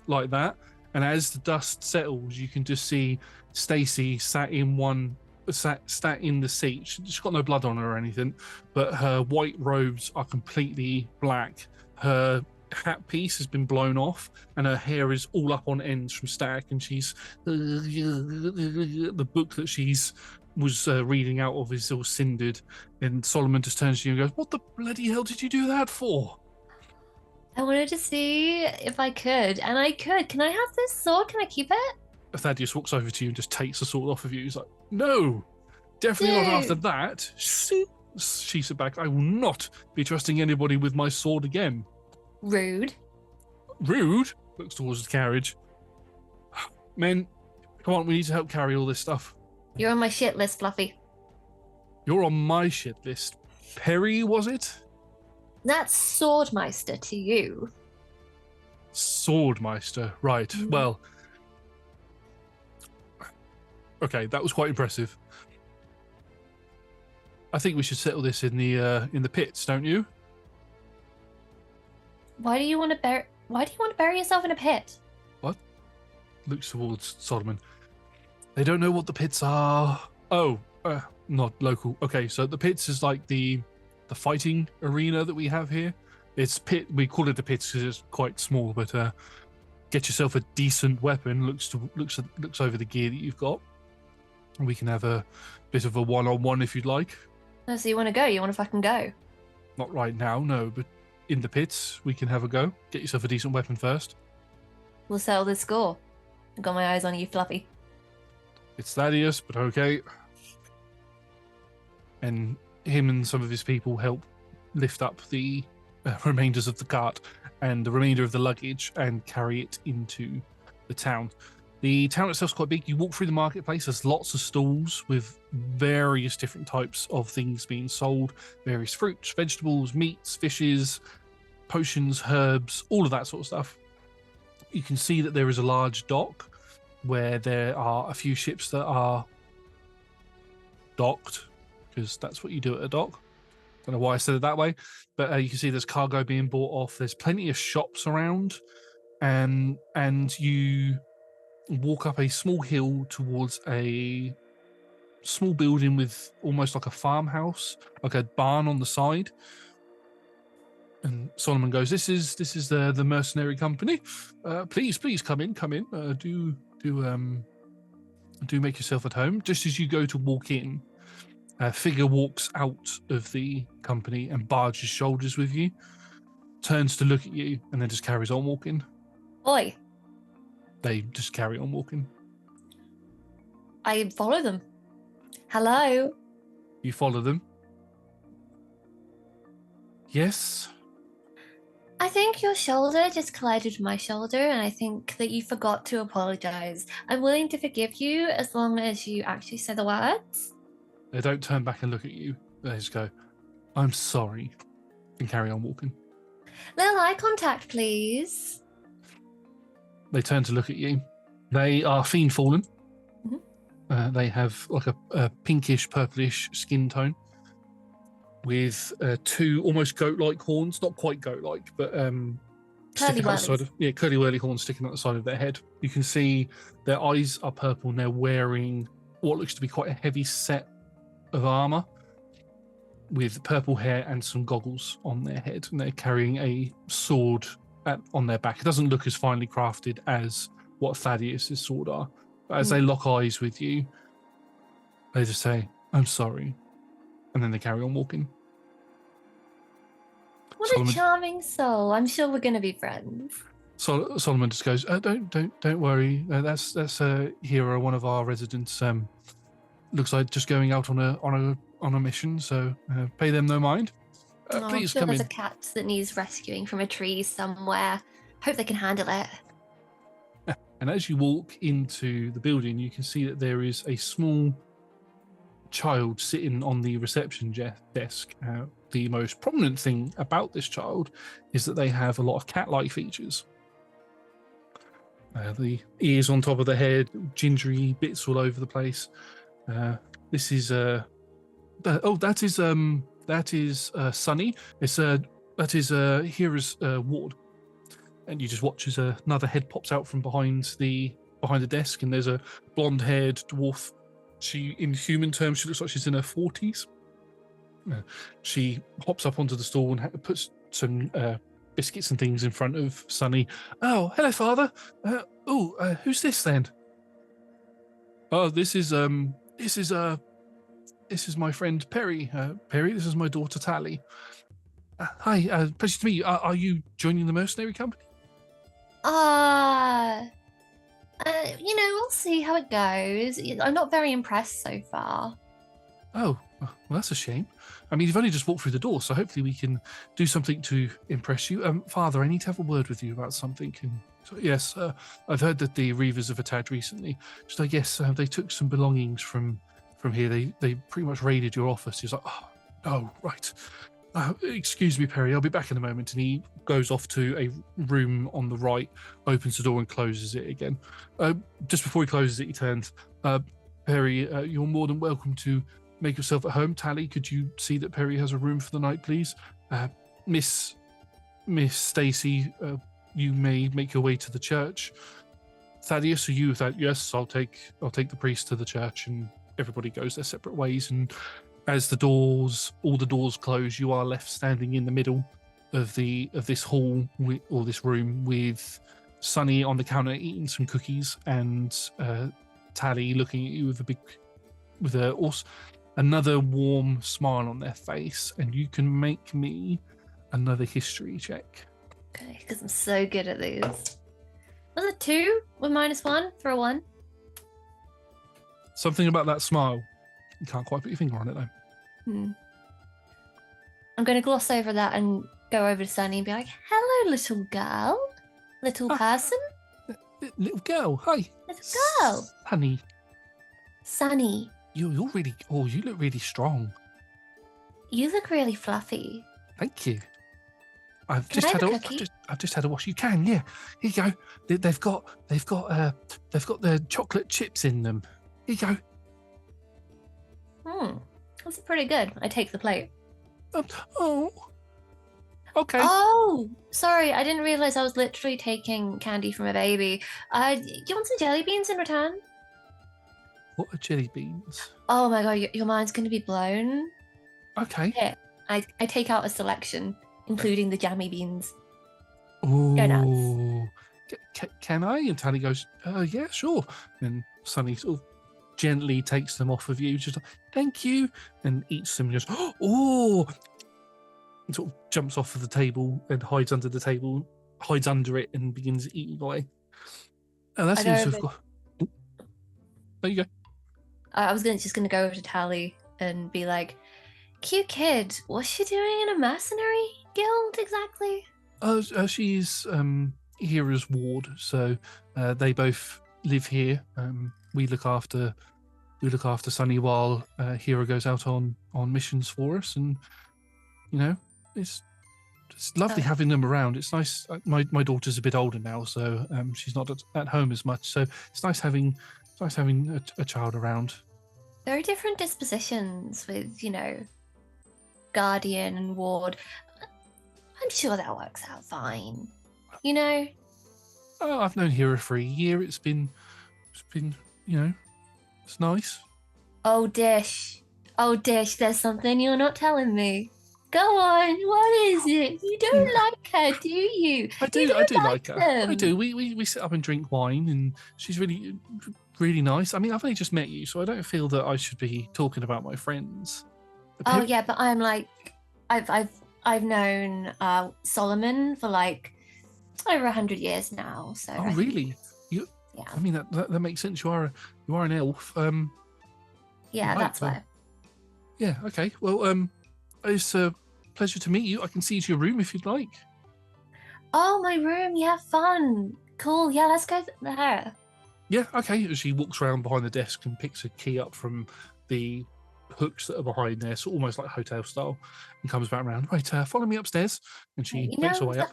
like that. And as the dust settles, you can just see Stacy sat in the seat. She's got no blood on her or anything, but her white robes are completely black. Her hat piece has been blown off, and her hair is all up on ends from static. And she's the book that she's was reading out of is all cindered. And Solomon just turns to you and goes, "What the bloody hell did you do that for?" I wanted to see if I could, and I could. Can I have this sword? Can I keep it? Thaddeus walks over to you and just takes the sword off of you. He's like, "No, definitely not after that." She said back, "I will not be trusting anybody with my sword again." Rude. Rude? Looks towards the carriage. Men, come on, we need to help carry all this stuff. You're on my shit list, Fluffy. You're on my shit list. Perry, was it? That's Swordmeister to you. Swordmeister, right. Mm-hmm. Well, okay, that was quite impressive. I think we should settle this in the pits, don't you? Why do you want to bury yourself in a pit? What? Looks towards Solomon. They don't know what the pits are. Oh, not local. Okay, so the pits is like the fighting arena that we have here. It's pit. We call it the pits because it's quite small. But get yourself a decent weapon. Looks over the gear that you've got. We can have a bit of a one-on-one if you'd like. Oh, so you want to go? You want to fucking go? Not right now, no. But in the pits, we can have a go. Get yourself a decent weapon first. We'll settle this score. I've got my eyes on you, Fluffy. It's Thaddeus, but okay. And him and some of his people help lift up the remainders of the cart and the remainder of the luggage and carry it into the town. The town itself is quite big. You walk through the marketplace. There's lots of stalls with various different types of things being sold. Various fruits, vegetables, meats, fishes, potions, herbs, all of that sort of stuff. You can see that there is a large dock where there are a few ships that are docked, because that's what you do at a dock. Don't know why I said it that way, but you can see there's cargo being bought off. There's plenty of shops around, and you walk up a small hill towards a small building with almost like a farmhouse, like a barn on the side. And Solomon goes, "This is the mercenary company. Please come in. Do make yourself at home." Just as you go to walk in, a figure walks out of the company and barges shoulders with you, turns to look at you, and then just carries on walking. Oi. They just carry on walking. I follow them. Hello. You follow them. Yes. I think your shoulder just collided with my shoulder, and I think that you forgot to apologize. I'm willing to forgive you as long as you actually say the words. They don't turn back and look at you. They just go, "I'm sorry," and carry on walking. Little eye contact, please. They turn to look at you. They are fiend fallen. Mm-hmm. They have like a pinkish, purplish skin tone with two almost goat-like horns. Not quite goat-like, but sticking out the side of, curly whirly horns sticking out the side of their head. You can see their eyes are purple and they're wearing what looks to be quite a heavy set of armor with purple hair and some goggles on their head, and they're carrying a sword on their back. It doesn't look as finely crafted as what Thaddeus's sword are, but as they lock eyes with you, they just say, "I'm sorry," and then they carry on walking. What a charming soul! I'm sure we're going to be friends. Solomon just goes, "Don't worry. That's Hero, one of our residents. Looks like just going out on a mission. So pay them no mind. Please I'm sure come there's in." a cat that needs rescuing from a tree somewhere. Hope they can handle it. And as you walk into the building, you can see that there is a small child sitting on the reception desk. The most prominent thing about this child is that they have a lot of cat-like features. The ears on top of the head, gingery bits all over the place. This is that is Sunny. That is Hera's ward. And you just watch as another head pops out from behind the desk, and there's a blonde-haired dwarf. She, in human terms, she looks like she's in her 40s. She hops up onto the stool and puts some biscuits and things in front of Sunny. Oh, hello, Father. Who's this then? Oh, this is my friend Perry. Perry, this is my daughter Tally. Hi, pleasure to meet you. Are you joining the mercenary company? We'll see how it goes. I'm not very impressed so far. Oh, well, that's a shame. I mean, you've only just walked through the door, so hopefully we can do something to impress you. Father, I need to have a word with you about something. Yes, I've heard that the Reavers have attacked recently. Just, I guess they took some belongings from here. They pretty much raided your office. He's like, oh, right. Excuse me, Perry, I'll be back in a moment. And he goes off to a room on the right, opens the door and closes it again. Just before he closes it, he turns. Perry, you're more than welcome to make yourself at home. Tally, could you see that Perry has a room for the night, please? Miss Stacy, you may make your way to the church. Thaddeus, are you with that? Yes, I'll take the priest to the church, and everybody goes their separate ways. And as all the doors close, you are left standing in the middle of this hall or this room with Sunny on the counter eating some cookies, and Tally looking at you with another warm smile on their face. And you can make me another history check. Okay, because I'm so good at these. Was it 2 with -1 for a 1? Something about that smile. You can't quite put your finger on it, though. I'm going to gloss over that and go over to Sunny and be like, hello, little girl. Little person. Little girl, hi. Little girl. Sunny. You look really strong. You look really fluffy. Thank you. I've just had a wash. You can, yeah. Here you go. They've got the chocolate chips in them. Here you go. That's pretty good. I take the plate. Okay. Oh, sorry. I didn't realize I was literally taking candy from a baby. Do you want some jelly beans in return? What are jelly beans? Oh my god, your mind's going to be blown. Okay. Here, I take out a selection, including the jammy beans. Ooh. Go nuts. Can I? And Tally goes, yeah, sure. And Sunny sort of gently takes them off of you, just like, thank you, and eats them and just, oh, and sort of jumps off of the table and hides under it and begins eating away. And that seems to have got... There you go. I was just going to go over to Tally and be like, cute kid, what's she doing in a mercenary guild exactly? She's Hera's ward, so they both live here. We look after Sunny while Hera goes out on missions for us, and it's lovely having them around. It's nice. My daughter's a bit older now, so she's not at home as much. So it's nice having a child around. Very different dispositions with guardian and ward. I'm sure that works out fine. Oh, I've known Hera for a year. It's been it's nice. Oh, Dish. There's something you're not telling me. Go on. What is it? You don't like her, do you? I do like her. I do. We sit up and drink wine, and she's really, really nice. I mean, I've only just met you, so I don't feel that I should be talking about my friends. Oh yeah, but I'm like, I've known Solomon for like over 100 years now. So. Oh really? Yeah. I mean that makes sense. You are an elf. Yeah, right, that's why. Yeah. Okay. Well, it's a pleasure to meet you. I can see you to your room if you'd like. Oh, my room. Yeah, fun. Cool. Yeah, let's go there. Yeah, okay. She walks around behind the desk and picks a key up from the hooks that are behind there, so almost like hotel style, and comes back around. Right, follow me upstairs. And she makes her way up.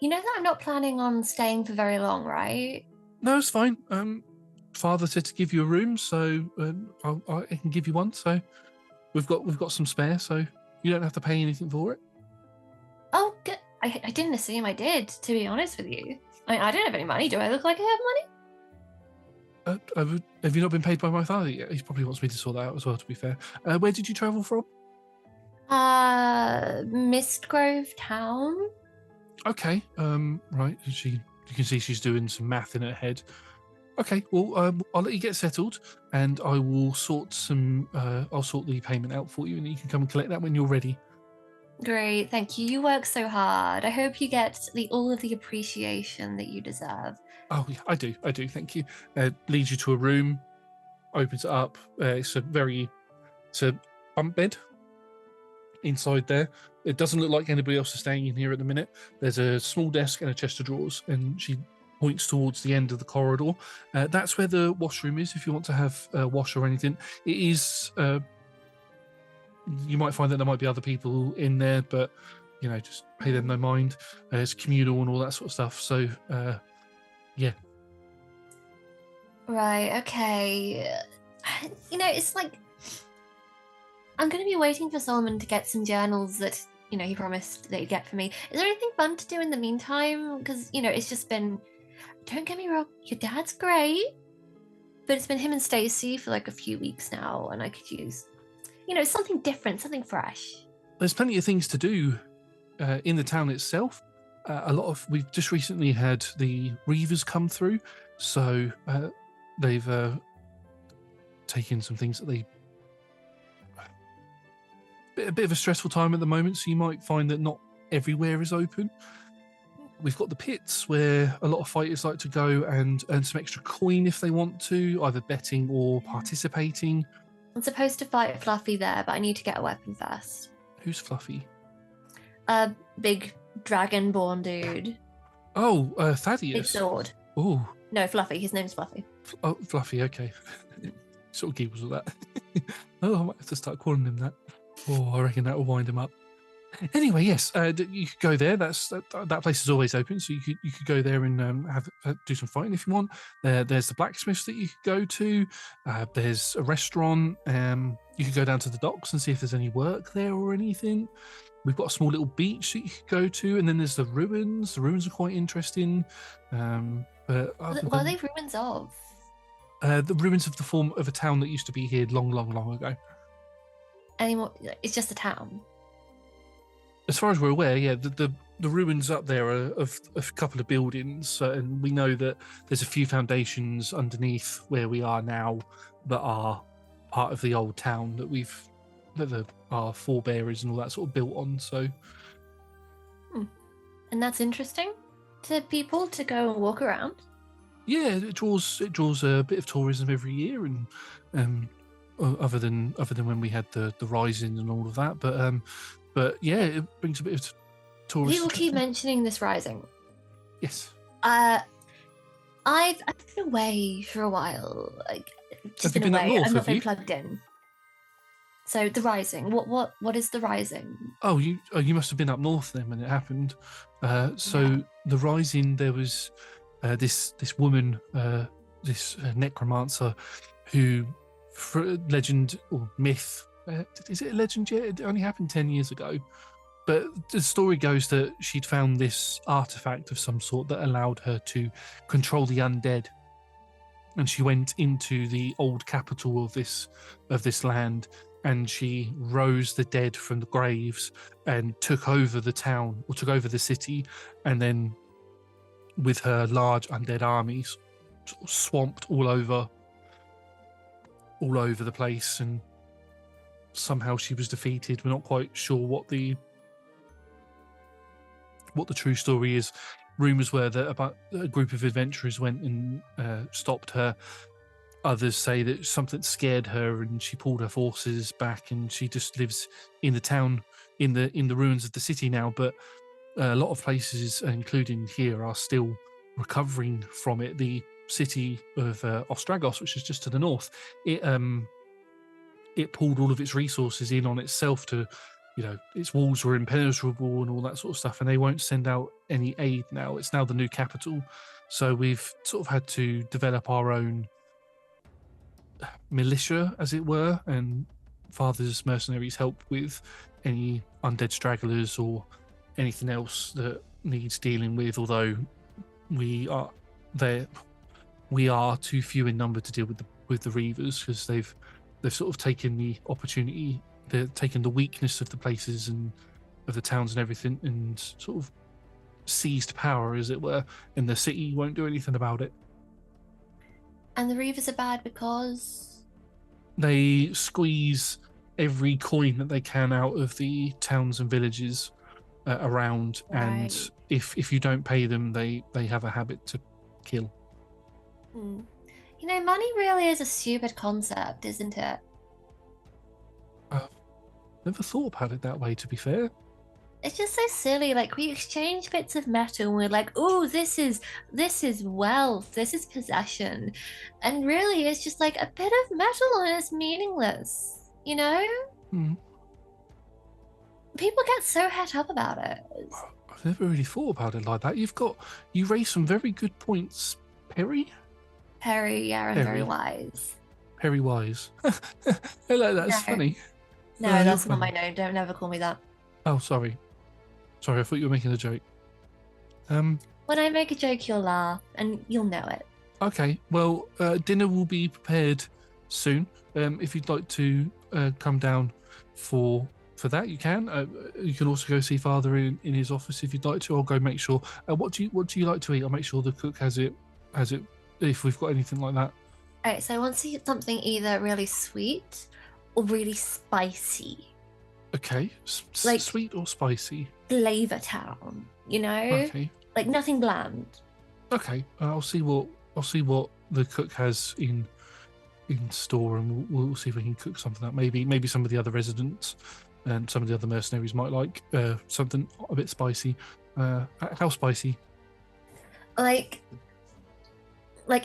You know that I'm not planning on staying for very long, right? No, it's fine. Father said to give you a room, so I can give you one. So we've got some spare, so you don't have to pay anything for it. Oh, good. I didn't assume I did, to be honest with you. I don't have any money. Do I look like I have money? Have you not been paid by my father yet? He probably wants me to sort that out as well, to be fair. Where did you travel from? Mistgrove Town. Okay. Right. You can see she's doing some math in her head. Okay. Well, I'll let you get settled, and I will sort I'll sort the payment out for you, and you can come and collect that when you're ready. Great, thank you. You work so hard. I hope you get all of the appreciation that you deserve. Oh, yeah, I do. Thank you. Leads you to a room, opens it up. It's a bunk bed inside there. It doesn't look like anybody else is staying in here at the minute. There's a small desk and a chest of drawers, and she points towards the end of the corridor. That's where the washroom is, if you want to have a wash or anything. It is... you might find that there might be other people in there, but, just pay them no mind. It's communal and all that sort of stuff. So, yeah. Right, okay. It's like... I'm going to be waiting for Solomon to get some journals that, he promised that he'd get for me. Is there anything fun to do in the meantime? Because, it's just been... Don't get me wrong, your dad's great, but it's been him and Stacy for like a few weeks now, and I could use, something different, something fresh. There's plenty of things to do in the town itself. We've just recently had the Reavers come through, so they've taken some things that a bit of a stressful time at the moment, so you might find that not everywhere is open. We've got the pits where a lot of fighters like to go and earn some extra coin if they want to, either betting or participating. I'm supposed to fight Fluffy there, but I need to get a weapon first. Who's Fluffy? A big dragonborn dude. Oh, Thaddeus. Big sword. Oh. No, Fluffy. His name's Fluffy. Oh, Fluffy, okay. Sort of giggles with that. Oh, I might have to start calling him that. Oh, I reckon that will wind him up. Anyway, yes, you could go there. That place is always open, so you could go there and do some fighting if you want. There's the blacksmiths that you could go to. There's a restaurant. You could go down to the docks and see if there's any work there or anything. We've got a small little beach that you could go to, and then there's the ruins. The ruins are quite interesting. But what are they ruins of? The ruins of the form of a town that used to be here long, long, long ago. Anymore? It's just a town. As far as we're aware, yeah, the ruins up there are of a couple of buildings, and we know that there's a few foundations underneath where we are now that are part of the old town that our forebearers and all that sort of built on. So, and that's interesting to people to go and walk around. Yeah, it draws a bit of tourism every year, and other than when we had the rising and all of that, but yeah, it brings a bit of tourism. People keep mentioning this rising. Yes. I've been away for a while. Have you been up north? I've not been plugged in. So the rising. What is the rising? Oh, you must have been up north then when it happened. The rising, there was this woman, this necromancer, who, for legend or myth. Is it a legend yet? It only happened 10 years ago. But the story goes that she'd found this artifact of some sort that allowed her to control the undead. And she went into the old capital of this land, and she rose the dead from the graves and took over the town, or took over the city, and then with her large undead armies sort of swamped all over the place, and somehow she was defeated. We're not quite sure what the true story is. Rumours were that about a group of adventurers went and stopped her. Others say that something scared her and she pulled her forces back, and she just lives in the town, in the ruins of the city now. But a lot of places, including here, are still recovering from it. The city of Ostragos, which is just to the north, it pulled all of its resources in on itself to, its walls were impenetrable and all that sort of stuff, and they won't send out any aid now. It's now the new capital. So we've sort of had to develop our own militia, as it were, and Father's mercenaries help with any undead stragglers or anything else that needs dealing with, although we are too few in number to deal with the Reavers, because they've sort of taken the opportunity, they've taken the weakness of the places and of the towns and everything, and sort of seized power, as it were, and the city won't do anything about it. And the Reavers are bad because they squeeze every coin that they can out of the towns and villages around, Right. and if you don't pay them, they have a habit to kill. Money really is a stupid concept, isn't it? Never thought about it that way, to be fair. It's just so silly. Like, we exchange bits of metal and we're like, oh, this is wealth, this is possession. And really it's just like a bit of metal and it's meaningless, Mm. People get so het up about it. I've never really thought about it like that. You raised some very good points, Perry. Yeah, I'm very wise. Perry Wise. Hello, that's funny. No, that's not my name. Don't never call me that. Oh, sorry. Sorry, I thought you were making a joke. When I make a joke, you'll laugh, and you'll know it. Okay, well, dinner will be prepared soon. If you'd like to come down for that, you can. You can also go see Father in his office if you'd like to. I'll go make sure. What do you like to eat? I'll make sure the cook has it if we've got anything like that. All right, so I want to eat something either really sweet or really spicy. Okay, like sweet or spicy? Flavor Town, Okay. Like nothing bland. Okay, I'll see what the cook has in store, and we'll see if we can cook something up. Maybe some of the other residents and some of the other mercenaries might like something a bit spicy. How spicy? Like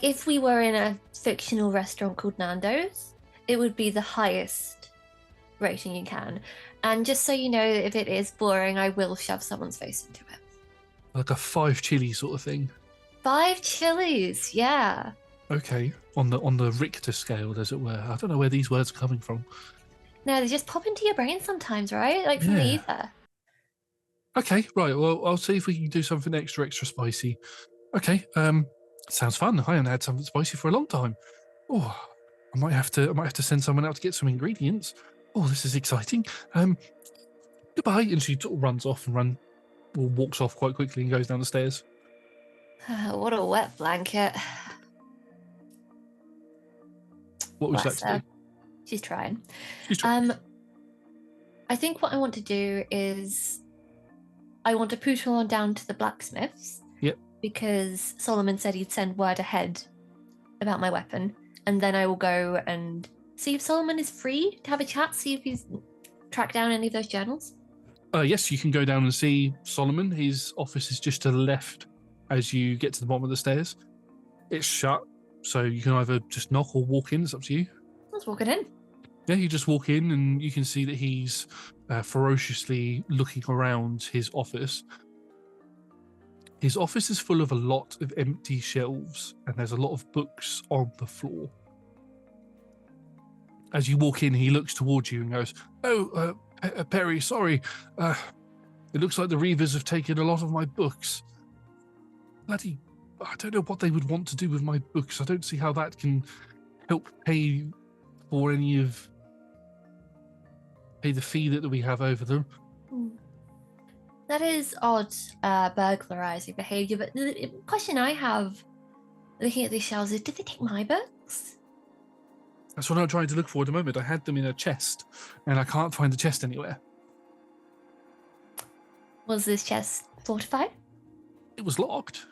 if we were in a fictional restaurant called Nando's, it would be the highest rating you can. And just so you know, if it is boring, I will shove someone's face into it. Like a 5 chili sort of thing. 5 chilies, yeah. Okay, on the Richter scale, as it were. I don't know where these words are coming from. No, they just pop into your brain sometimes, right? Like from the ether. Okay, right. Well, I'll see if we can do something extra spicy. Okay, sounds fun. I haven't had something spicy for a long time. Oh, I might have to send someone out to get some ingredients. Oh, this is exciting. Goodbye. And she sort of runs off and walks off quite quickly and goes down the stairs. What a wet blanket. What would you like to do? She's trying. I think what I want to do is I want to poodle on down to the blacksmiths. Yep. Because Solomon said he'd send word ahead about my weapon. And then I will go and see if Solomon is free to have a chat, see if he's tracked down any of those journals. Yes, you can go down and see Solomon. His office is just to the left as you get to the bottom of the stairs. It's shut, so you can either just knock or walk in. It's up to you. Let's walk it in. Yeah, you just walk in and you can see that he's ferociously looking around his office. His office is full of a lot of empty shelves, and there's a lot of books on the floor. As you walk in, he looks towards you and goes, "Oh, Perry, sorry. It looks like the Reavers have taken a lot of my books. Bloody, I don't know what they would want to do with my books. I don't see how that can help pay for pay the fee that we have over them." That is odd, burglarizing behavior. But the question I have, looking at these shelves, is: did they take my books? That's what I'm trying to look for at the moment. I had them in a chest, and I can't find the chest anywhere. Was this chest fortified? It was locked.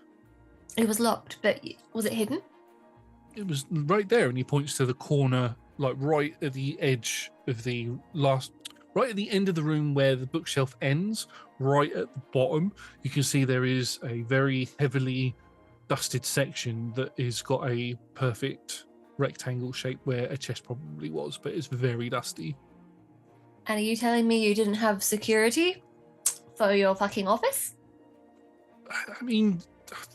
It was locked, but was it hidden? It was right there, and he points to the corner, like right at the edge of the right at the end of the room where the bookshelf ends. Right at the bottom, you can see there is a very heavily dusted section that is got a perfect rectangle shape where a chest probably was, but it's very dusty. And are you telling me you didn't have security for your fucking office? I mean,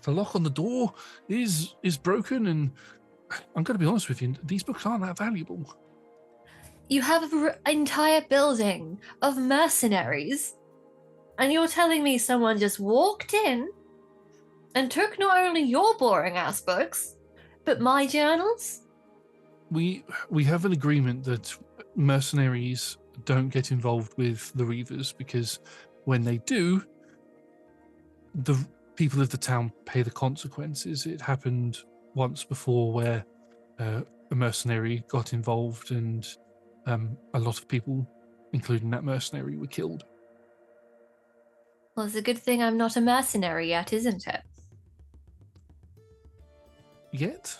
the lock on the door is broken, and I'm going to be honest with you, these books aren't that valuable. You have an entire building of mercenaries, and you're telling me someone just walked in and took not only your boring ass books, but my journals? We have an agreement that mercenaries don't get involved with the Reavers, because when they do, the people of the town pay the consequences. It happened once before where a mercenary got involved, and a lot of people, including that mercenary, were killed. Well, it's a good thing I'm not a mercenary yet, isn't it? Yet?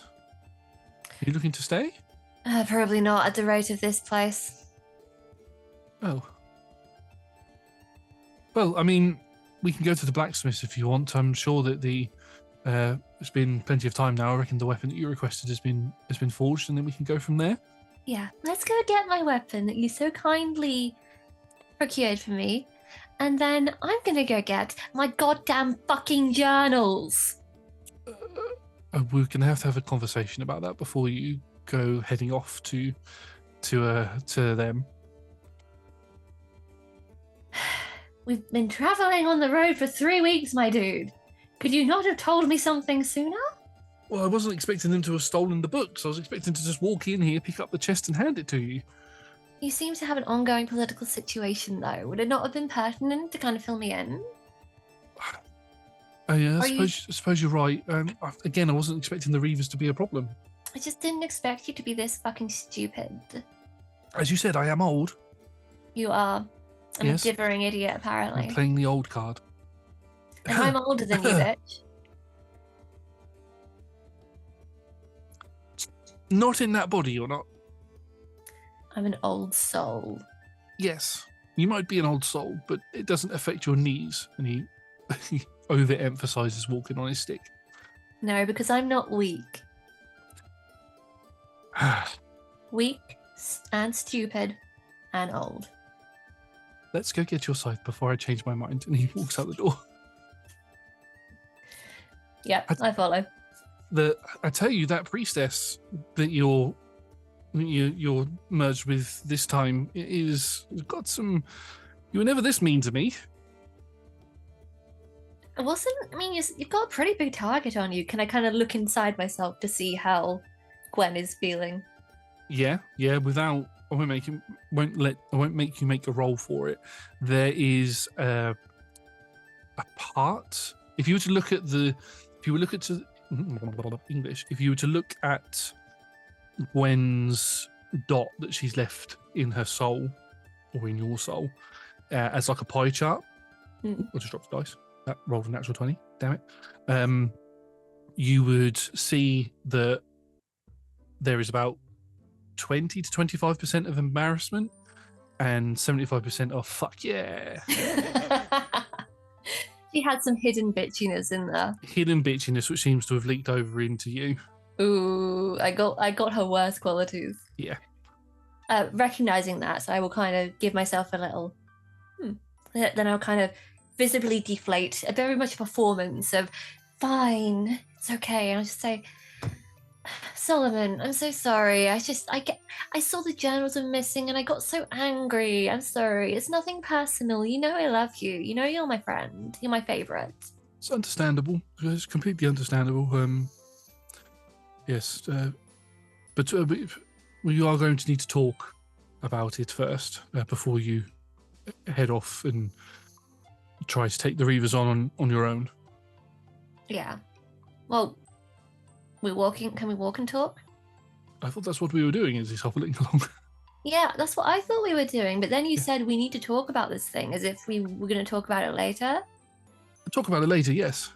Are you looking to stay? Probably not at the rate of this place. Oh. Well, I mean, we can go to the blacksmith if you want. I'm sure that it's been plenty of time now. I reckon the weapon that you requested has been forged, and then we can go from there. Yeah, let's go get my weapon that you so kindly procured for me, and then I'm gonna go get my goddamn fucking journals. We're gonna have to have a conversation about that before you go heading off to them. We've been traveling on the road for 3 weeks, my dude. Could you not have told me something sooner? Well, I wasn't expecting them to have stolen the books. I was expecting to just walk in here, pick up the chest, and hand it to you. You seem to have an ongoing political situation, though. Would it not have been pertinent to kind of fill me in? Yeah, I suppose you're right. Again, I wasn't expecting the Reavers to be a problem. I just didn't expect you to be this fucking stupid. As you said, I am old. You are. I'm Yes. a differing idiot, apparently. I'm playing the old card. And I'm older than you, bitch. Not in that body, you're not. I'm an old soul. Yes, you might be an old soul, but it doesn't affect your knees. And he overemphasizes walking on his stick. No, because I'm not weak. Weak and stupid and old. Let's go get your scythe before I change my mind. And he walks out the door. Yep, I follow. I tell you, that priestess that you're merged with this time is got some. You were never this mean to me. It wasn't. I mean, you've got a pretty big target on you. Can I kind of look inside myself to see how Gwen is feeling? Yeah. Without, I won't make you make a roll for it. There is a part. If you were to look at English, if you were to look at Gwen's dot that she's left in her soul, or in your soul, as like a pie chart, I'll just drop the dice. That rolled a natural 20. Damn it. You would see that there is about 20 to 25% of embarrassment and 75% of fuck yeah. She had some hidden bitchiness in there. Hidden bitchiness, which seems to have leaked over into you. Ooh, I got her worst qualities. Yeah. Recognizing that, so I will kind of give myself a little. Then I'll kind of visibly deflate. A very much a performance of, fine, it's okay. And I'll just say, Solomon, I'm so sorry. I saw the journals were missing and I got so angry. I'm sorry. It's nothing personal. You know I love you. You know you're my friend. You're my favorite. It's understandable. It's completely understandable. Yes, but you are going to need to talk about it first before you head off and try to take the Reavers on your own. Yeah. Well, can we walk and talk? I thought that's what we were doing as he's hobbling along. Yeah, that's what I thought we were doing. But then you said we need to talk about this thing as if we were going to talk about it later. Talk about it later, yes.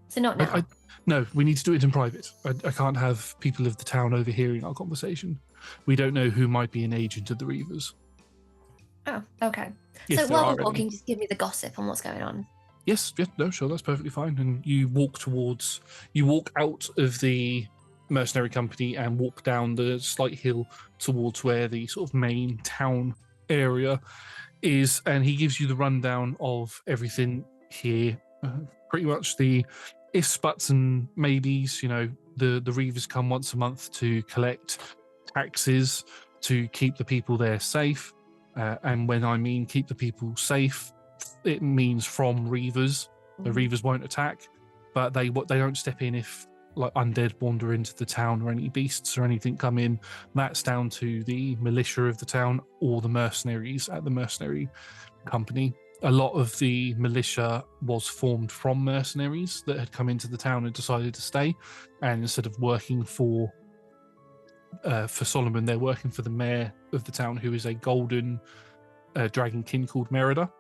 So not now. No, we need to do it in private. I can't have people of the town overhearing our conversation. We don't know who might be an agent of the Reavers. Oh, okay. If So there while are we're walking, any. just give me the gossip on what's going on. Yes, yeah, no, sure, that's perfectly fine. And you walk out of the mercenary company and walk down the slight hill towards where the sort of main town area is, and he gives you the rundown of everything here. Pretty much the ifs, buts, and maybes. The Reavers come once a month to collect taxes to keep the people there safe. And when I mean keep the people safe, it means from Reavers. The Reavers won't attack, but they don't step in if like undead wander into the town or any beasts or anything come in. That's down to the militia of the town or the mercenaries at the mercenary company. A lot of the militia was formed from mercenaries that had come into the town and decided to stay, and instead of working for Solomon, they're working for the mayor of the town, who is a golden dragon king called Merida.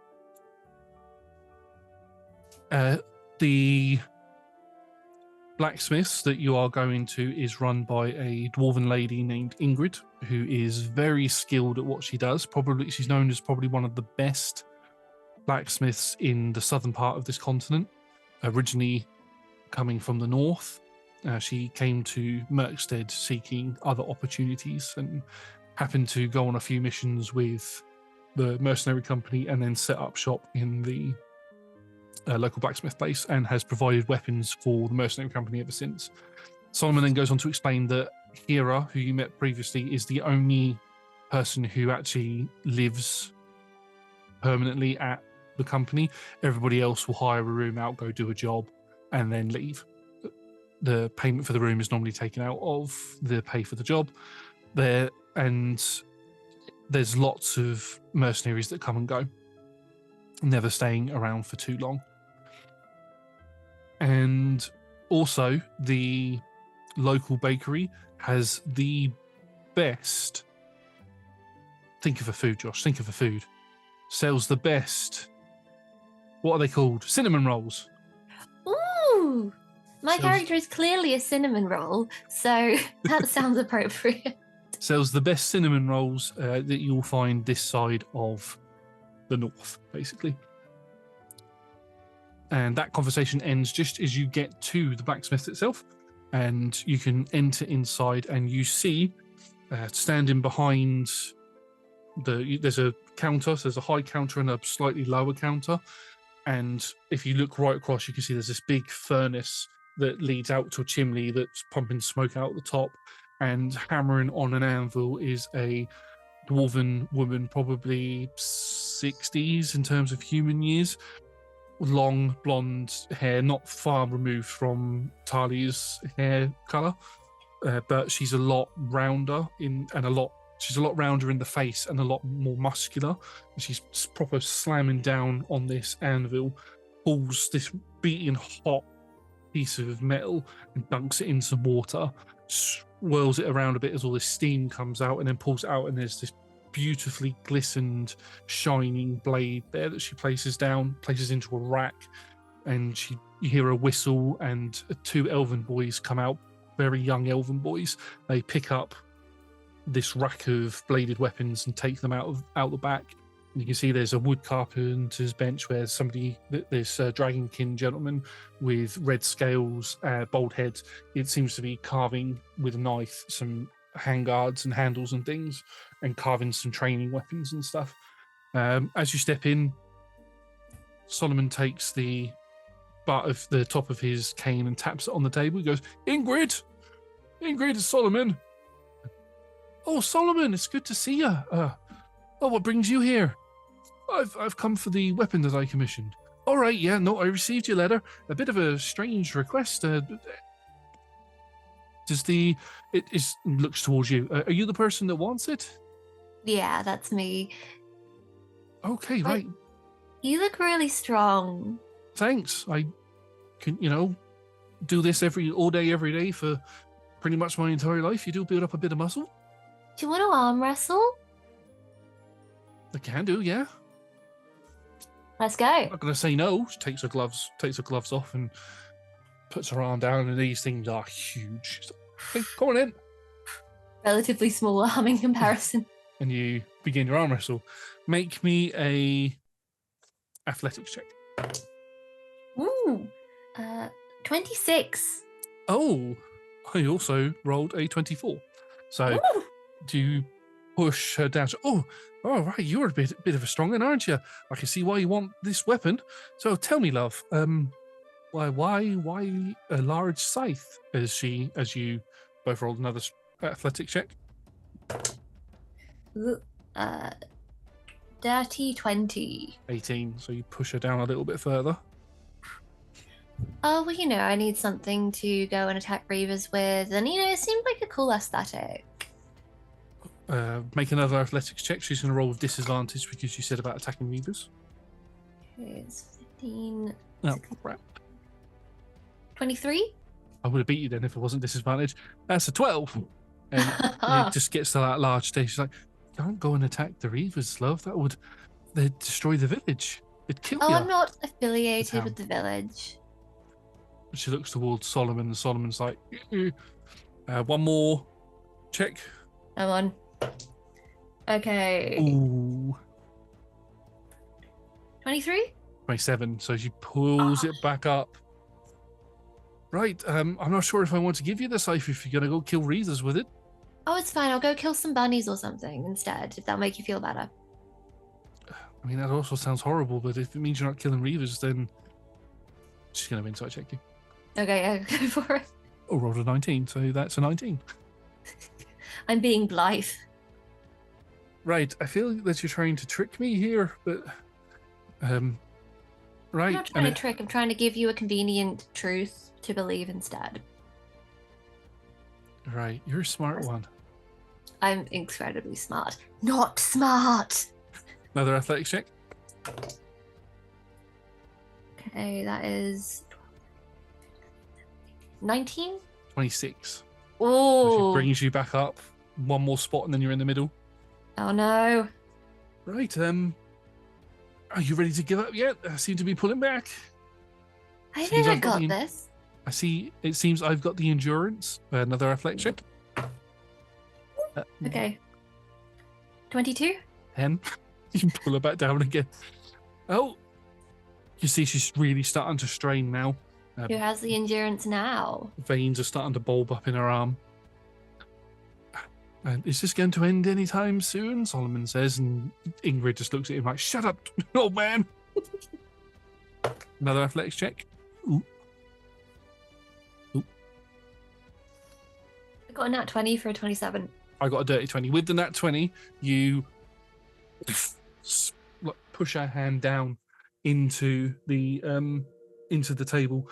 The blacksmiths that you are going to is run by a dwarven lady named Ingrid, who is very skilled at what she does. She's known as probably one of the best blacksmiths in the southern part of this continent. Originally coming from the north, she came to Merkstead seeking other opportunities and happened to go on a few missions with the mercenary company and then set up shop in the local blacksmith place and has provided weapons for the mercenary company ever since. Solomon then goes on to explain that Hera, who you met previously, is the only person who actually lives permanently at the company. Everybody else will hire a room out, go do a job, and then leave. The payment for the room is normally taken out of the pay for the job there, and there's lots of mercenaries that come and go, never staying around for too long. And also, the local bakery has the best. Think of a food, Josh. Think of a food. Sells the best. What are they called? Cinnamon rolls. Ooh! My character is clearly a cinnamon roll, so that sounds appropriate. Sells the best cinnamon rolls that you'll find this side of the north, basically. And that conversation ends just as you get to the blacksmith itself, and you can enter inside, and you see standing behind there's a counter. So there's a high counter and a slightly lower counter, and if you look right across, you can see there's this big furnace that leads out to a chimney that's pumping smoke out the top, and hammering on an anvil is a dwarven woman, probably 60s in terms of human years. Long blonde hair, not far removed from Talia's hair color, but she's a lot rounder she's a lot rounder in the face and a lot more muscular. She's proper slamming down on this anvil, pulls this beating hot piece of metal and dunks it in some water, swirls it around a bit as all this steam comes out, and then pulls it out, and there's this beautifully glistened, shining blade there that she places into a rack, and you hear a whistle, and two elven boys come out, very young elven boys. They pick up this rack of bladed weapons and take them out the back. And you can see there's a wood carpenter's bench where this Dragon King gentleman with red scales, bald head, it seems to be carving with a knife some handguards and handles and things, and carving some training weapons and stuff. As you step in, Solomon takes the butt of the top of his cane and taps it on the table. He goes, Ingrid, it's Solomon. Oh, Solomon, it's good to see you. What brings you here? I've come for the weapon that I commissioned. All right, yeah, no, I received your letter. A bit of a strange request. Looks towards you. Are you the person that wants it? Yeah, that's me. Okay, but right. You look really strong. Thanks. I can, do this all day, every day for pretty much my entire life. You do build up a bit of muscle. Do you want to arm wrestle? I can do, yeah. Let's go. I'm not going to say no. She takes her gloves off and puts her arm down, and these things are huge. She's like, hey, come on in. Relatively small arm in comparison. And you begin your arm wrestle. Make me a athletics check. Ooh, 26. Oh, I also rolled a 24. So Ooh. do you push her down? Oh, all right, you're a bit of a strong one, aren't you? I can see why you want this weapon. So tell me, love, why a large scythe? As you both rolled another athletic check. Ooh, dirty 20. 18. So you push her down a little bit further. Oh, well, I need something to go and attack Reavers with, and it seemed like a cool aesthetic. Make another athletics check. She's going to roll with disadvantage because you said about attacking Reavers. It's 15. Oh, crap. 23? I would have beat you then if it wasn't disadvantage. That's a 12. And it just gets to that large stage. She's like, don't go and attack the Reavers, love. They'd destroy the village. It'd kill you. Oh, I'm not affiliated with the village. She looks towards Solomon, and Solomon's like, one more check. I'm on. Okay. Ooh. 23? 27. So she pulls it back up. Right, I'm not sure if I want to give you the scythe if you're going to go kill Reavers with it. Oh, it's fine. I'll go kill some bunnies or something instead, if that'll make you feel better. I mean, that also sounds horrible, but if it means you're not killing Reavers, then she's going to insight check you. Okay, yeah, go for it. Oh, rolled a 19, so that's a 19. I'm being blithe. Right, I feel that you're trying to trick me here, but... right. I'm not trying to trick. I'm trying to give you a convenient truth to believe instead. Right, you're a smart one. I'm incredibly smart. Not smart! Another athletics check. Okay, that is 19? 26. Oh. Which brings you back up one more spot and then you're in the middle. Oh no. Right, are you ready to give up yet? I seem to be pulling back. I think I got this. I see, it seems I've got the endurance. Another athletics check. Okay. 22? 10. You can pull her back down again. Oh, you see she's really starting to strain now. Who has the endurance now? Veins are starting to bulb up in her arm. And is this going to end anytime soon? Solomon says, and Ingrid just looks at him like, shut up, old man. Another athletics check. Ooh. Ooh. I got a nat 20 for a 27. I got a dirty 20. With the nat 20, you push her hand down into the table.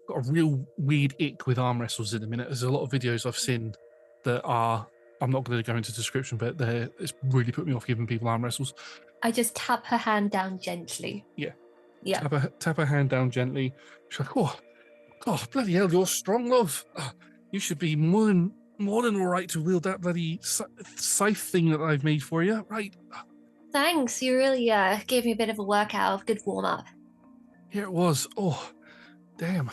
Got a real weird ick with arm wrestles in a minute. There's a lot of videos I've seen that are, I'm not going to go into description, but it's really put me off giving people arm wrestles. I just tap her hand down gently. Yeah. Yeah. Tap her hand down gently. She's like, oh, bloody hell, you're strong, love. You should be more than all right to wield that bloody scythe thing that I've made for you. Right. Thanks. You really gave me a bit of a workout, good warm up. Here it was. Oh, damn.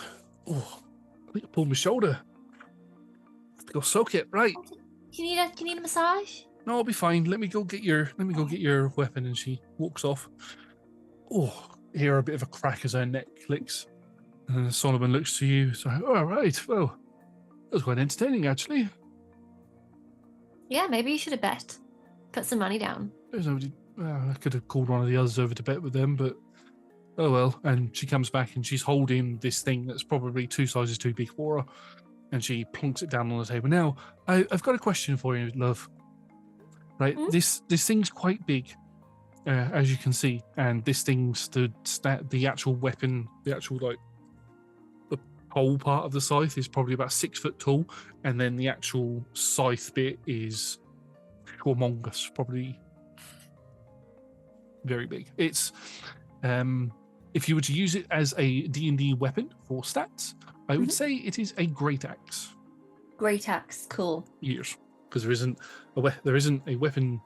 Oh, I think I pulled my shoulder. Go soak it. Right. Do you need a massage? No, I'll be fine. Let me go get your weapon. And she walks off. Oh, hear a bit of a crack as her neck clicks. And Solomon looks to you. So, all right. Well, that was quite entertaining, actually. Yeah, maybe you should have bet. Put some money down. There's nobody. I could have called one of the others over to bet with them, but oh well. And she comes back and she's holding this thing that's probably 2 sizes too big for her. And she plonks it down on the table. Now, I've got a question for you, love. Right, this thing's quite big, as you can see, and this thing's the actual weapon, the whole part of the scythe is probably about 6 foot tall, and then the actual scythe bit is humongous, probably very big. It's if you were to use it as a D&D weapon for stats, I would say it is a great axe. Great axe, cool. Yes, because there isn't a weapon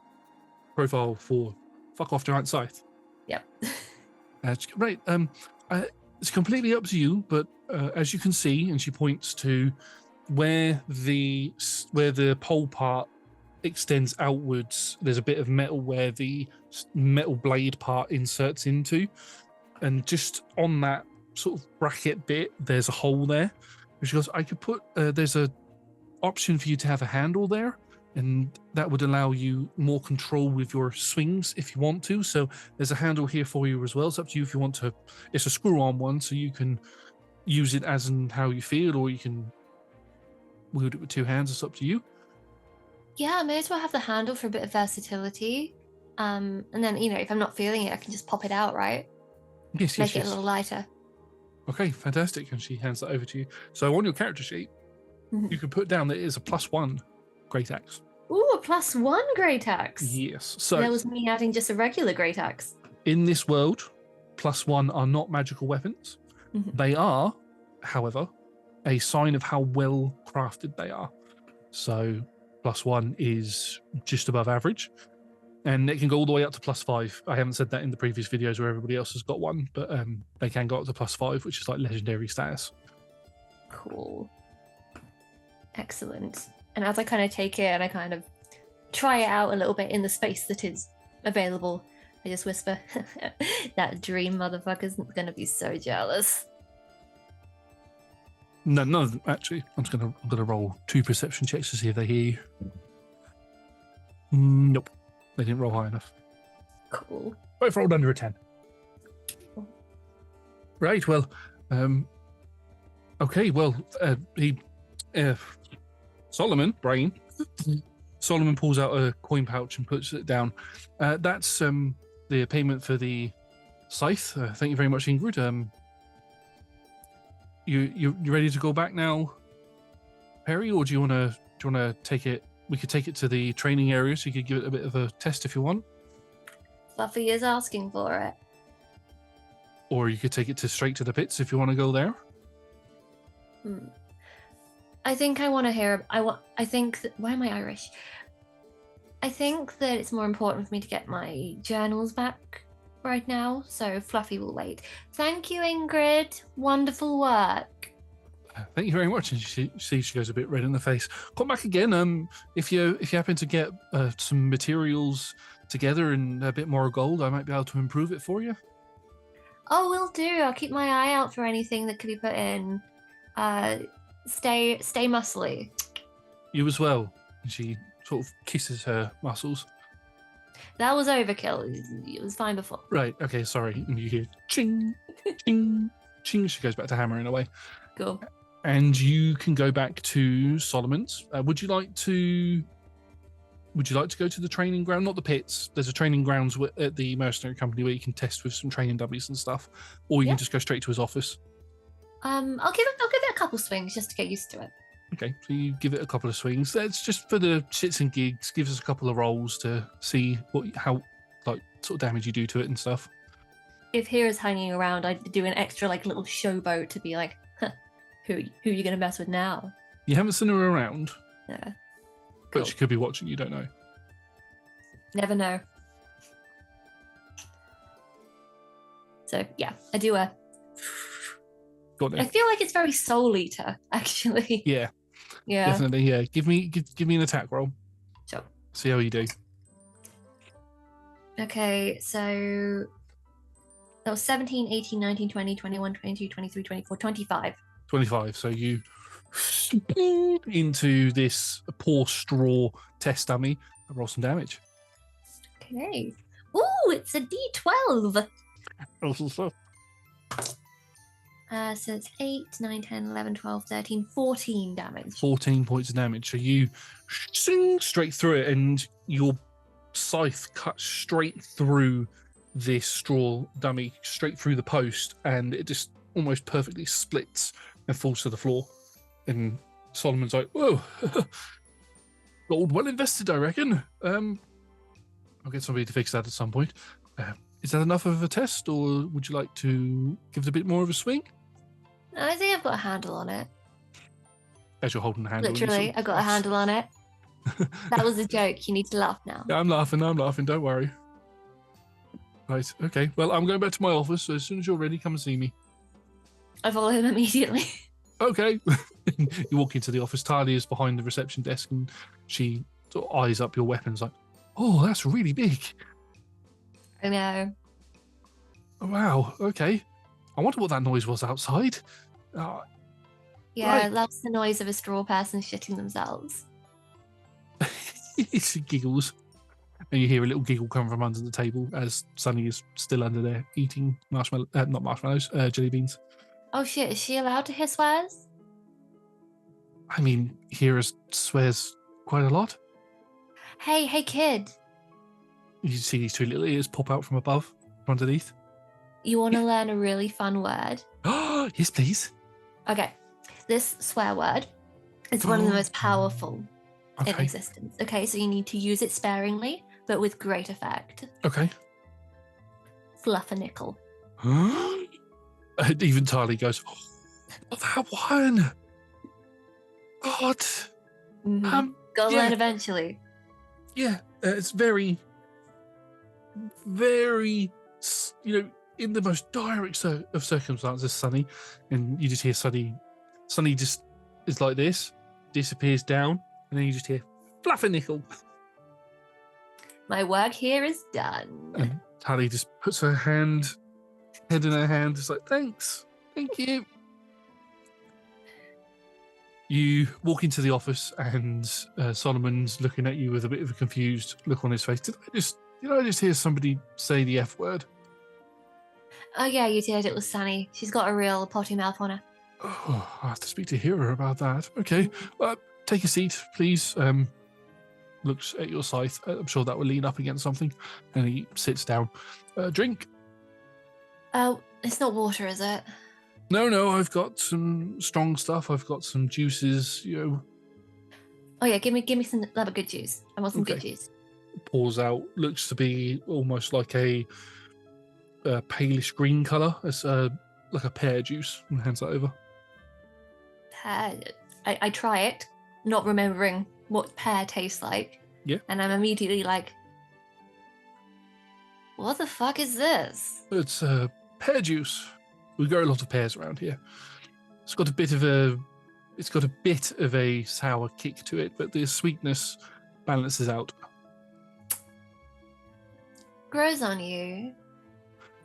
profile for fuck off giant scythe. Yep. Right. It's completely up to you, but as you can see, and she points to where the pole part extends outwards, there's a bit of metal where the metal blade part inserts into, and just on that sort of bracket bit, there's a hole there. And she goes, I could put, there's a option for you to have a handle there, and that would allow you more control with your swings if you want to. So there's a handle here for you as well. It's up to you if you want to. It's a screw-on one, so you can use it as in how you feel, or you can wield it with two hands. It's up to you. Yeah, I may as well have the handle for a bit of versatility. And then, if I'm not feeling it, I can just pop it out, right? Yes, Make yes, it a little lighter. Okay, fantastic. And she hands that over to you. So on your character sheet, you can put down that it is a +1 great axe. Ooh, a +1 great axe. Yes. So that was me adding just a regular great axe. In this world, +1 are not magical weapons. They are, however, a sign of how well crafted they are. So +1 is just above average, and it can go all the way up to +5. I haven't said that in the previous videos where everybody else has got one, but they can go up to +5, which is like legendary status. Cool. Excellent. And as I kind of take it and I kind of try it out a little bit in the space that is available, I just whisper, that dream motherfucker's gonna be so jealous. No, none of them, actually. I'm gonna roll 2 perception checks to see if they hear you. Nope, they didn't roll high enough. Cool. Both rolled under a 10. Right. Well, okay. Well, Solomon pulls out a coin pouch and puts it down. That's the payment for the scythe. Thank you very much, Ingrid. You ready to go back now, Perry, or do you wanna take it? We could take it to the training area, so you could give it a bit of a test if you want. Fluffy is asking for it. Or you could take it straight to the pits if you want to go there. I think I want to hear. I think that. Why am I Irish? I think that it's more important for me to get my journals back right now. So Fluffy will wait. Thank you, Ingrid. Wonderful work. Thank you very much. And she goes a bit red in the face. Come back again. If you happen to get some materials together and a bit more gold, I might be able to improve it for you. Oh, will do. I'll keep my eye out for anything that could be put in. Stay muscly. You as well. And she sort of kisses her muscles. That was overkill. It was fine before. Right. Okay. Sorry. And you hear ching, ching, ching. She goes back to hammering away. Cool. And you can go back to Solomon's. Would you like to go to the training ground? Not the pits. There's a training grounds at the mercenary company where you can test with some training dummies and stuff, or you can just go straight to his office. I'll give it a couple swings just to get used to it. Okay, so you give it a couple of swings. That's just for the shits and gigs. Gives us a couple of rolls to see how sort of damage you do to it and stuff. If Hera's hanging around, I'd do an extra little showboat to be like, huh, who are you gonna mess with now? You haven't seen her around. Yeah. But she could be watching, you don't know. Never know. So, yeah, I do a... I feel like it's very Soul Eater, actually. Yeah. Yeah. Definitely, yeah. Give me an attack roll. Sure. See how you do. Okay, so... That was 17, 18, 19, 20, 21, 22, 23, 24, 25. 25, so you... into this poor straw test dummy and roll some damage. Okay. Ooh, it's a D12. So it's 8, 9, 10, 11, 12, 13, 14 damage. 14 points of damage. So you sing straight through it, and your scythe cuts straight through this straw dummy, straight through the post, and it just almost perfectly splits and falls to the floor. And Solomon's like, whoa, gold well invested, I reckon. I'll get somebody to fix that at some point. Is that enough of a test, or would you like to give it a bit more of a swing? I think I've got a handle on it. As you're holding the handle. Literally, I've got a handle on it. That was a joke. You need to laugh now. Yeah, I'm laughing. Don't worry. Right, okay. Well, I'm going back to my office, so as soon as you're ready, come and see me. I follow him immediately. Okay. You walk into the office. Talia is behind the reception desk, and she sort of eyes up your weapons like, oh, that's really big. I know. Oh, wow, okay. I wonder what that noise was outside. Yeah, Right. that's the noise of a straw person shitting themselves. She giggles. And you hear a little giggle come from under the table as Sunny is still under there eating not marshmallows, jelly beans. Oh shit, is she allowed to hear swears? I mean, Hera swears quite a lot. Hey kid, You see these two little ears pop out from above, from underneath. you want to learn a really fun word? Oh, yes, please. Okay, this swear word is one of the most powerful in Okay. existence. Okay, so you need to use it sparingly, but with great effect. Okay. Fluffernickel. Even Tarly goes, oh, that one. God. Gotta yeah. learn eventually. Yeah, it's very, very, in the most direct of circumstances, Sunny, and you just hear Sunny just is like this, disappears down, and then you just hear Fluffernickel. My work here is done. And Tally just puts her head in her hand, just like, thanks, thank you. You walk into the office, and Solomon's looking at you with a bit of a confused look on his face. Did I just hear somebody say the F word? Oh yeah, you did. It was Sunny. She's got a real potty mouth on her. Oh, I have to speak to Hera about that. Okay, take a seat, please. Looks at your scythe. I'm sure that will lean up against something. And he sits down. Drink? Oh, it's not water, is it? No, I've got some strong stuff. I've got some juices, Oh yeah, give me some other good juice. I want some good juice. Pours out, looks to be almost like a palish green colour. It's like a pear juice, and hands that over. I try it, not remembering what pear tastes like. Yeah. And I'm immediately like, what the fuck is this? It's pear juice. We grow a lot of pears around here. It's got a bit of a sour kick to it, but the sweetness balances out. Grows on you.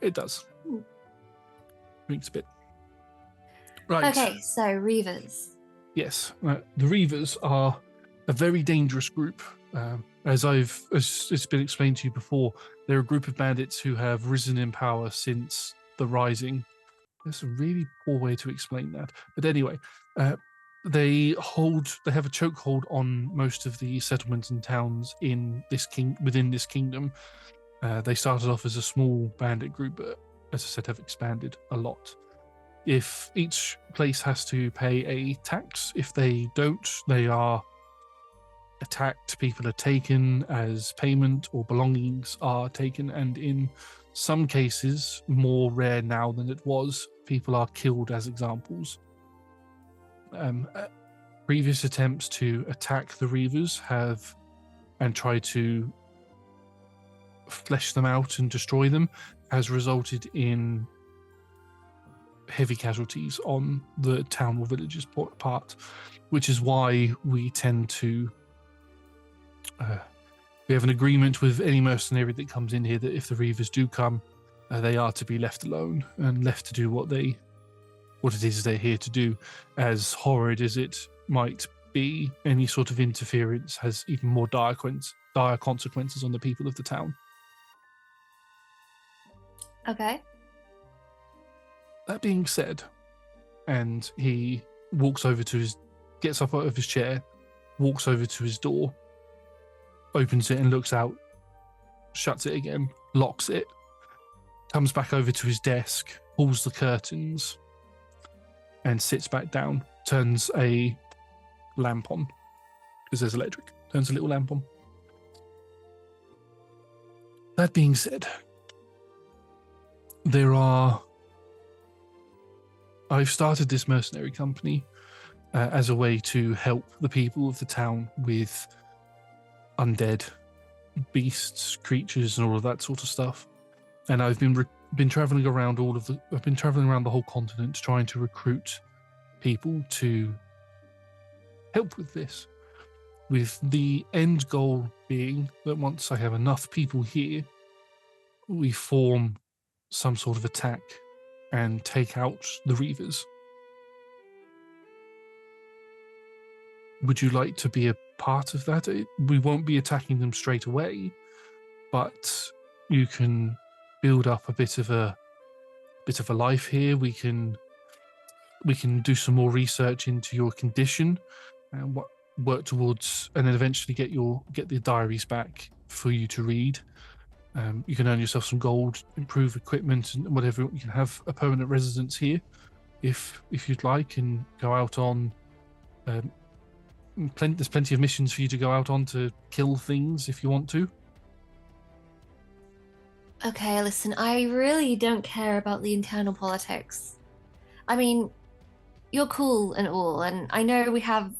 It does. Drinks a bit. Right. Okay, so Reavers. Yes, the Reavers are a very dangerous group. As it's been explained to you before, they're a group of bandits who have risen in power since the Rising. That's a really poor way to explain that. But anyway, they have a chokehold on most of the settlements and towns within this kingdom. They started off as a small bandit group, but as I said, have expanded a lot. If each place has to pay a tax, if they don't, they are attacked, people are taken as payment, or belongings are taken, and in some cases, more rare now than it was, people are killed as examples. Previous attempts to attack the Reavers and try to flesh them out and destroy them has resulted in heavy casualties on the town or village's part, which is why we tend to we have an agreement with any mercenary that comes in here that if the Reavers do come, they are to be left alone and left to do what it is they're here to do. As horrid as it might be, any sort of interference has even more dire consequences on the people of the town. Okay. That being said, and he gets up out of his chair, walks over to his door, opens it and looks out, shuts it again, locks it, comes back over to his desk, pulls the curtains, and sits back down, turns a lamp on, because there's electric, turns a little lamp on. That being said, I've started this mercenary company as a way to help the people of the town with undead beasts, creatures, and all of that sort of stuff. And I've been traveling around the whole continent trying to recruit people to help with this, with the end goal being that once I have enough people here, we form some sort of attack and take out the Reavers. Would you like to be a part of that? We won't be attacking them straight away, but you can build up a bit of a life here. We can do some more research into your condition and work towards, and then eventually get the diaries back for you to read. You can earn yourself some gold, improve equipment, and whatever. You can have a permanent residence here, if you'd like, and go out on. There's plenty of missions for you to go out on to kill things if you want to. Okay, listen, I really don't care about the internal politics. I mean, you're cool and all, and I know we have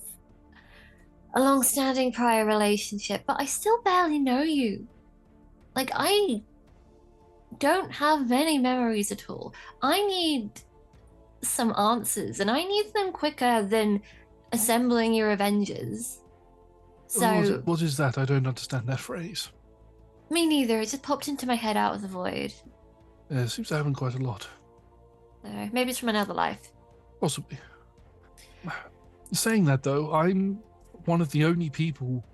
a long-standing prior relationship, but I still barely know you. Like, I don't have many memories at all. I need some answers, and I need them quicker than assembling your Avengers. So what is that? I don't understand that phrase. Me neither. It just popped into my head out of the void. It seems to happen quite a lot. Maybe it's from another life. Possibly. Saying that, though, I'm one of the only people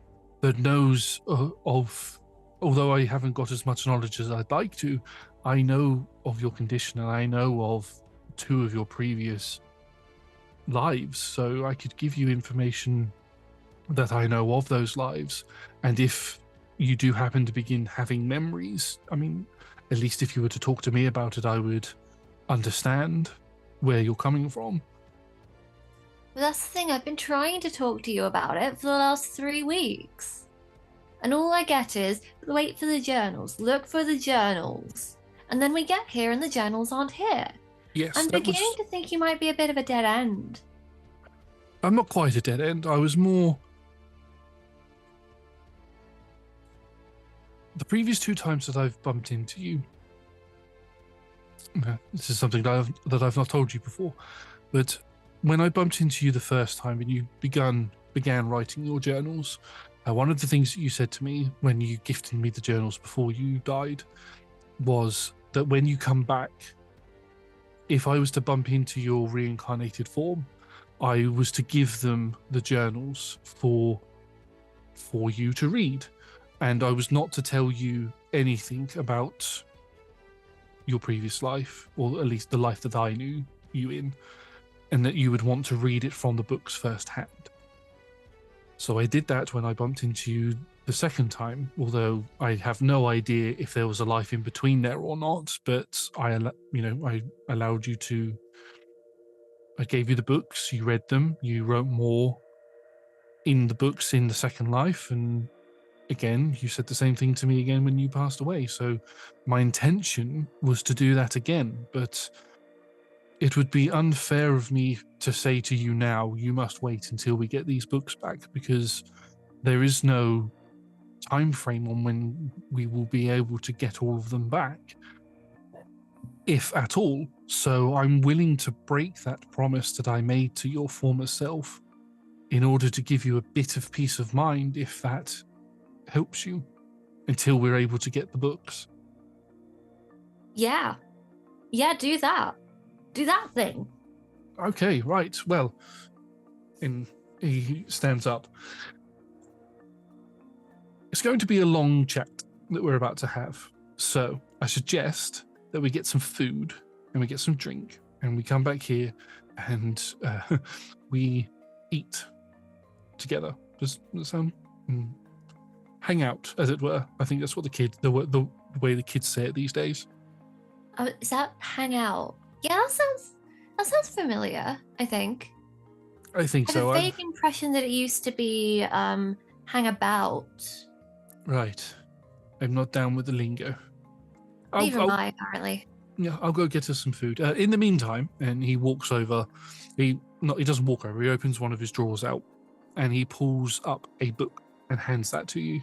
that knows of, although I haven't got as much knowledge as I'd like to, I know of your condition, and I know of 2 of your previous lives, so I could give you information that I know of those lives. And if you do happen to begin having memories, I mean, at least if you were to talk to me about it, I would understand where you're coming from. But that's the thing, I've been trying to talk to you about it for the last 3 weeks. And all I get is, wait for the journals, look for the journals. And then we get here and the journals aren't here. Yes, I'm beginning to think you might be a bit of a dead end. I'm not quite a dead end. I was more... The previous 2 times that I've bumped into you... This is something that I've not told you before, but when I bumped into you the first time and you began writing your journals, one of the things that you said to me when you gifted me the journals before you died was that when you come back, if I was to bump into your reincarnated form, I was to give them the journals for you to read, and I was not to tell you anything about your previous life, or at least the life that I knew you in, and that you would want to read it from the books firsthand. So I did that when I bumped into you the second time, although I have no idea if there was a life in between there or not, but I allowed you to... I gave you the books, you read them, you wrote more in the books in the second life, and again, you said the same thing to me again when you passed away. So my intention was to do that again, but it would be unfair of me to say to you now, you must wait until we get these books back, because there is no time frame on when we will be able to get all of them back, if at all. So I'm willing to break that promise that I made to your former self in order to give you a bit of peace of mind, if that helps you, until we're able to get the books. Yeah, do that. Do that thing. Okay, right. Well, and he stands up. It's going to be a long chat that we're about to have, so I suggest that we get some food and we get some drink and we come back here and we eat together. Does that sound... hang out, as it were. I think that's what the way the kids say it these days. Oh, is that hang out? Yeah, that sounds familiar, I think. I think so. I have a vague impression that it used to be hang about. Right. I'm not down with the lingo. Neither am I, apparently. Yeah, I'll go get us some food. In the meantime, and he walks over. He doesn't walk over. He opens one of his drawers out, and he pulls up a book and hands that to you.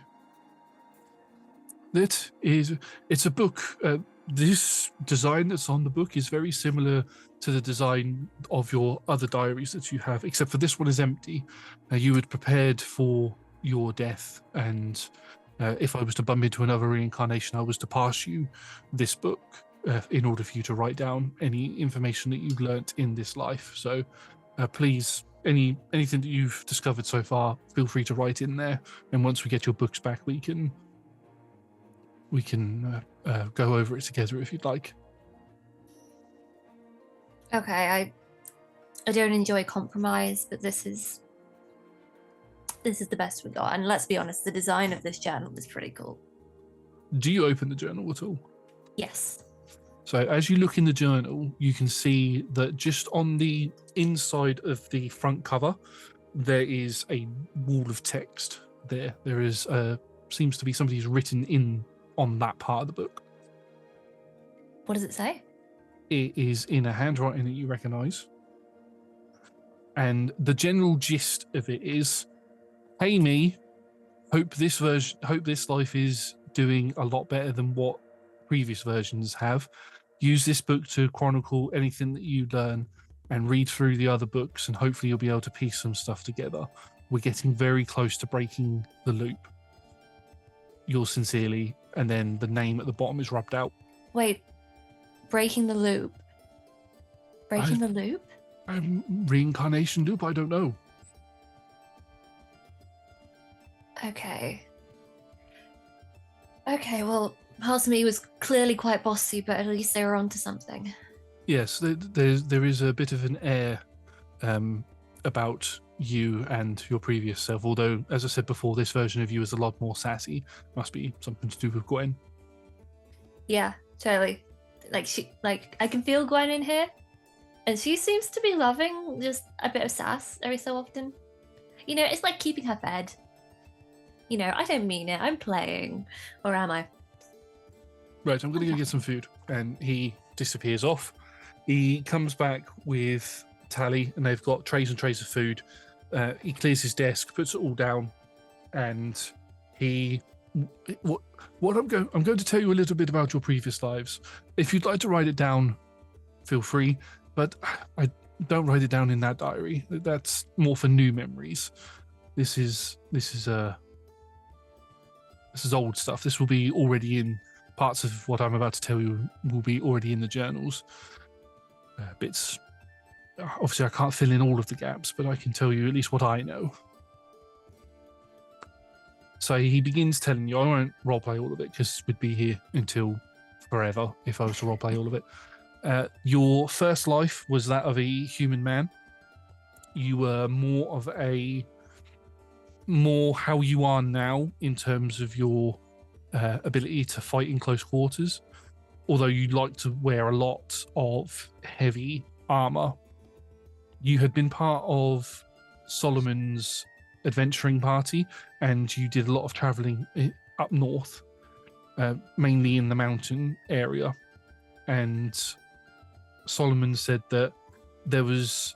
It's a book. This design that's on the book is very similar to the design of your other diaries that you have, except for this one is empty. You had prepared for your death, and if I was to bump into another reincarnation, I was to pass you this book. in order for you to write down any information that you've learnt in this life. So please, anything that you've discovered so far, feel free to write in there. And once we get your books back, we can go over it together if you'd like. Okay, I don't enjoy compromise, but this is the best we got. And let's be honest, the design of this journal is pretty cool. Do you open the journal at all? Yes. So as you look in the journal, you can see that just on the inside of the front cover, there is a wall of text there. There is seems to be somebody's written in on that part of the book. What does it say? It is in a handwriting that you recognise. And the general gist of it is, hey me, hope this life is doing a lot better than what previous versions have. Use this book to chronicle anything that you learn and read through the other books, and hopefully you'll be able to piece some stuff together. We're getting very close to breaking the loop. Yours sincerely, and then the name at the bottom is rubbed out. Wait, breaking the loop? Breaking the loop? Reincarnation loop? I don't know. Okay. Okay, well, part of me was clearly quite bossy, but at least they were onto something. Yes, there is a bit of an air about you and your previous self, although, as I said before, this version of you is a lot more sassy. Must be something to do with Gwen. Yeah, totally. I can feel Gwen in here, and she seems to be loving just a bit of sass every so often. You know, it's like keeping her fed. You know, I don't mean it. I'm playing. Or am I? Right, I'm going to go get some food. And he disappears off. He comes back with Tally, and they've got trays and trays of food. He clears his desk, puts it all down, and I'm going to tell you a little bit about your previous lives. If you'd like to write it down, feel free, but I don't write it down in that diary. That's more for new memories. This is old stuff. This will be already in parts of what I'm about to tell you will be already in the journals. Bits. Obviously, I can't fill in all of the gaps, but I can tell you at least what I know. So he begins telling you, I won't roleplay all of it because we'd be here until forever if I was to roleplay all of it. Your first life was that of a human man. You were more how you are now in terms of your ability to fight in close quarters, although you like to wear a lot of heavy armor. You had been part of Solomon's adventuring party, and you did a lot of traveling up north, mainly in the mountain area. And Solomon said that there was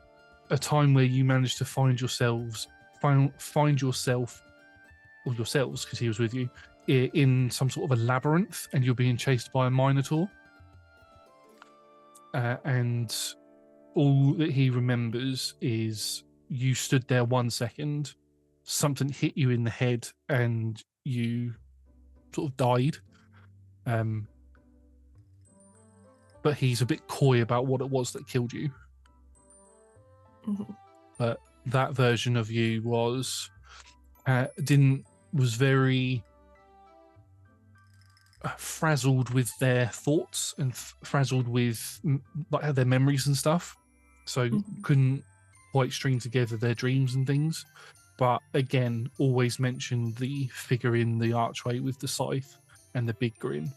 a time where you managed to find yourself, or yourselves, because he was with you, in some sort of a labyrinth, and you're being chased by a minotaur. And all that he remembers is you stood there 1 second, something hit you in the head, and you sort of died. But he's a bit coy about what it was that killed you. Mm-hmm. But that version of you was very frazzled with their thoughts and frazzled with like their memories and stuff, so couldn't quite string together their dreams and things. But again, always mentioned the figure in the archway with the scythe and the big grin.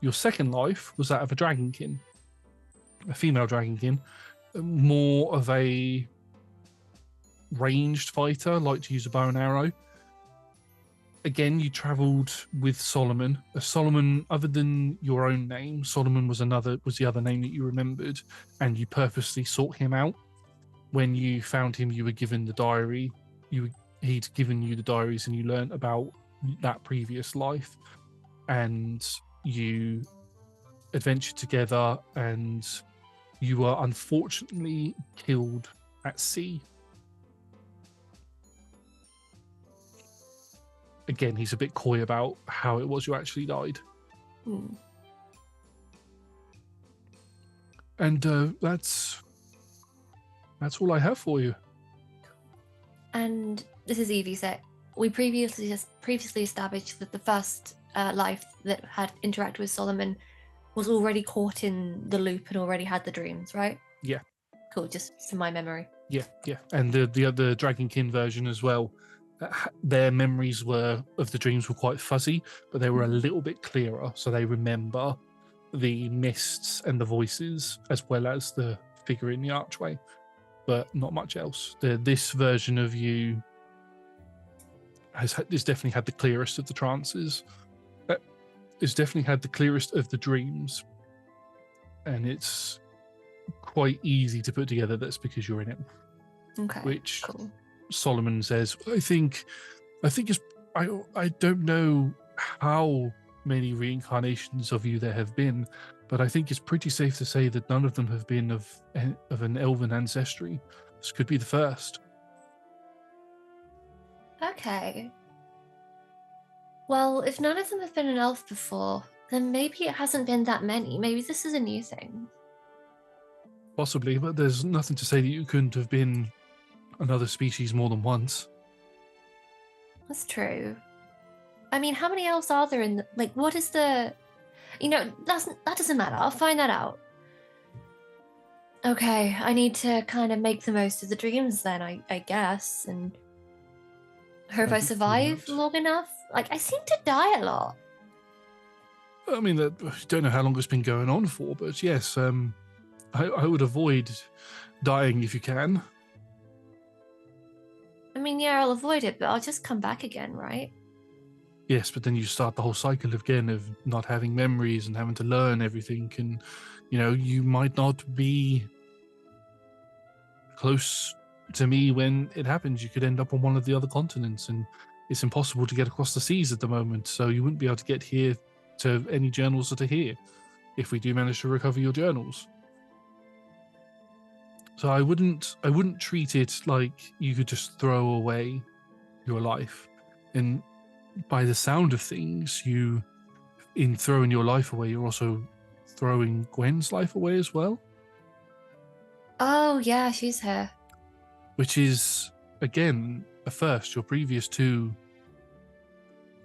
Your second life was that of a dragonkin, a female dragonkin, more of a ranged fighter, liked to use a bow and arrow. Again, you travelled with Solomon. Solomon, other than your own name, Solomon was the other name that you remembered, and you purposely sought him out. When you found him, you were given the diary. He'd given you the diaries, and you learnt about that previous life, and you adventured together, and you were unfortunately killed at sea. Again, he's a bit coy about how it was you actually died. And that's all I have for you. And this is Evie said, we previously established that the first life that had interacted with Solomon was already caught in the loop and already had the dreams, right? Yeah. Cool, just from my memory. Yeah. And the other Dragonkin version as well, their memories of the dreams were quite fuzzy, but they were a little bit clearer, so they remember the mists and the voices as well as the figure in the archway, but not much else. This version of you has definitely had the clearest of the trances. It's definitely had the clearest of the dreams, and it's quite easy to put together that's because you're in it. Okay. Which cool. Solomon says, I think it's I don't know how many reincarnations of you there have been, but I think it's pretty safe to say that none of them have been of an elven ancestry. This could be the first. Okay. Well, if none of them have been an elf before, then maybe it hasn't been that many. Maybe this is a new thing. Possibly, but there's nothing to say that you couldn't have been another species more than once. That's true. I mean, how many elves are there in the, like, what is the, that doesn't matter. I'll find that out. Okay, I need to kind of make the most of the dreams then, I guess, and hope I survive long enough. Like, I seem to die a lot. I mean, I don't know how long it's been going on for, but yes, I would avoid dying if you can. I mean, yeah, I'll avoid it, but I'll just come back again, right? Yes, but then you start the whole cycle again of not having memories and having to learn everything, and you might not be close to me when it happens. You could end up on one of the other continents, and it's impossible to get across the seas at the moment, so you wouldn't be able to get here to any journals that are here if we do manage to recover your journals. So I wouldn't treat it like you could just throw away your life. And by the sound of things, in throwing your life away, you're also throwing Gwen's life away as well. Oh, yeah, she's here. Which is, again, a first. Your previous two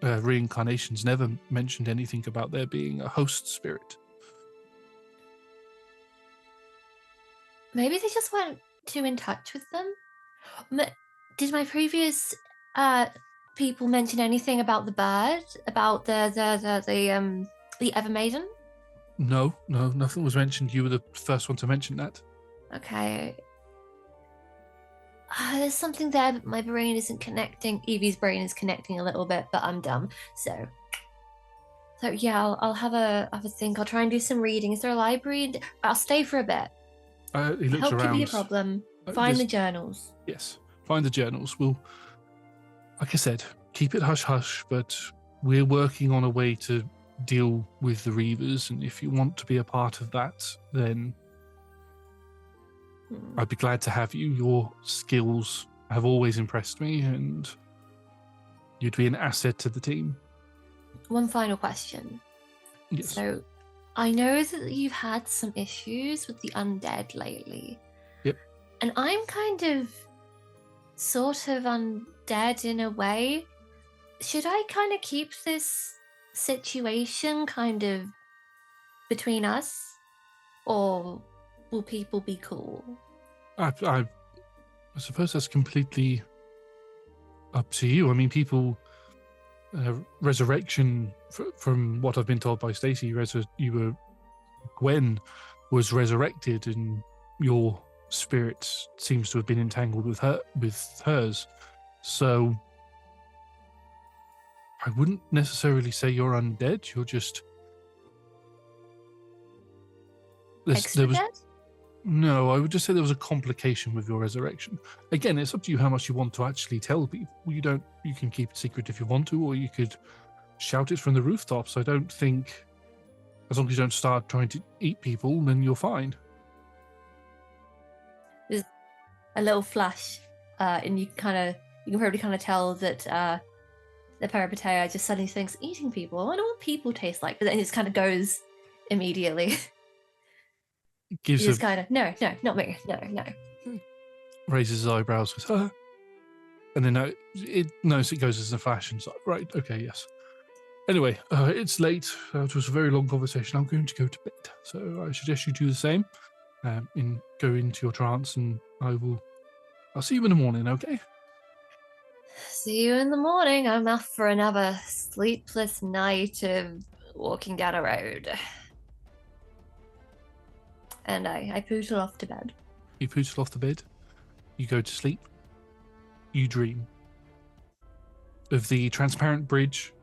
reincarnations never mentioned anything about there being a host spirit. Maybe they just weren't too in touch with them. Did my previous people mention anything about the bird, about the Evermaiden? No, nothing was mentioned. You were the first one to mention that. Okay. There's something there, but my brain isn't connecting. Evie's brain is connecting a little bit, but I'm dumb. So yeah, I'll have a think. I'll try and do some reading. Is there a library? I'll stay for a bit. He looks around. Hope to be a problem. Find the journals. Yes, find the journals. We'll, like I said, keep it hush hush, but we're working on a way to deal with the Reavers, and if you want to be a part of that, then I'd be glad to have you. Your skills have always impressed me, and you'd be an asset to the team. One final question. Yes. So, I know that you've had some issues with the undead lately. Yep. And I'm kind of sort of undead in a way. Should I kind of keep this situation kind of between us? Or will people be cool? I suppose that's completely up to you. I mean, people... resurrection, from what I've been told by Stacey, Gwen was resurrected, and your spirit seems to have been entangled with hers. So I wouldn't necessarily say you're undead. You're just Dead? No, I would just say there was a complication with your resurrection. Again, it's up to you how much you want to actually tell people. You can keep it secret if you want to, or you could shout it from the rooftops. I don't think, as long as you don't start trying to eat people, then you're fine. There's a little flash, and you can probably kind of tell that the Peripeteia just suddenly thinks, eating people, I wonder what people taste like, but then it just kind of goes immediately. Gives He just a kind of, no, not me, no. raises his eyebrows, goes, and then it goes as a flash, and it's like, right, okay, yes. Anyway, it's late. It was a very long conversation. I'm going to go to bed, so I suggest you do the same. Go into your trance, and I'll see you in the morning. Okay? See you in the morning. I'm off for another sleepless night of walking down a road. And I poodle off to bed. You poodle off the bed. You go to sleep. You dream of the transparent bridge,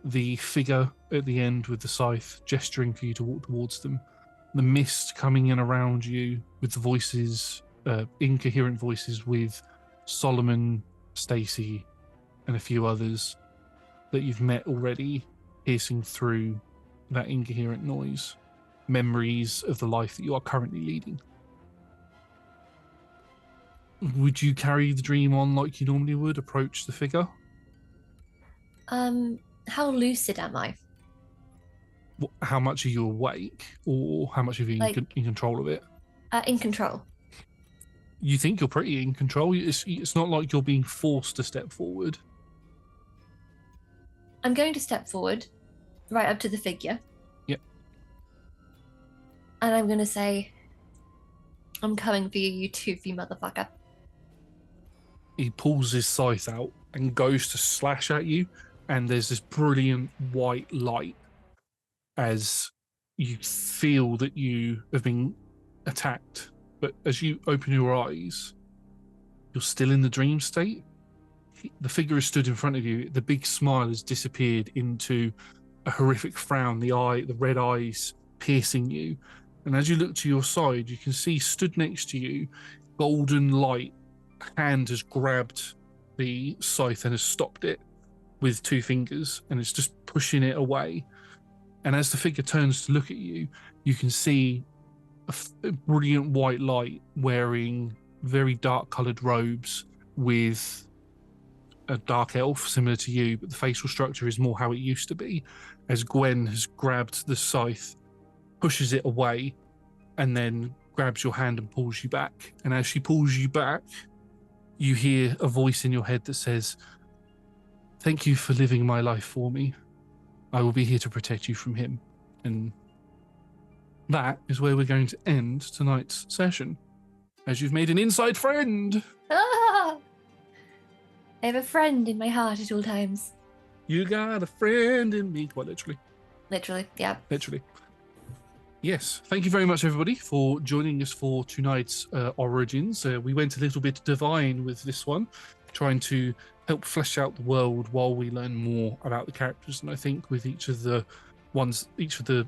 the figure at the end with the scythe gesturing for you to walk towards them, the mist coming in around you with the voices, incoherent voices with Solomon, Stacy, and a few others that you've met already, piercing through that incoherent noise. Memories of the life that you are currently leading. Would you carry the dream on like you normally would, approach the figure? How lucid am I? How much are you awake, or how much are you in control of it? In control. You think you're pretty in control. It's not like you're being forced to step forward. I'm going to step forward, right up to the figure. Yep. And I'm going to say, I'm coming for you, you toothy motherfucker. He pulls his scythe out and goes to slash at you, and there's this brilliant white light as you feel that you have been attacked. But as you open your eyes, you're still in the dream state. The figure has stood in front of you. The big smile has disappeared into a horrific frown, the red eyes piercing you. And as you look to your side, you can see stood next to you, golden light, hand has grabbed the scythe and has stopped it with two fingers, and it's just pushing it away. And as the figure turns to look at you, you can see a brilliant white light wearing very dark coloured robes with a dark elf similar to you, but the facial structure is more how it used to be, as Gwen has grabbed the scythe, pushes it away, and then grabs your hand and pulls you back. And as she pulls you back, you hear a voice in your head that says, "Thank you for living my life for me. I will be here to protect you from him." And that is where we're going to end tonight's session, as you've made an inside friend. Ah! I have a friend in my heart at all times. You got a friend in me. Quite literally. Literally, yeah. Literally. Yes. Thank you very much, everybody, for joining us for tonight's Origins. We went a little bit divine with this one, trying to help flesh out the world while we learn more about the characters. And I think with each of the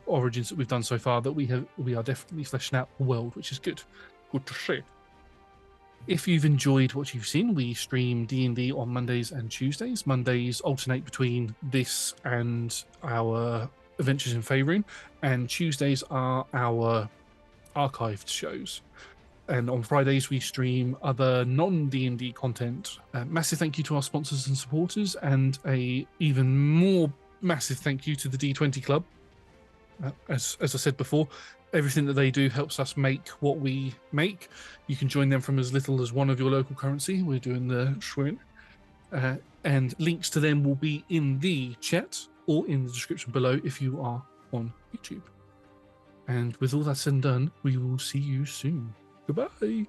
Origins that we've done so far, that we are definitely fleshing out the world, which is good. Good to see. If you've enjoyed what you've seen, we stream D&D on Mondays and Tuesdays. Mondays alternate between this and our Adventures in Faerun, and Tuesdays are our archived shows. And on Fridays, we stream other non-D&D content. Massive thank you to our sponsors and supporters, and a even more massive thank you to the D20 Club. As I said before, everything that they do helps us make what we make. You can join them from as little as one of your local currency. We're doing the Schwinn. And links to them will be in the chat or in the description below if you are on YouTube. And with all that said and done, we will see you soon. Goodbye.